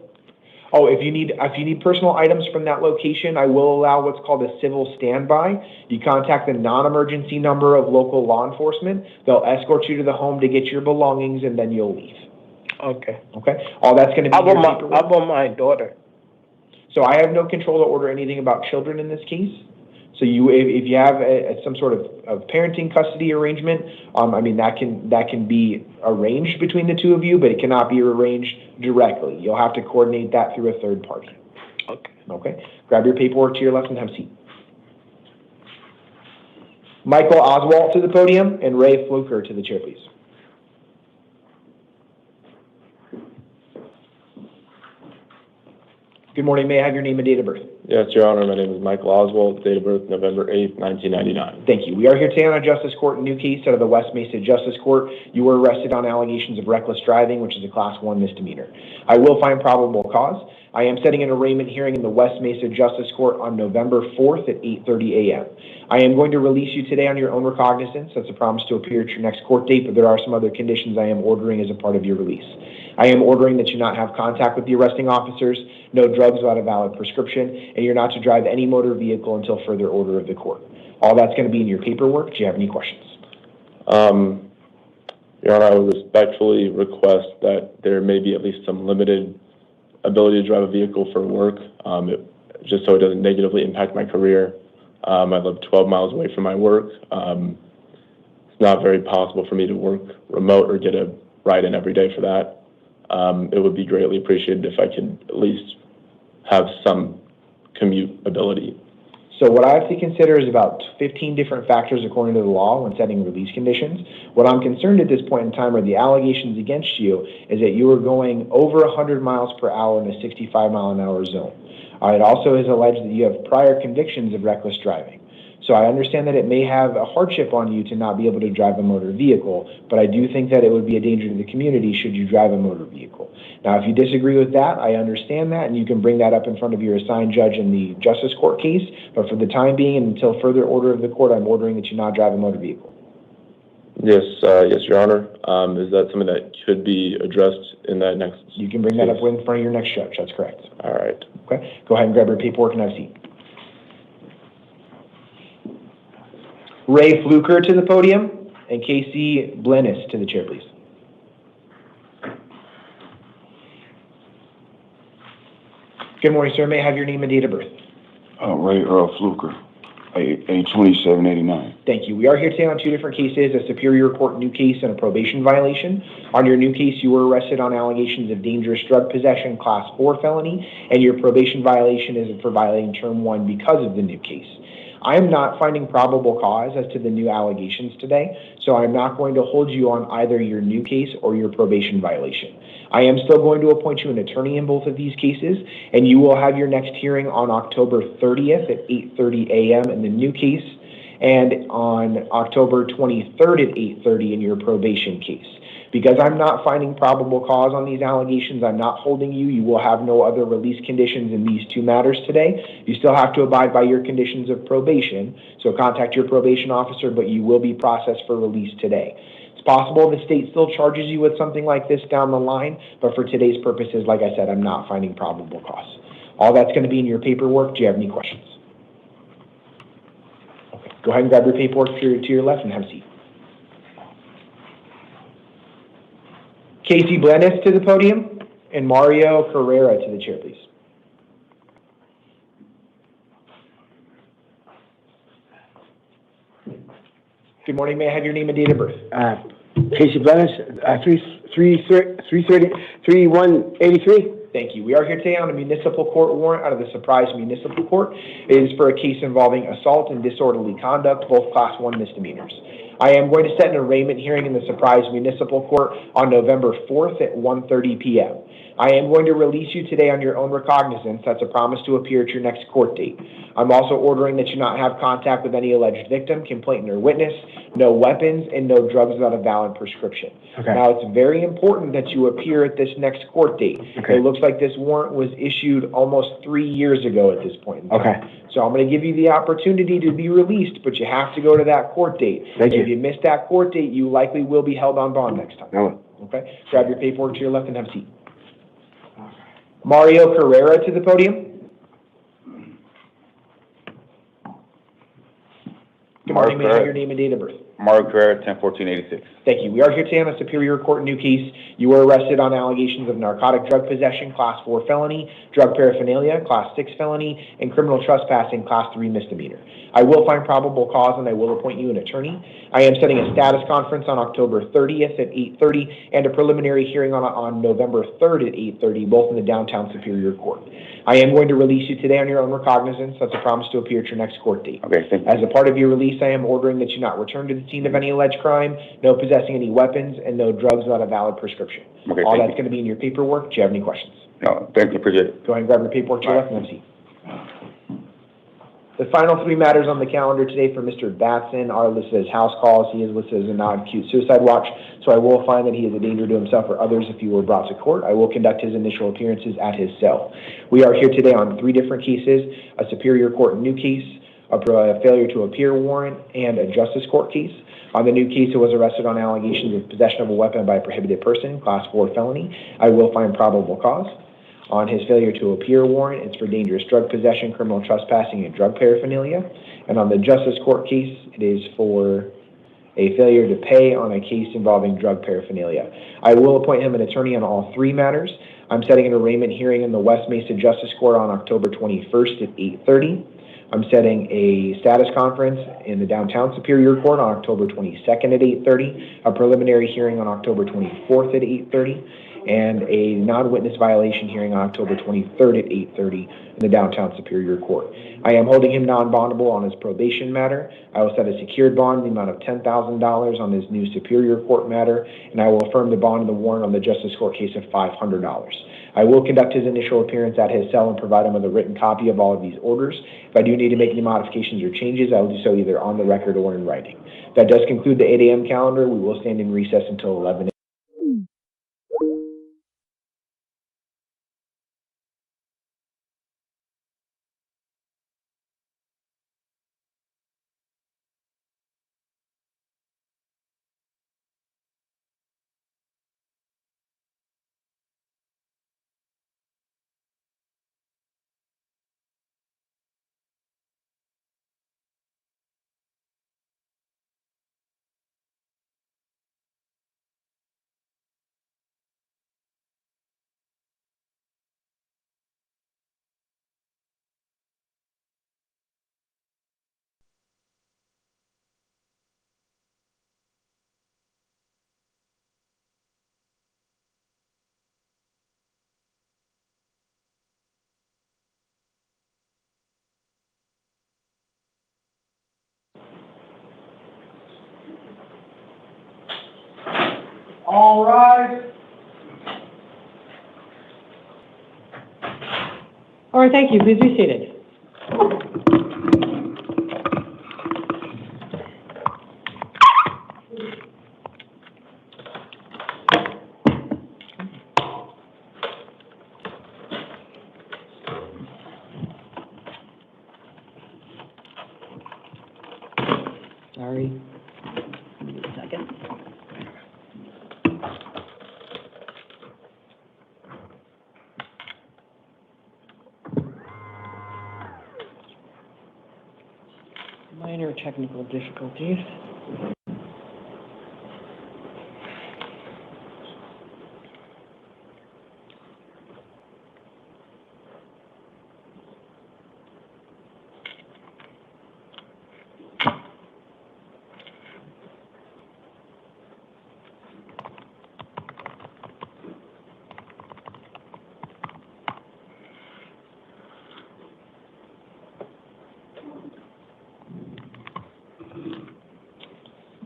Oh, if you need personal items from that location, I will allow what's called a civil standby. You contact the non-emergency number of local law enforcement. They'll escort you to the home to get your belongings, and then you'll leave. Okay. Okay? All that's going to be in your paperwork. How about my daughter? So I have no control to order anything about children in this case. So if you have some sort of parenting custody arrangement, I mean, that can be arranged between the two of you, but it cannot be arranged directly. You'll have to coordinate that through a third party. Okay. Okay? Grab your paperwork to your left and have a seat. Michael Oswalt to the podium and Ray Fluker to the chair, please. Good morning. May I have your name and date of birth? Yes, Your Honor. My name is Michael Oswald. Date of birth, November 8th, 1999. Thank you. We are here today on a Justice Court new case out of the West Mesa Justice Court. You were arrested on allegations of reckless driving, which is a Class 1 misdemeanor. I will find probable cause. I am setting an arraignment hearing in the West Mesa Justice Court on November 4th at 8:30 a.m. I am going to release you today on your own recognizance. That's a promise to appear at your next court date, but there are some other conditions I am ordering as a part of your release. I am ordering that you not have contact with the arresting officers, no drugs without a valid prescription, and you're not to drive any motor vehicle until further order of the court. All that's going to be in your paperwork. Do you have any questions? Your Honor, I would respectfully request that there may be at least some limited ability to drive a vehicle for work, just so it doesn't negatively impact my career. I live 12 miles away from my work. It's not very possible for me to work remote or get a ride in every day for that. It would be greatly appreciated if I could at least have some commute ability. So what I have to consider is about 15 different factors according to the law when setting release conditions. What I'm concerned at this point in time are the allegations against you is that you are going over 100 miles per hour in a 65-mile-an-hour zone. It also is alleged that you have prior convictions of reckless driving. So I understand that it may have a hardship on you to not be able to drive a motor vehicle, but I do think that it would be a danger to the community should you drive a motor vehicle. Now, if you disagree with that, I understand that, and you can bring that up in front of your assigned judge in the Justice Court case, but for the time being and until further order of the court, I'm ordering that you not drive a motor vehicle. Yes, yes, Your Honor. Is that something that could be addressed in that next case? You can bring that up in front of your next judge. That's correct. All right. Okay. Go ahead and grab your paperwork and have a seat. Ray Fluker to the podium and Casey Blennis to the chair, please. Good morning, sir. May I have your name and date of birth? Ray Fluker, 2789. Thank you. We are here today on two different cases, a Superior Court new case and a probation violation. On your new case, you were arrested on allegations of dangerous drug possession, Class 4 felony, and your probation violation is for violating Term 1 because of the new case. I am not finding probable cause as to the new allegations today, so I'm not going to hold you on either your new case or your probation violation. I am still going to appoint you an attorney in both of these cases, and you will have your next hearing on October 30th at 8:30 a.m. in the new case, and on October 23rd at 8:30 in your probation case. Because I'm not finding probable cause on these allegations, I'm not holding you. You will have no other release conditions in these two matters today. You still have to abide by your conditions of probation, so contact your probation officer, but you will be processed for release today. It's possible the state still charges you with something like this down the line, but for today's purposes, like I said, I'm not finding probable cause. All that's going to be in your paperwork. Do you have any questions? Okay, go ahead and grab your paperwork to your left and have a seat. Casey Blenis to the podium, and Mario Carrera to the chair, please. Good morning. May I have your name and date of birth? Casey Blenis, 3183. Thank you. We are here today on a municipal court warrant out of the Surprise Municipal Court. It is for a case involving assault and disorderly conduct, both Class 1 misdemeanors. I am going to set an arraignment hearing in the Surprise Municipal Court on November 4th at 1:30 p.m. I am going to release you today on your own recognizance. That's a promise to appear at your next court date. I'm also ordering that you not have contact with any alleged victim, complainant, or witness, no weapons, and no drugs without a valid prescription. Okay. Now, it's very important that you appear at this next court date. Okay. It looks like this warrant was issued almost 3 years ago at this point in time. Okay. So I'm going to give you the opportunity to be released, but you have to go to that court date. Thank you. If you miss that court date, you likely will be held on bond next time. No. Okay? Grab your paperwork to your left and have a seat. Mario Carrera to the podium. Good morning. May I have your name and date of birth? Mario Carrera, 10/14/86. Thank you. We are here today on a Superior Court new case. You were arrested on allegations of narcotic drug possession, Class 4 felony, drug paraphernalia, Class 6 felony, and criminal trespassing, Class 3 misdemeanor. I will find probable cause and I will appoint you an attorney. I am setting a status conference on October 30th at 8:30 and a preliminary hearing on November 3rd at 8:30, both in the downtown Superior Court. I am going to release you today on your own recognizance. That's a promise to appear at your next court date. Okay, thank you. As a part of your release, I am ordering that you not return to the scene of any alleged crime, no possessing any weapons, and no drugs without a valid prescription. Okay, All thank that's you. going to be in your paperwork. Do you have any questions? No, thank you, appreciate it. Go ahead and grab your paperwork to your left and have a seat. The final three matters on the calendar today for Mr. Batson are listed as house calls. He is listed as a non-acute suicide watch, so I will find that he is a danger to himself or others if he were brought to court. I will conduct his initial appearances at his cell. We are here today on three different cases: a Superior Court new case, a failure to appear warrant, and a Justice Court case. On the new case, it was arrested on allegations of possession of a weapon by a prohibited person, Class 4 felony. I will find probable cause. On his failure to appear warrant, it's for dangerous drug possession, criminal trespassing, and drug paraphernalia. And on the Justice Court case, it is for a failure to pay on a case involving drug paraphernalia. I will appoint him an attorney on all three matters. I'm setting an arraignment hearing in the West Mesa Justice Court on October 21st at 8:30. I'm setting a status conference in the Downtown Superior Court on October 22nd at 8:30, a preliminary hearing on October 24th at 8:30, and a non-witness violation hearing on October 23rd at 8:30 in the Downtown Superior Court. I am holding him non-bondable on his probation matter. I will set a secured bond in the amount of $10,000 on his new Superior Court matter, and I will affirm the bond and the warrant on the Justice Court case of $500. I will conduct his initial appearance at his cell and provide him with a written copy of all of these orders. If I do need to make any modifications or changes, I will do so either on the record or in writing. That does conclude the 8 a.m. calendar. We will stand in recess until 11 a.m. All rise. All right, thank you. Please be seated. Sorry. Give me a second. Minor technical difficulties.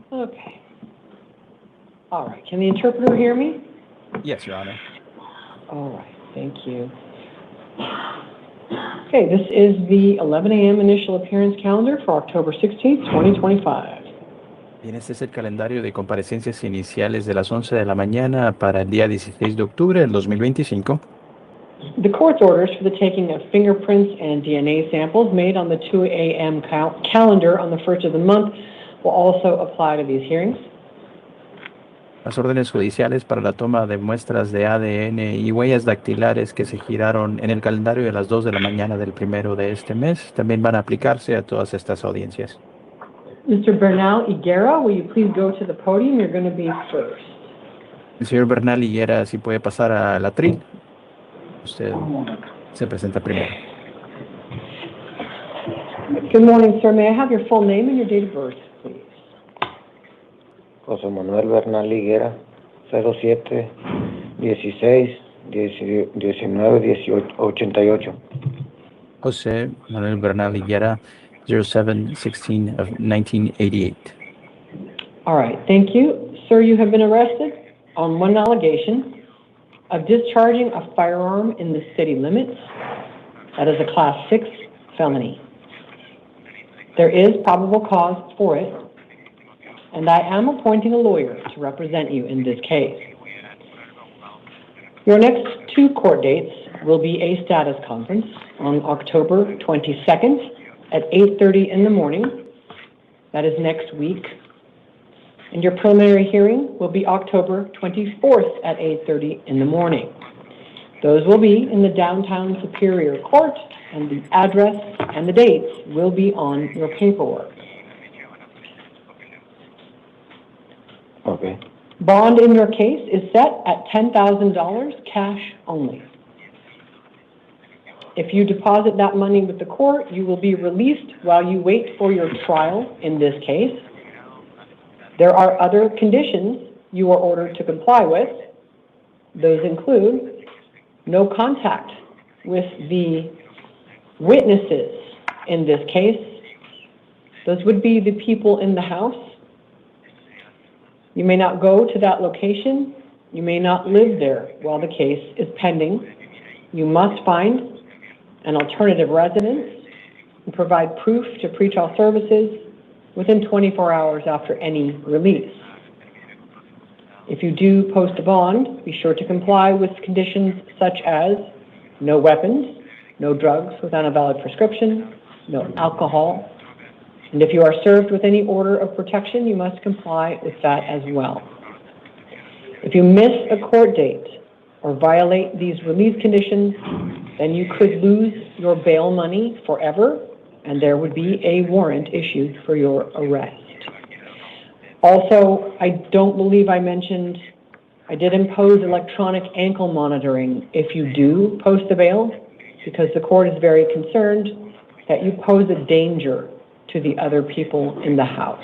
Okay. All right, can the interpreter hear me? Yes, Your Honor. All right, thank you. Okay, this is the 11 a.m. initial appearance calendar for October 16th, 2025. Bien, este es el calendario de comparecencias iniciales de las 11 de la mañana para el día 16 de octubre del 2025. The court's orders for the taking of fingerprints and DNA samples made on the 2 a.m. calendar on the first of the month will also apply to these hearings. Las órdenes judiciales para la toma de muestras de ADN y huellas dactilares que se giraron en el calendario de las 2 de la mañana del primero de este mes también van a aplicarse a todas estas audiencias. Mr. Bernal Higuera, will you please go to the podium? You're going to be first. El señor Bernal Higuera, si puede pasar a la atril. Usted se presenta primero. Good morning, sir. May I have your full name and your date of birth, please? José Manuel Bernal Higuera, 07 16 19 88. José Manuel Bernal Higuera, 07-16 of 1988. All right, thank you. Sir, you have been arrested on one allegation of discharging a firearm in the city limits. That is a Class 6 felony. There is probable cause for it, and I am appointing a lawyer to represent you in this case. Your next two court dates will be a status conference on October 22nd at 8:30 in the morning. That is next week. And your preliminary hearing will be October 24th at 8:30 in the morning. Those will be in the downtown Superior Court, and the address and the dates will be on your paperwork. Okay. Bond in your case is set at $10,000 cash only. If you deposit that money with the court, you will be released while you wait for your trial in this case. There are other conditions you are ordered to comply with. Those include no contact with the witnesses in this case. Those would be the people in the house. You may not go to that location. You may not live there while the case is pending. You must find an alternative residence and provide proof to pretrial services within 24 hours after any release. If you do post a bond, be sure to comply with conditions such as no weapons, no drugs without a valid prescription, no alcohol, and if you are served with any order of protection, you must comply with that as well. If you miss a court date or violate these release conditions, then you could lose your bail money forever, and there would be a warrant issued for your arrest. Also, I don't believe I mentioned, I did impose electronic ankle monitoring if you do post a bail, because the court is very concerned that you pose a danger to the other people in the house.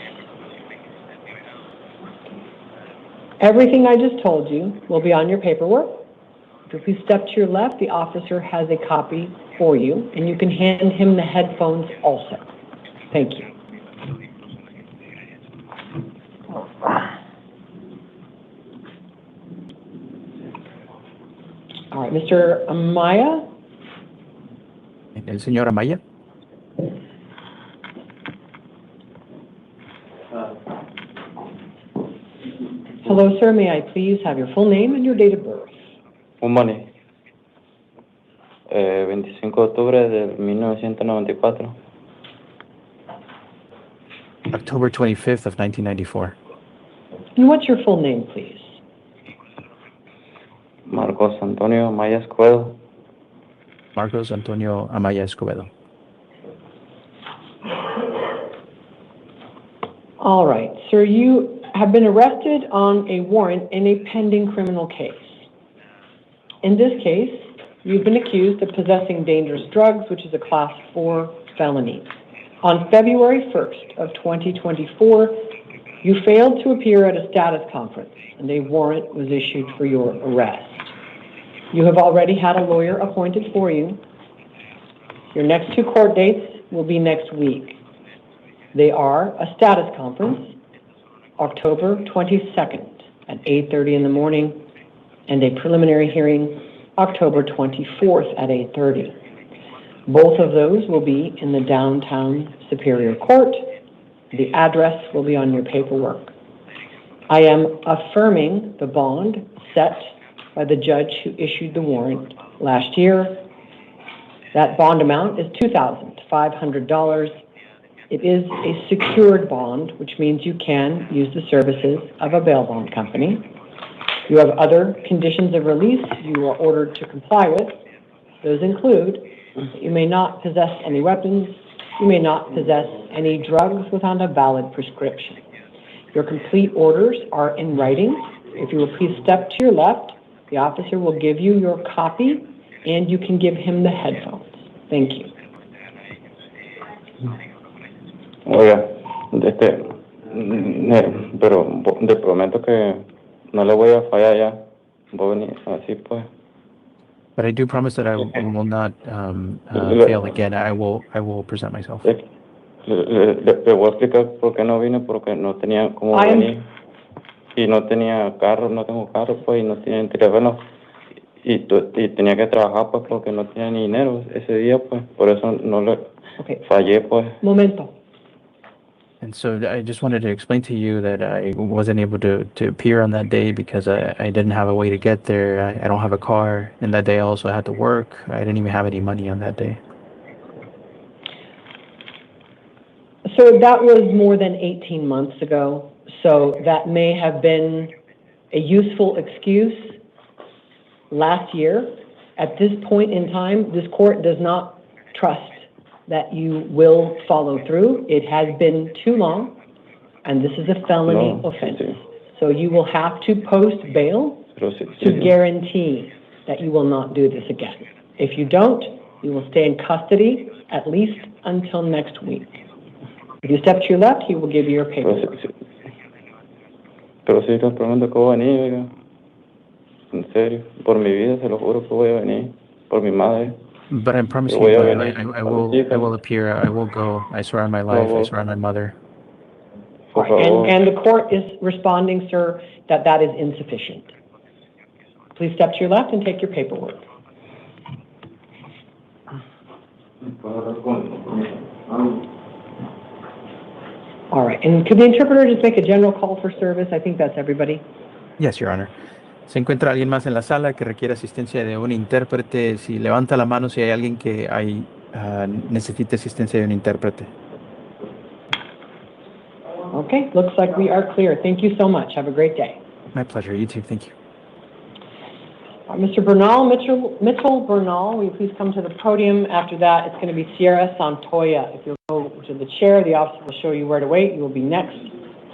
Everything I just told you will be on your paperwork. If you step to your left, the officer has a copy for you, and you can hand him the headphones also. Thank you. All right, Mr. Amaya? El señor Amaya. Hello, sir. May I please have your full name and your date of birth? Humane. 25 de octubre de 1994. October 25th of 1994. And what's your full name, please? Marcos Antonio Amaya Escobedo. Marcos Antonio Amaya Escobedo. All right, sir, you have been arrested on a warrant in a pending criminal case. In this case, you've been accused of possessing dangerous drugs, which is a Class 4 felony. On February 1st of 2024, you failed to appear at a status conference, and a warrant was issued for your arrest. You have already had a lawyer appointed for you. Your next 2 court dates will be next week. They are a status conference, October 22nd at 8:30 in the morning, and a preliminary hearing, October 24th at 8:30. Both of those will be in the downtown Superior Court. The address will be on your paperwork. I am affirming the bond set by the judge who issued the warrant last year. That bond amount is $2,500. It is a secured bond, which means you can use the services of a bail bond company. You have other conditions of release you are ordered to comply with. Those include that you may not possess any weapons, you may not possess any drugs without a valid prescription. Your complete orders are in writing. If you will please step to your left, the officer will give you your copy, and you can give him the headphones. Thank you. Oiga, pero te prometo que no le voy a fallar ya. Voy a venir así pues. But I do promise that I will not fail again. I will present myself. Le voy a explicar por qué no vine, porque no tenía cómo venir. Y no tenía carro, no tengo carro, pues, y no tenía teléfono. Y tenía que trabajar, pues, porque no tenía ni dinero ese día, pues. Por eso no le fallé, pues. Momento. And so I just wanted to explain to you that I wasn't able to appear on that day because I didn't have a way to get there. I don't have a car. And that day also I had to work. I didn't even have any money on that day. So that was more than 18 months ago. So that may have been a useful excuse last year. At this point in time, this court does not trust that you will follow through. It has been too long, and this is a felony offense. So you will have to post bail to guarantee that you will not do this again. If you don't, you will stay in custody at least until next week. If you step to your left, he will give you your paperwork. Pero sí, te prometo que voy a venir, oiga. En serio, por mi vida, se lo juro que voy a venir. Por mi madre. But I'm promising you, I will appear. I will go. I swear on my life. I swear on my mother. Right. And the court is responding, sir, that that is insufficient. Please step to your left and take your paperwork. All right. And could the interpreter just make a general call for service? I think that's everybody. Yes, Your Honor. ¿Se encuentra alguien más en la sala que requiere asistencia de un intérprete? Si levanta la mano, si hay alguien que necesite asistencia de un intérprete. Okay, looks like we are clear. Thank you so much. Have a great day. My pleasure. You too. Thank you. Mr. Bernal, Mitchell Bernal, will you please come to the podium? After that, it's going to be Sierra Santoya. If you'll go to the chair, the officer will show you where to wait. You will be next.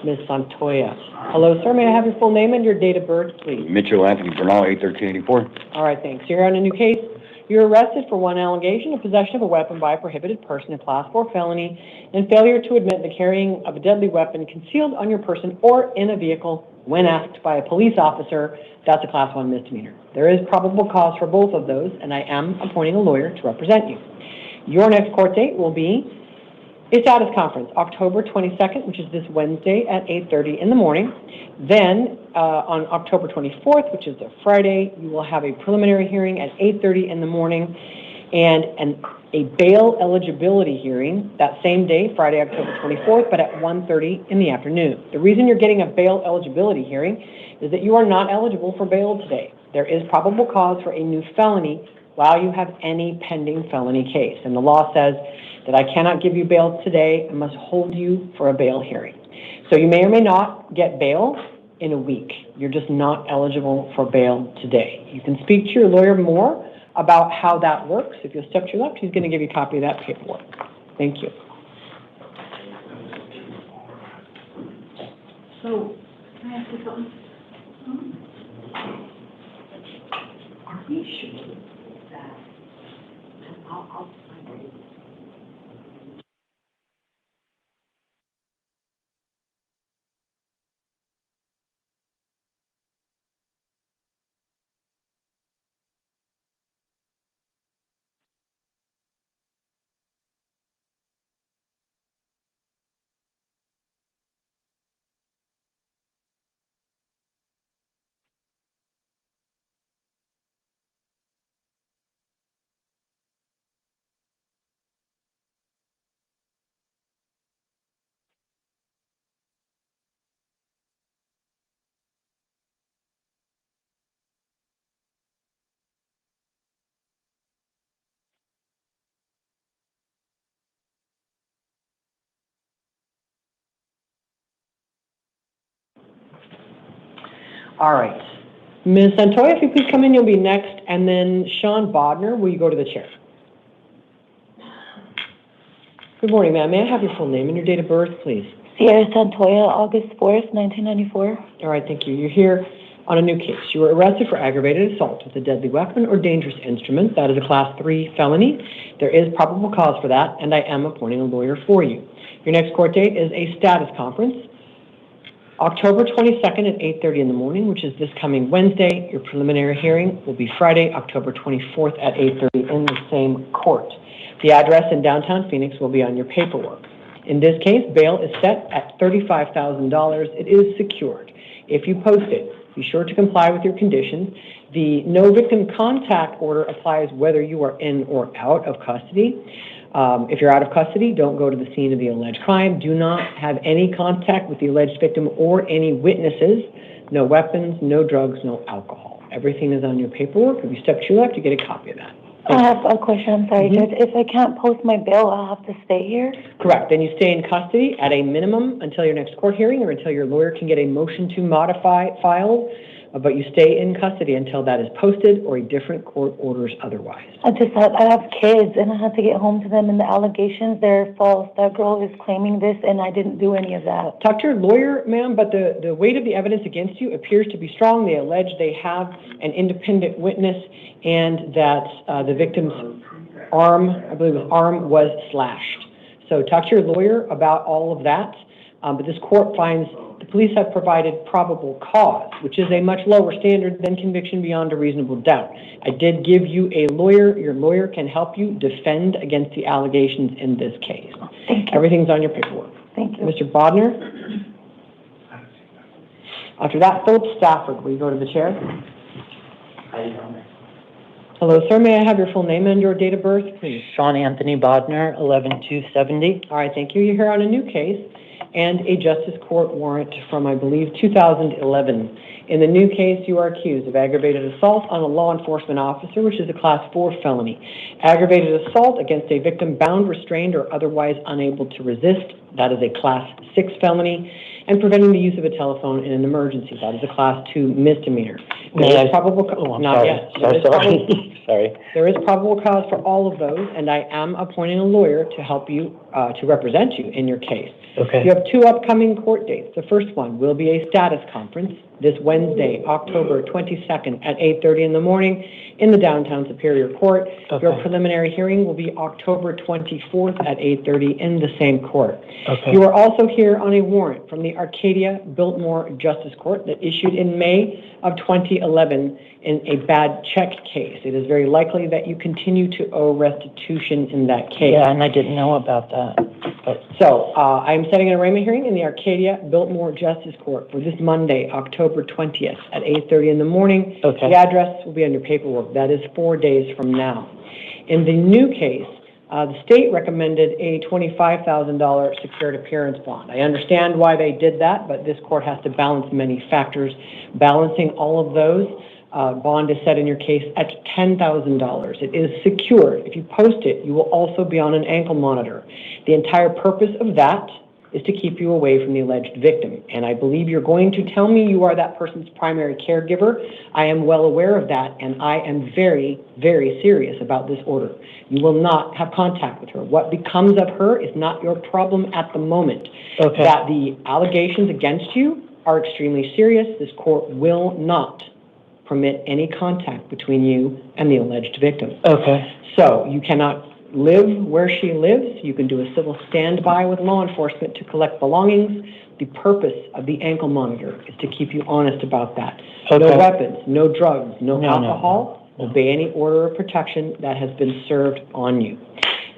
Ms. Santoya. Hello, sir. May I have your full name and your date of birth, please? Mitchell Anthony Bernal, 81384. All right, thanks. You're on a new case. You're arrested for one allegation of possession of a weapon by a prohibited person, a Class 4 felony, and failure to admit the carrying of a deadly weapon concealed on your person or in a vehicle when asked by a police officer. That's a Class 1 misdemeanor. There is probable cause for both of those, and I am appointing a lawyer to represent you. Your next court date will be A status conference, October 22nd, which is this Wednesday at 8:30 in the morning. Then on October 24th, which is a Friday, you will have a preliminary hearing at 8:30 in the morning and a bail eligibility hearing that same day, Friday, October 24th, but at 1:30 in the afternoon. The reason you're getting a bail eligibility hearing is that you are not eligible for bail today. There is probable cause for a new felony while you have any pending felony case. And the law says that I cannot give you bail today. I must hold you for a bail hearing. So you may or may not get bail in a week. You're just not eligible for bail today. You can speak to your lawyer more about how that works. If you'll step to your left, he's going to give you a copy of that paperwork. Thank you. So, can I ask you something? Are we sure that, I'll find it. All right. Ms. Santoya, if you please come in, you'll be next. And then Sean Bodner, will you go to the chair? Good morning, ma'am. May I have your full name and your date of birth, please? Sierra Santoya, August 4th, 1994. All right, thank you. You're here on a new case. You were arrested for aggravated assault with a deadly weapon or dangerous instrument. That is a Class 3 felony. There is probable cause for that, and I am appointing a lawyer for you. Your next court date is a status conference, October 22nd at 8:30 in the morning, which is this coming Wednesday. Your preliminary hearing will be Friday, October 24th at 8:30 in the same court. The address in downtown Phoenix will be on your paperwork. In this case, bail is set at $35,000. It is secured. If you post it, be sure to comply with your conditions. The no victim contact order applies whether you are in or out of custody. If you're out of custody, don't go to the scene of the alleged crime. Do not have any contact with the alleged victim or any witnesses. No weapons, no drugs, no alcohol. Everything is on your paperwork. If you step to your left, you get a copy of that. I have a question. I'm sorry, Judge. If I can't post my bail, I'll have to stay here? Correct. Then you stay in custody at a minimum until your next court hearing or until your lawyer can get a motion to modify filed. But you stay in custody until that is posted or a different court orders otherwise. I have kids and I have to get home to them, and the allegations, they're false. That girl is claiming this and I didn't do any of that. Talk to your lawyer, ma'am, but the weight of the evidence against you appears to be strong. They allege they have an independent witness and that the victim's arm, I believe his arm, was slashed. So talk to your lawyer about all of that. But this court finds the police have provided probable cause, which is a much lower standard than conviction beyond a reasonable doubt. I did give you a lawyer. Your lawyer can help you defend against the allegations in this case. Thank you. Everything's on your paperwork. Thank you. Mr. Bodner? After that, Philip Stafford, will you go to the chair? Hello, sir. May I have your full name and your date of birth, please? Sean Anthony Bodner, 11270. All right, thank you. You're here on a new case and a justice court warrant from, I believe, 2011. In the new case, you are accused of aggravated assault on a law enforcement officer, which is a Class 4 felony. Aggravated assault against a victim bound, restrained, or otherwise unable to resist. That is a Class 6 felony. And preventing the use of a telephone in an emergency. That is a Class 2 misdemeanor. There is probable cause. Not yet. Sorry. There is probable cause for all of those, and I am appointing a lawyer to help you, to represent you in your case. Okay. You have two upcoming court dates. The first one will be a status conference this Wednesday, October 22nd at 8:30 in the morning in the downtown Superior Court. Your preliminary hearing will be October 24th at 8:30 in the same court. You are also here on a warrant from the Arcadia Biltmore Justice Court that issued in May of 2011 in a bad check case. It is very likely that you continue to owe restitution in that case. Yeah, and I didn't know about that. So, I'm setting an arraignment hearing in the Arcadia Biltmore Justice Court for this Monday, October 20th at 8:30 in the morning. The address will be on your paperwork. That is 4 days from now. In the new case, the state recommended a $25,000 secured appearance bond. I understand why they did that, but this court has to balance many factors. Balancing all of those, bond is set in your case at $10,000. It is secured. If you post it, you will also be on an ankle monitor. The entire purpose of that is to keep you away from the alleged victim. And I believe you're going to tell me you are that person's primary caregiver. I am well aware of that, and I am very, very serious about this order. You will not have contact with her. What becomes of her is not your problem at the moment. That the allegations against you are extremely serious. This court will not permit any contact between you and the alleged victim. So you cannot live where she lives. You can do a civil standby with law enforcement to collect belongings. The purpose of the ankle monitor is to keep you honest about that. No weapons, no drugs, no alcohol. Obey any order of protection that has been served on you.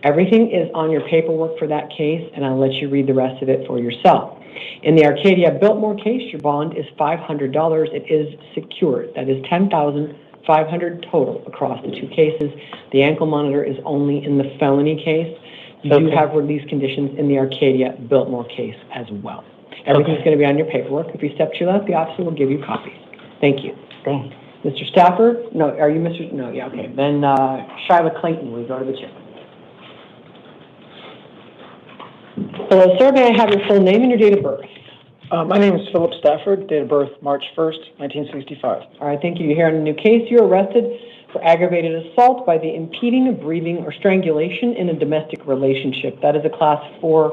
Everything is on your paperwork for that case, and I'll let you read the rest of it for yourself. In the Arcadia Biltmore case, your bond is $500. It is secured. That is $10,500 total across the two cases. The ankle monitor is only in the felony case. You do have release conditions in the Arcadia Biltmore case as well. Everything's going to be on your paperwork. If you step to your left, the officer will give you copies. Thank you. Thanks. Mr. Stafford? No, are you Mr.? No, yeah, okay. Then Shyla Clayton, will you go to the chair? Hello, sir. May I have your full name and your date of birth? My name is Philip Stafford, date of birth March 1st, 1965. All right, thank you. You're here on a new case. You're arrested for aggravated assault by the impeding, breathing, or strangulation in a domestic relationship. That is a Class 4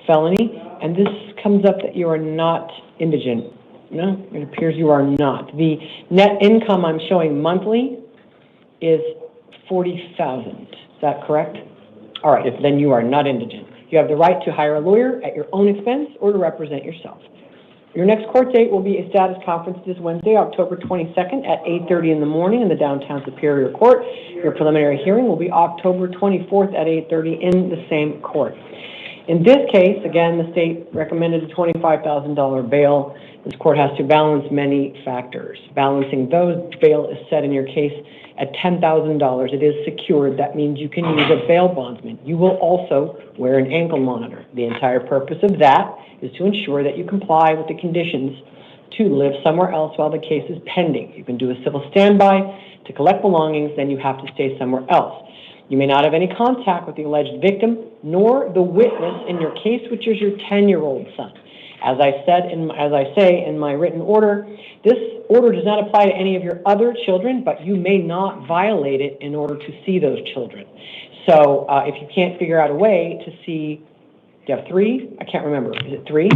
felony, and this comes up that you are not indigent. No, it appears you are not. The net income I'm showing monthly is $40,000. Is that correct? All right, then you are not indigent. You have the right to hire a lawyer at your own expense or to represent yourself. Your next court date will be a status conference this Wednesday, October 22nd at 8:30 in the morning in the downtown Superior Court. Your preliminary hearing will be October 24th at 8:30 in the same court. In this case, again, the state recommended a $25,000 bail. This court has to balance many factors. Balancing those, bail is set in your case at $10,000. It is secured. That means you can use a bail bondsman. You will also wear an ankle monitor. The entire purpose of that is to ensure that you comply with the conditions to live somewhere else while the case is pending. You can do a civil standby to collect belongings, then you have to stay somewhere else. You may not have any contact with the alleged victim, nor the witness in your case, which is your 10-year-old son. As I say in my written order, this order does not apply to any of your other children, but you may not violate it in order to see those children. So if you can't figure out a way to see, do you have 3? I can't remember. Is it 3?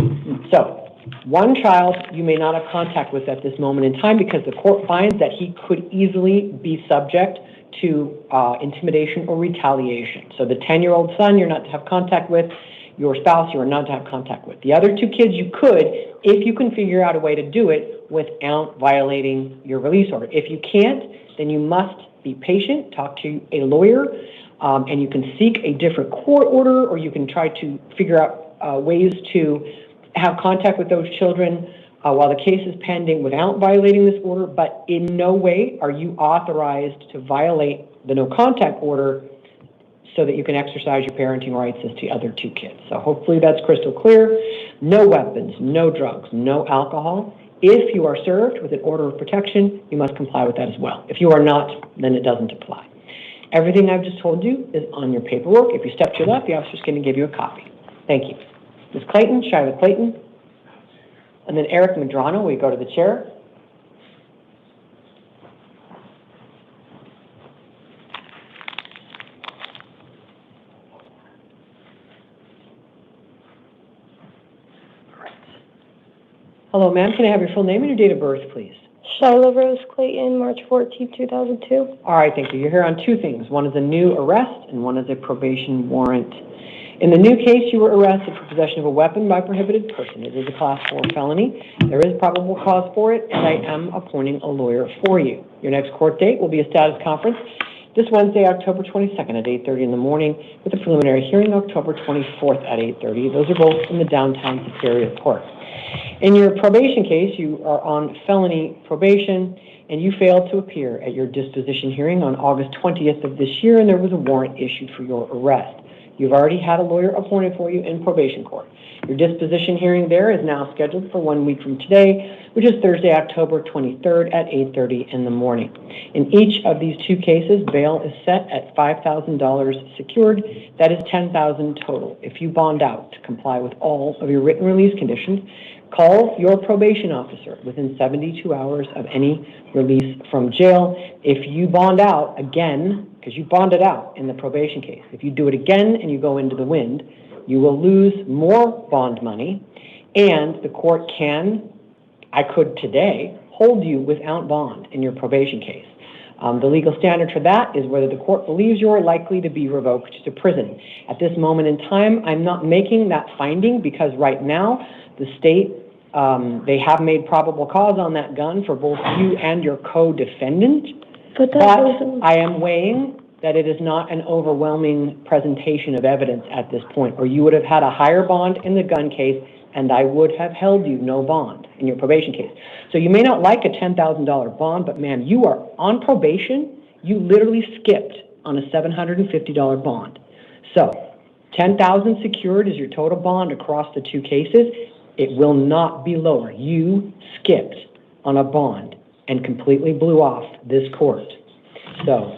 So one child you may not have contact with at this moment in time because the court finds that he could easily be subject to intimidation or retaliation. So the 10-year-old son you're not to have contact with. Your spouse you are not to have contact with. The other 2 kids you could, if you can figure out a way to do it without violating your release order. If you can't, then you must be patient, talk to a lawyer, and you can seek a different court order, or you can try to figure out ways to have contact with those children while the case is pending without violating this order, but in no way are you authorized to violate the no contact order so that you can exercise your parenting rights as to the other 2 kids. So hopefully that's crystal clear. No weapons, no drugs, no alcohol. If you are served with an order of protection, you must comply with that as well. If you are not, then it doesn't apply. Everything I've just told you is on your paperwork. If you step to your left, the officer's going to give you a copy. Thank you. Ms. Clayton, Shyla Clayton, and then Eric Madrano, we go to the chair. Hello, ma'am. Can I have your full name and your date of birth, please? Shiloh Rose Clayton, March 14, 2002. All right, thank you. You're here on two things. One is a new arrest and one is a probation warrant. In the new case, you were arrested for possession of a weapon by a prohibited person. It is a Class 4 felony. There is probable cause for it, and I am appointing a lawyer for you. Your next court date will be a status conference this Wednesday, October 22nd at 8:30 in the morning, with a preliminary hearing October 24th at 8:30. Those are both in the downtown Superior Court. In your probation case, you are on felony probation, and you failed to appear at your disposition hearing on August 20th of this year, and there was a warrant issued for your arrest. You've already had a lawyer appointed for you in probation court. Your disposition hearing there is now scheduled for 1 week from today, which is Thursday, October 23rd at 8:30 in the morning. In each of these two cases, bail is set at $5,000 secured. That is $10,000 total. If you bond out to comply with all of your written release conditions, call your probation officer within 72 hours of any release from jail. If you bond out again, because you bonded out in the probation case, if you do it again and you go into the wind, you will lose more bond money, and the court I could today hold you without bond in your probation case. The legal standard for that is whether the court believes you are likely to be revoked to prison. At this moment in time, I'm not making that finding because right now the state, they have made probable cause on that gun for both you and your co-defendant, but I am weighing that it is not an overwhelming presentation of evidence at this point, or you would have had a higher bond in the gun case and I would have held you no bond in your probation case. So you may not like a $10,000 bond, but ma'am, you are on probation. You literally skipped on a $750 bond. So $10,000 secured is your total bond across the two cases. It will not be lower. You skipped on a bond and completely blew off this court. So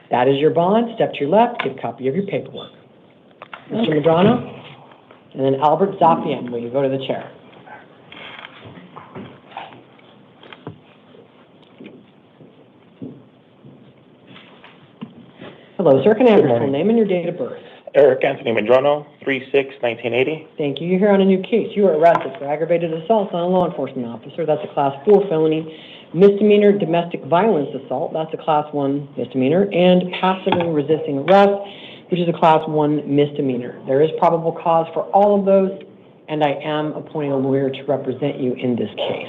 that is your bond. Step to your left, get a copy of your paperwork. Mr. Medrano, and then Albert Zapien, will you go to the chair? Hello, sir. Can I have your full name and your date of birth? Eric Anthony Medrano, 3/6/1980. Thank you. You're here on a new case. You were arrested for aggravated assault on a law enforcement officer. That's a Class 4 felony. Misdemeanor domestic violence assault. That's a Class 1 misdemeanor. And passively resisting arrest, which is a Class 1 misdemeanor. There is probable cause for all of those, and I am appointing a lawyer to represent you in this case.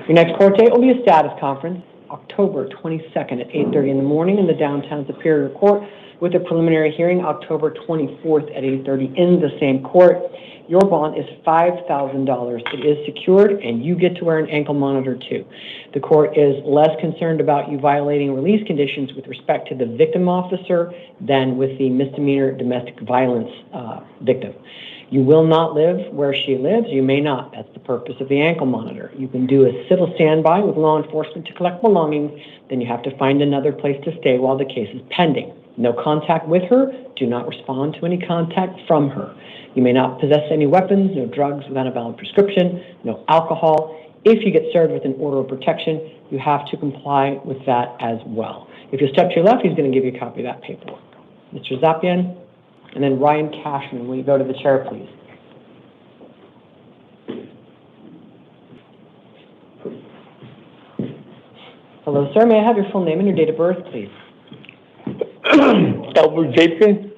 Your next court date will be a status conference, October 22nd at 8:30 in the morning in the downtown Superior Court, with a preliminary hearing October 24th at 8:30 in the same court. Your bond is $5,000. It is secured, and you get to wear an ankle monitor too. The court is less concerned about you violating release conditions with respect to the victim officer than with the misdemeanor domestic violence victim. You will not live where she lives. You may not. That's the purpose of the ankle monitor. You can do a civil standby with law enforcement to collect belongings. Then you have to find another place to stay while the case is pending. No contact with her. Do not respond to any contact from her. You may not possess any weapons, no drugs without a valid prescription, no alcohol. If you get served with an order of protection, you have to comply with that as well. If you step to your left, he's going to give you a copy of that paperwork. Mr. Zapien, and then Ryan Cashman, will you go to the chair, please? Hello, sir. May I have your full name and your date of birth, please? Albert Jason,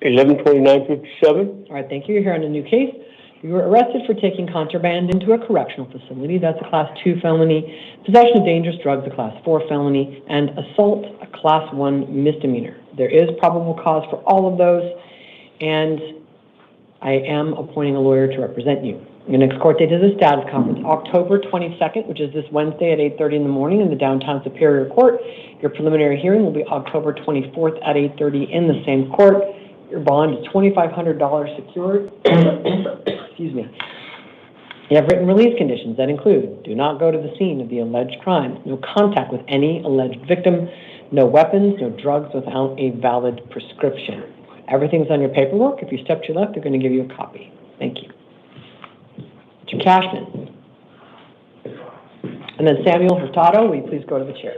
11/29/57. All right, thank you. You're here on a new case. You were arrested for taking contraband into a correctional facility. That's a Class 2 felony. Possession of dangerous drugs, a Class 4 felony. And assault, a Class 1 misdemeanor. There is probable cause for all of those, and I am appointing a lawyer to represent you. Your next court date is a status conference, October 22nd, which is this Wednesday at 8:30 in the morning in the downtown Superior Court. Your preliminary hearing will be October 24th at 8:30 in the same court. Your bond is $2,500 secured. Excuse me. You have written release conditions that include: do not go to the scene of the alleged crime, no contact with any alleged victim, no weapons, no drugs without a valid prescription. Everything's on your paperwork. If you step to your left, they're going to give you a copy. Thank you. Mr. Cashman. And then Samuel Hurtado, will you please go to the chair?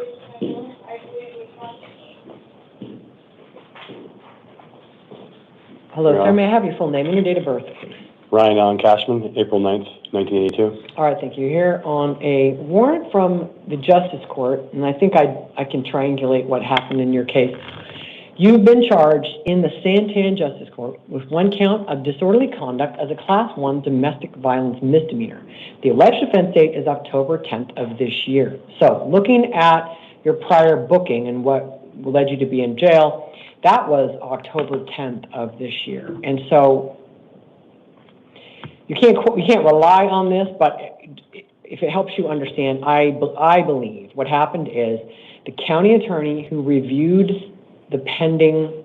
Hello, sir. May I have your full name and your date of birth, please? Ryan Allen Cashman, April 9th, 1982. All right, thank you. Here on a warrant from the Justice Court, and I think I can triangulate what happened in your case. You've been charged in the Santan Justice Court with one count of disorderly conduct as a Class 1 domestic violence misdemeanor. The alleged offense date is October 10th of this year. So looking at your prior booking and what led you to be in jail, that was October 10th of this year. And so you can't rely on this, but if it helps you understand, I believe what happened is the county attorney who reviewed the pending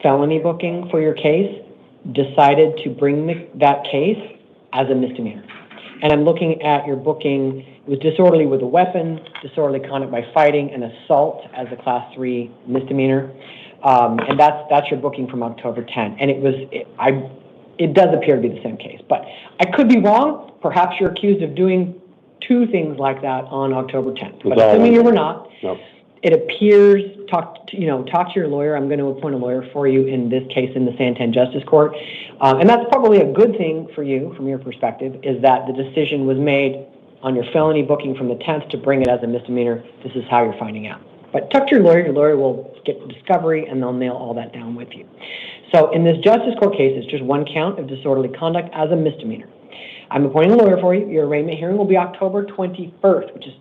felony booking for your case decided to bring that case as a misdemeanor. And I'm looking at your booking. It was disorderly with a weapon, disorderly conduct by fighting, and assault as a Class 3 misdemeanor. And that's your booking from October 10th. And it does appear to be the same case, but I could be wrong. Perhaps you're accused of doing two things like that on October 10th. But assuming you were not, Nope. it appears, talk to your lawyer. I'm going to appoint a lawyer for you in this case in the Santan Justice Court. And that's probably a good thing for you from your perspective, is that the decision was made on your felony booking from the 10th to bring it as a misdemeanor. This is how you're finding out. But talk to your lawyer will get the discovery and they'll nail all that down with you. So in this Justice Court case, it's just one count of disorderly conduct as a misdemeanor. I'm appointing a lawyer for you. Your arraignment hearing will be October 21st, which is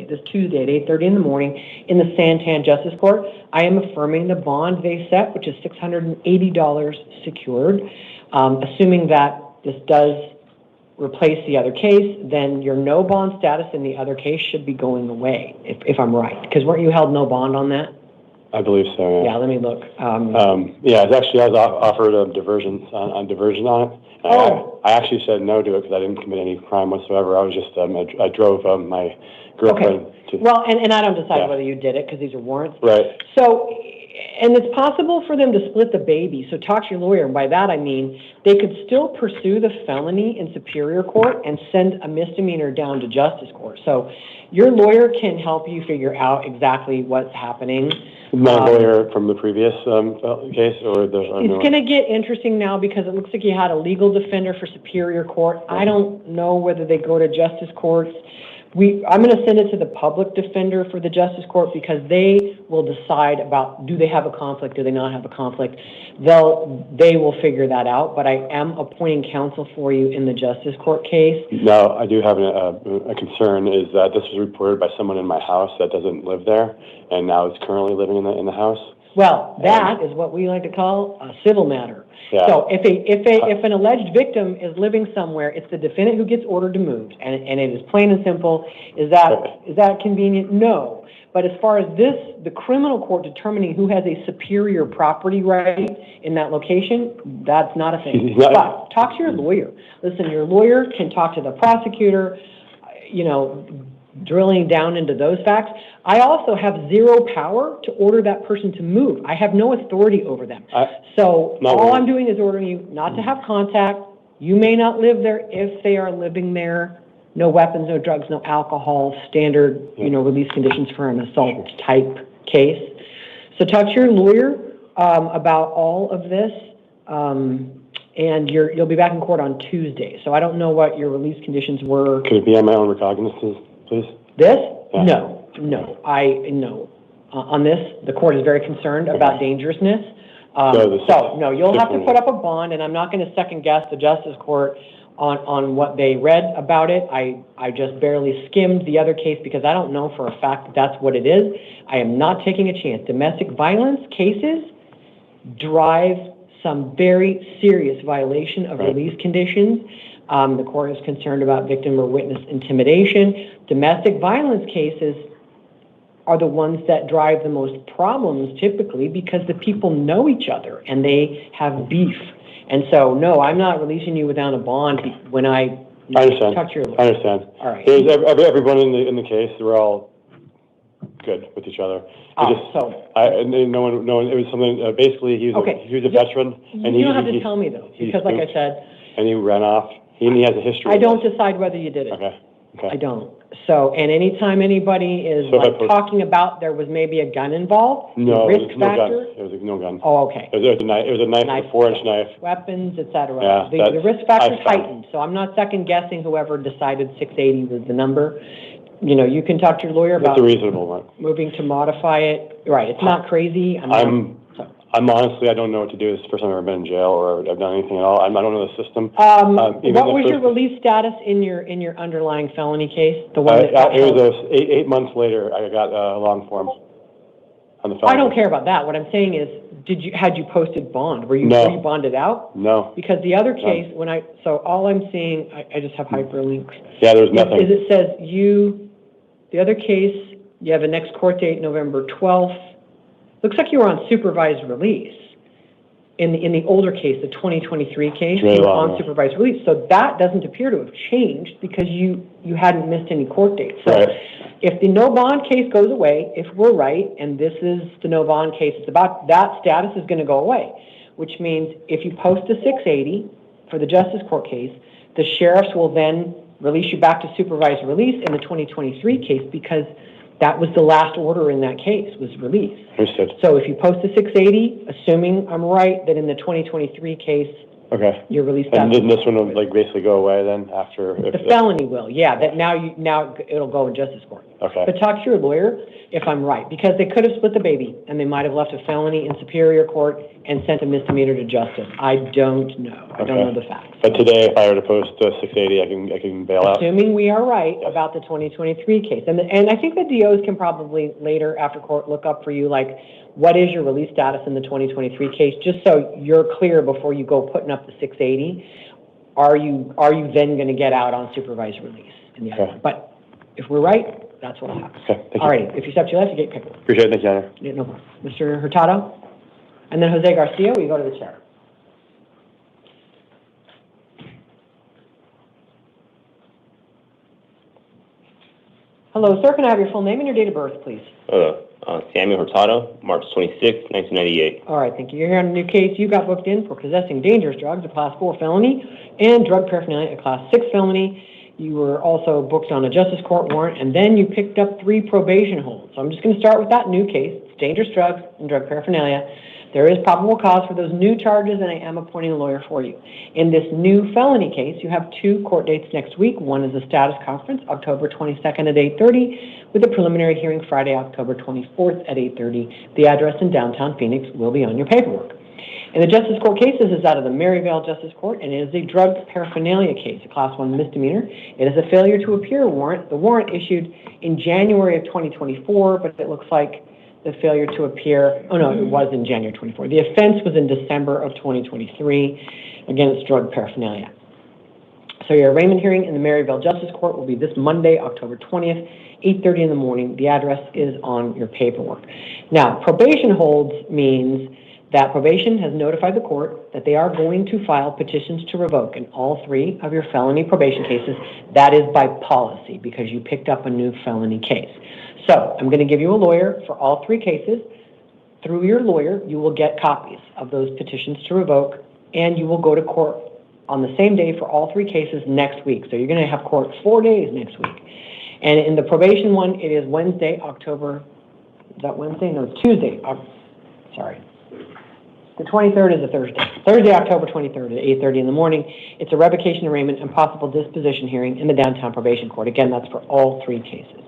this Tuesday at 8:30 in the morning in the Santan Justice Court. I am affirming the bond they set, which is $680 secured. Assuming that this does replace the other case, then your no bond status in the other case should be going away, if I'm right. Because weren't you held no bond on that? I believe so, yeah. Yeah, let me look. Yeah, I was offered a diversion on it. I actually said no to it because I didn't commit any crime whatsoever. I was just, I drove my girlfriend to... Well, and I don't decide whether you did it because these are warrants. Right. So, and it's possible for them to split the baby. So talk to your lawyer. And by that, I mean, they could still pursue the felony in Superior Court and send a misdemeanor down to Justice Court. So your lawyer can help you figure out exactly what's happening. My lawyer from the previous case, or the... It's going to get interesting now because it looks like you had a legal defender for Superior Court. I don't know whether they go to Justice Courts. I'm going to send it to the public defender for the Justice Court because they will decide about, do they have a conflict, do they not have a conflict. They will figure that out, but I am appointing counsel for you in the Justice Court case. Now, I do have a concern is that this was reported by someone in my house that doesn't live there, and now is currently living in the house. Well, that is what we like to call a civil matter. Yeah. So if an alleged victim is living somewhere, it's the defendant who gets ordered to move, and it is plain and simple. Is that convenient? No. But as far as the criminal court determining who has a superior property right in that location, that's not a thing. But talk to your lawyer. Listen, your lawyer can talk to the prosecutor, drilling down into those facts. I also have zero power to order that person to move. I have no authority over them. So all I'm doing is ordering you not to have contact. You may not live there if they are living there. No weapons, no drugs, no alcohol, standard, release conditions for an assault type case. So talk to your lawyer about all of this, and you'll be back in court on Tuesday. So I don't know what your release conditions were. Could it be on my own recognizance, please? This? Yeah. No. On this, the court is very concerned about dangerousness. No, you'll have to put up a bond, and I'm not going to second guess the Justice Court on what they read about it. I just barely skimmed the other case because I don't know for a fact that that's what it is. I am not taking a chance. Domestic violence cases drive some very serious violation of release conditions. The court is concerned about victim or witness intimidation. Domestic violence cases are the ones that drive the most problems typically because the people know each other and they have beef. And so, no, I'm not releasing you without a bond when I understand. talk to your lawyer. I understand. All right. Everyone in the case, we're all good with each other. No one. It was something. Basically, he was a veteran, and you don't have to tell me though, because like I said, and he ran off. He has a history. I don't decide whether you did it. Okay. Okay. I don't. So, and anytime anybody is So if I like post- talking about there was maybe a gun involved, No, the there risk was no gun. factor. There was no gun. Oh, okay. It was a knife, it was a 4-inch knife. Weapons, et cetera. Yeah, The that's- risk factor's I found- heightened, so I'm not second guessing whoever decided 680 was the number. You know, you can talk to your lawyer about It's a reasonable one. moving to modify it. Right, it's not crazy. I'm honestly, I don't know what to do. This is the first time I've ever been in jail or I've done anything at all. I don't know the system. Even What the was your first- release status in your underlying felony case? The one that got It was held? eight months later, I got a long form on the felony. I don't care about that. What I'm saying is, had you posted bond? Were you bonded out? No. Because the other case, so all I'm seeing, I just have hyperlinks. Yeah, there's nothing. Is it says the other case, you have a next court date, November 12th. Looks like you were on supervised release. In the older case, the 2023 case, Really you were long, on supervised release. So that doesn't appear to have changed because you hadn't missed any court dates. So Right. if the no bond case goes away, if we're right, and this is the no bond case, it's about that status is going to go away, which means if you post a 680 for the justice court case, the sheriffs will then release you back to supervised release in the 2023 case because that was the last order in that case, was release. Understood. So if you post a 680, assuming I'm right, that in the 2023 case, Okay. you're released. And then this one will like basically go away then after? The felony will, yeah, that now it'll go in justice court. Okay. But talk to your lawyer if I'm right, because they could have split the baby and they might have left a felony in Superior Court and sent a misdemeanor to justice. I don't know. I don't know the facts. But today, if I were to post 680, I can bail out? Assuming we are right about the 2023 case. And I think the DOs can probably later after court look up for you, like, what is your release status in the 2023 case, just so you're clear before you go putting up the 680. Are you then going to get out on supervised release? In the other? But if we're right, that's what'll happen. Okay, thank you. All right, if you step to your left, you get paperwork. Appreciate it, thank you, Honor. Yeah, no problem. Mr. Hurtado? And then Jose Garcia, will you go to the chair? Hello, sir, can I have your full name and your date of birth, please? Samuel Hurtado, March 26, 1998. All right, thank you. You're here on a new case. You got booked in for possessing dangerous drugs, a Class 4 felony, and drug paraphernalia, a Class 6 felony. You were also booked on a justice court warrant, and then you picked up 3 probation holds. So I'm just going to start with that new case. It's dangerous drugs and drug paraphernalia. There is probable cause for those new charges, and I am appointing a lawyer for you. In this new felony case, you have 2 court dates next week. One is a status conference, October 22nd at 8:30, with a preliminary hearing Friday, October 24th at 8:30. The address in downtown Phoenix will be on your paperwork. In the Justice Court case, this is out of the Maryvale Justice Court, and it is a drug paraphernalia case, a Class 1 misdemeanor. It is a failure to appear warrant. The warrant issued in January of 2024, but it looks like the failure to appear, oh no, it was in January 24. The offense was in December of 2023. Again, it's drug paraphernalia. So your arraignment hearing in the Maryvale Justice Court will be this Monday, October 20th, 8:30 in the morning. The address is on your paperwork. Now, probation holds means that probation has notified the court that they are going to file petitions to revoke in all 3 of your felony probation cases. That is by policy because you picked up a new felony case. So I'm going to give you a lawyer for all 3 cases. Through your lawyer, you will get copies of those petitions to revoke, and you will go to court on the same day for all 3 cases next week. So you're going to have court 4 days next week. And in the probation one, it is Wednesday, October, is that Wednesday? No, it's Tuesday. Sorry. The 23rd is a Thursday. Thursday, October 23rd at 8:30 in the morning. It's a revocation arraignment and possible disposition hearing in the downtown probation court. Again, that's for all 3 cases.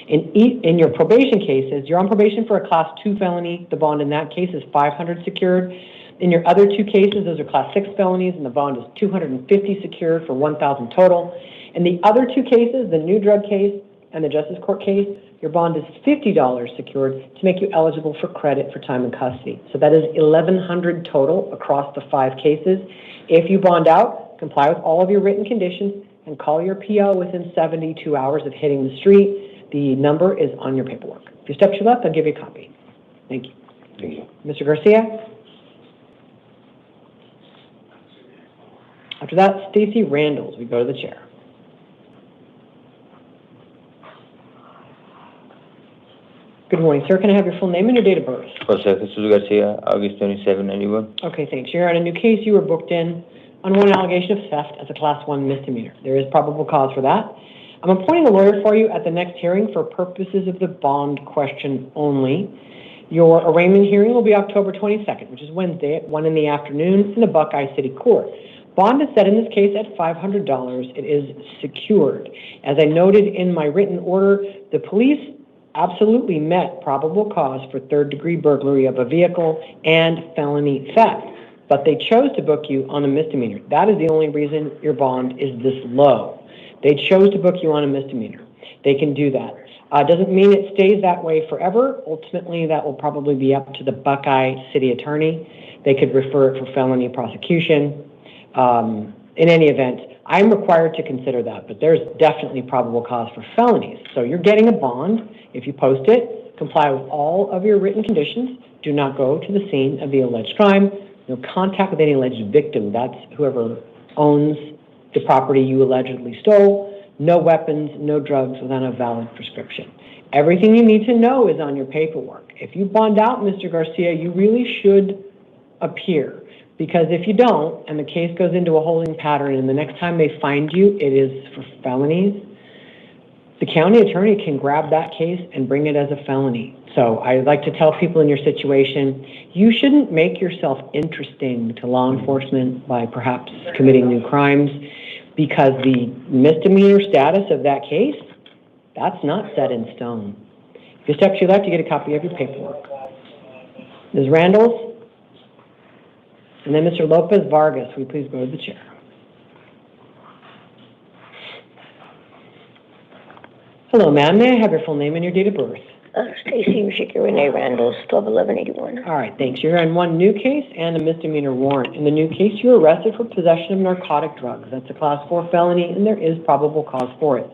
In your probation cases, you're on probation for a Class 2 felony. The bond in that case is $500 secured. In your other 2 cases, those are Class 6 felonies, and the bond is $250 secured for $1,000 total. In the other 2 cases, the new drug case and the justice court case, your bond is $50 secured to make you eligible for credit for time in custody. So that is $1,100 total across the 5 cases. If you bond out, comply with all of your written conditions, and call your PO within 72 hours of hitting the street. The number is on your paperwork. If you step to your left, I'll give you a copy. Thank you. Thank you. Mr. Garcia? After that, Stacy Randalls. We go to the chair. Good morning, sir. Can I have your full name and your date of birth? Jose Jesus Garcia, August 27, 91. Okay, thanks. You're on a new case. You were booked in on one allegation of theft as a Class 1 misdemeanor. There is probable cause for that. I'm appointing a lawyer for you at the next hearing for purposes of the bond question only. Your arraignment hearing will be October 22nd, which is Wednesday at 1 in the afternoon in the Buckeye City Court. Bond is set in this case at $500. It is secured. As I noted in my written order, the police absolutely met probable cause for third-degree burglary of a vehicle and felony theft, but they chose to book you on a misdemeanor. That is the only reason your bond is this low. They chose to book you on a misdemeanor. They can do that. Doesn't mean it stays that way forever. Ultimately, that will probably be up to the Buckeye City Attorney. They could refer it for felony prosecution. In any event, I'm required to consider that, but there's definitely probable cause for felonies. So you're getting a bond. If you post it, comply with all of your written conditions. Do not go to the scene of the alleged crime. No contact with any alleged victim. That's whoever owns the property you allegedly stole. No weapons, no drugs without a valid prescription. Everything you need to know is on your paperwork. If you bond out, Mr. Garcia, you really should appear. Because if you don't, and the case goes into a holding pattern, and the next time they find you, it is for felonies, the county attorney can grab that case and bring it as a felony. So I like to tell people in your situation, you shouldn't make yourself interesting to law enforcement by perhaps committing new crimes, because the misdemeanor status of that case, that's not set in stone. If you step to your left, you get a copy of your paperwork. Ms. Randalls? And then Mr. Lopez Vargas, will you please go to the chair? Hello, ma'am. May I have your full name and your date of birth? Stacy Mashika Renee Randalls, 12/11/81. All right, thanks. You're on one new case and a misdemeanor warrant. In the new case, you were arrested for possession of narcotic drugs. That's a Class 4 felony, and there is probable cause for it.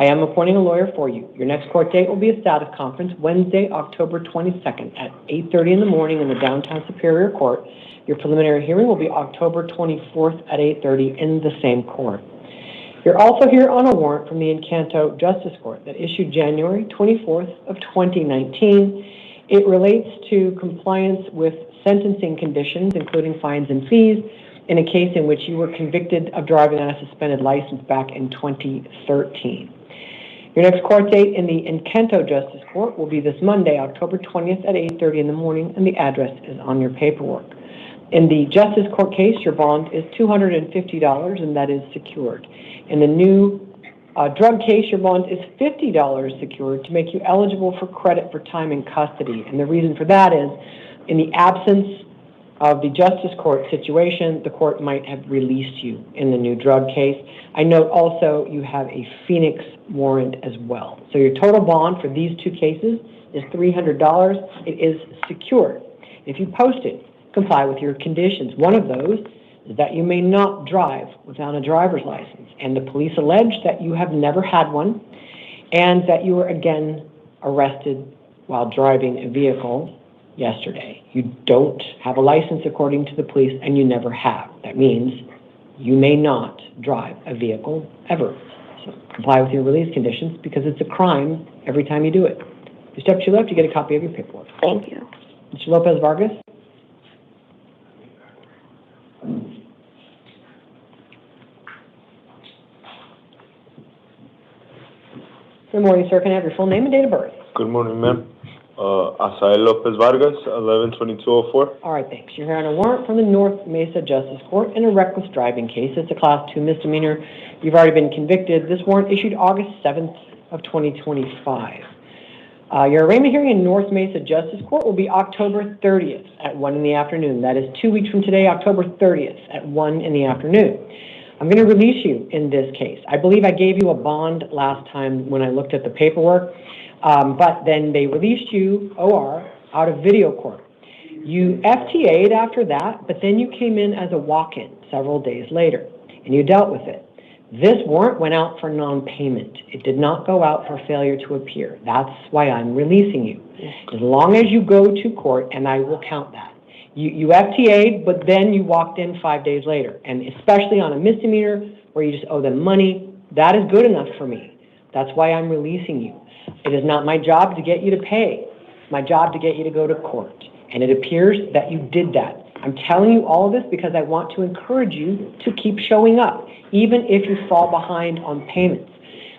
I am appointing a lawyer for you. Your next court date will be a status conference Wednesday, October 22nd at 8:30 in the morning in the downtown Superior Court. Your preliminary hearing will be October 24th at 8:30 in the same court. You're also here on a warrant from the Encanto Justice Court that issued January 24th of 2019. It relates to compliance with sentencing conditions, including fines and fees, in a case in which you were convicted of driving on a suspended license back in 2013. Your next court date in the Encanto Justice Court will be this Monday, October 20th at 8:30 in the morning, and the address is on your paperwork. In the Justice Court case, your bond is $250, and that is secured. In the new drug case, your bond is $50 secured to make you eligible for credit for time in custody. And the reason for that is, in the absence of the Justice Court situation, the court might have released you in the new drug case. I note also you have a Phoenix warrant as well. So your total bond for these two cases is $300. It is secured. If you post it, comply with your conditions. One of those is that you may not drive without a driver's license, and the police allege that you have never had one, and that you were again arrested while driving a vehicle yesterday. You don't have a license according to the police, and you never have. That means you may not drive a vehicle ever. So comply with your release conditions, because it's a crime every time you do it. If you step to your left, you get a copy of your paperwork. Thank you. Mr. Lopez Vargas? Good morning, sir. Can I have your full name and date of birth? Good morning, ma'am. Asael Lopez Vargas, 11/22/04. All right, thanks. You're here on a warrant from the North Mesa Justice Court in a reckless driving case. It's a Class 2 misdemeanor. You've already been convicted. This warrant issued August 7th of 2025. Your arraignment hearing in North Mesa Justice Court will be October 30th at 1 in the afternoon. That is 2 weeks from today, October 30th at 1 in the afternoon. I'm going to release you in this case. I believe I gave you a bond last time when I looked at the paperwork, but then they released you, OR, out of video court. You FTA'd after that, but then you came in as a walk-in several days later, and you dealt with it. This warrant went out for non-payment. It did not go out for failure to appear. That's why I'm releasing you. As long as you go to court, and I will count that. You FTA'd, but then you walked in 5 days later. And especially on a misdemeanor where you just owe them money, that is good enough for me. That's why I'm releasing you. It is not my job to get you to pay. It's my job to get you to go to court. And it appears that you did that. I'm telling you all of this because I want to encourage you to keep showing up, even if you fall behind on payments.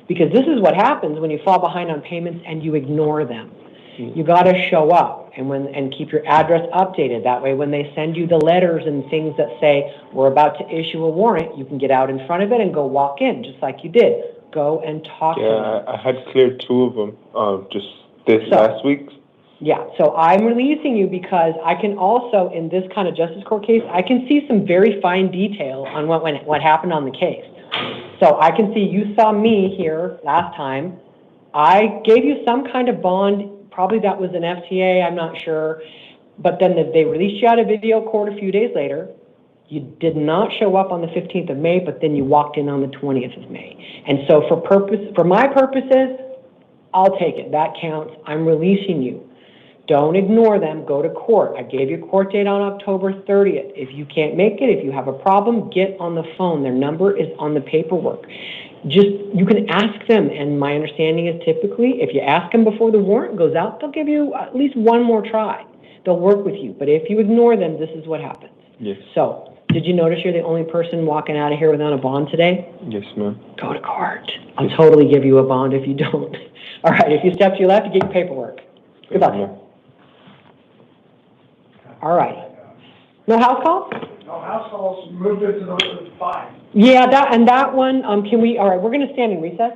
Because this is what happens when you fall behind on payments and you ignore them. You gotta show up and keep your address updated. That way when they send you the letters and things that say, we're about to issue a warrant, you can get out in front of it and go walk in, just like you did. Go and talk to them. Yeah, I had cleared 2 of them, just this last week. Yeah, so I'm releasing you because I can also, in this kind of justice court case, I can see some very fine detail on what happened on the case. So I can see you saw me here last time. I gave you some kind of bond, probably that was an FTA, I'm not sure. But then they released you out of video court a few days later. You did not show up on the 15th of May, but then you walked in on the 20th of May. And so for my purposes, I'll take it. That counts. I'm releasing you. Don't ignore them. Go to court. I gave you a court date on October 30th. If you can't make it, if you have a problem, get on the phone. Their number is on the paperwork. You can ask them, and my understanding is typically, if you ask them before the warrant goes out, they'll give you at least one more try. They'll work with you. But if you ignore them, this is what happens. Yes. So, did you notice you're the only person walking out of here without a bond today? Yes, ma'am. Go to court. I'll totally give you a bond if you don't. All right, if you step to your left, you get your paperwork. Good luck. All right. No house calls? No house calls, moved it to the 5. Yeah, that one, all right, we're going to stand in recess.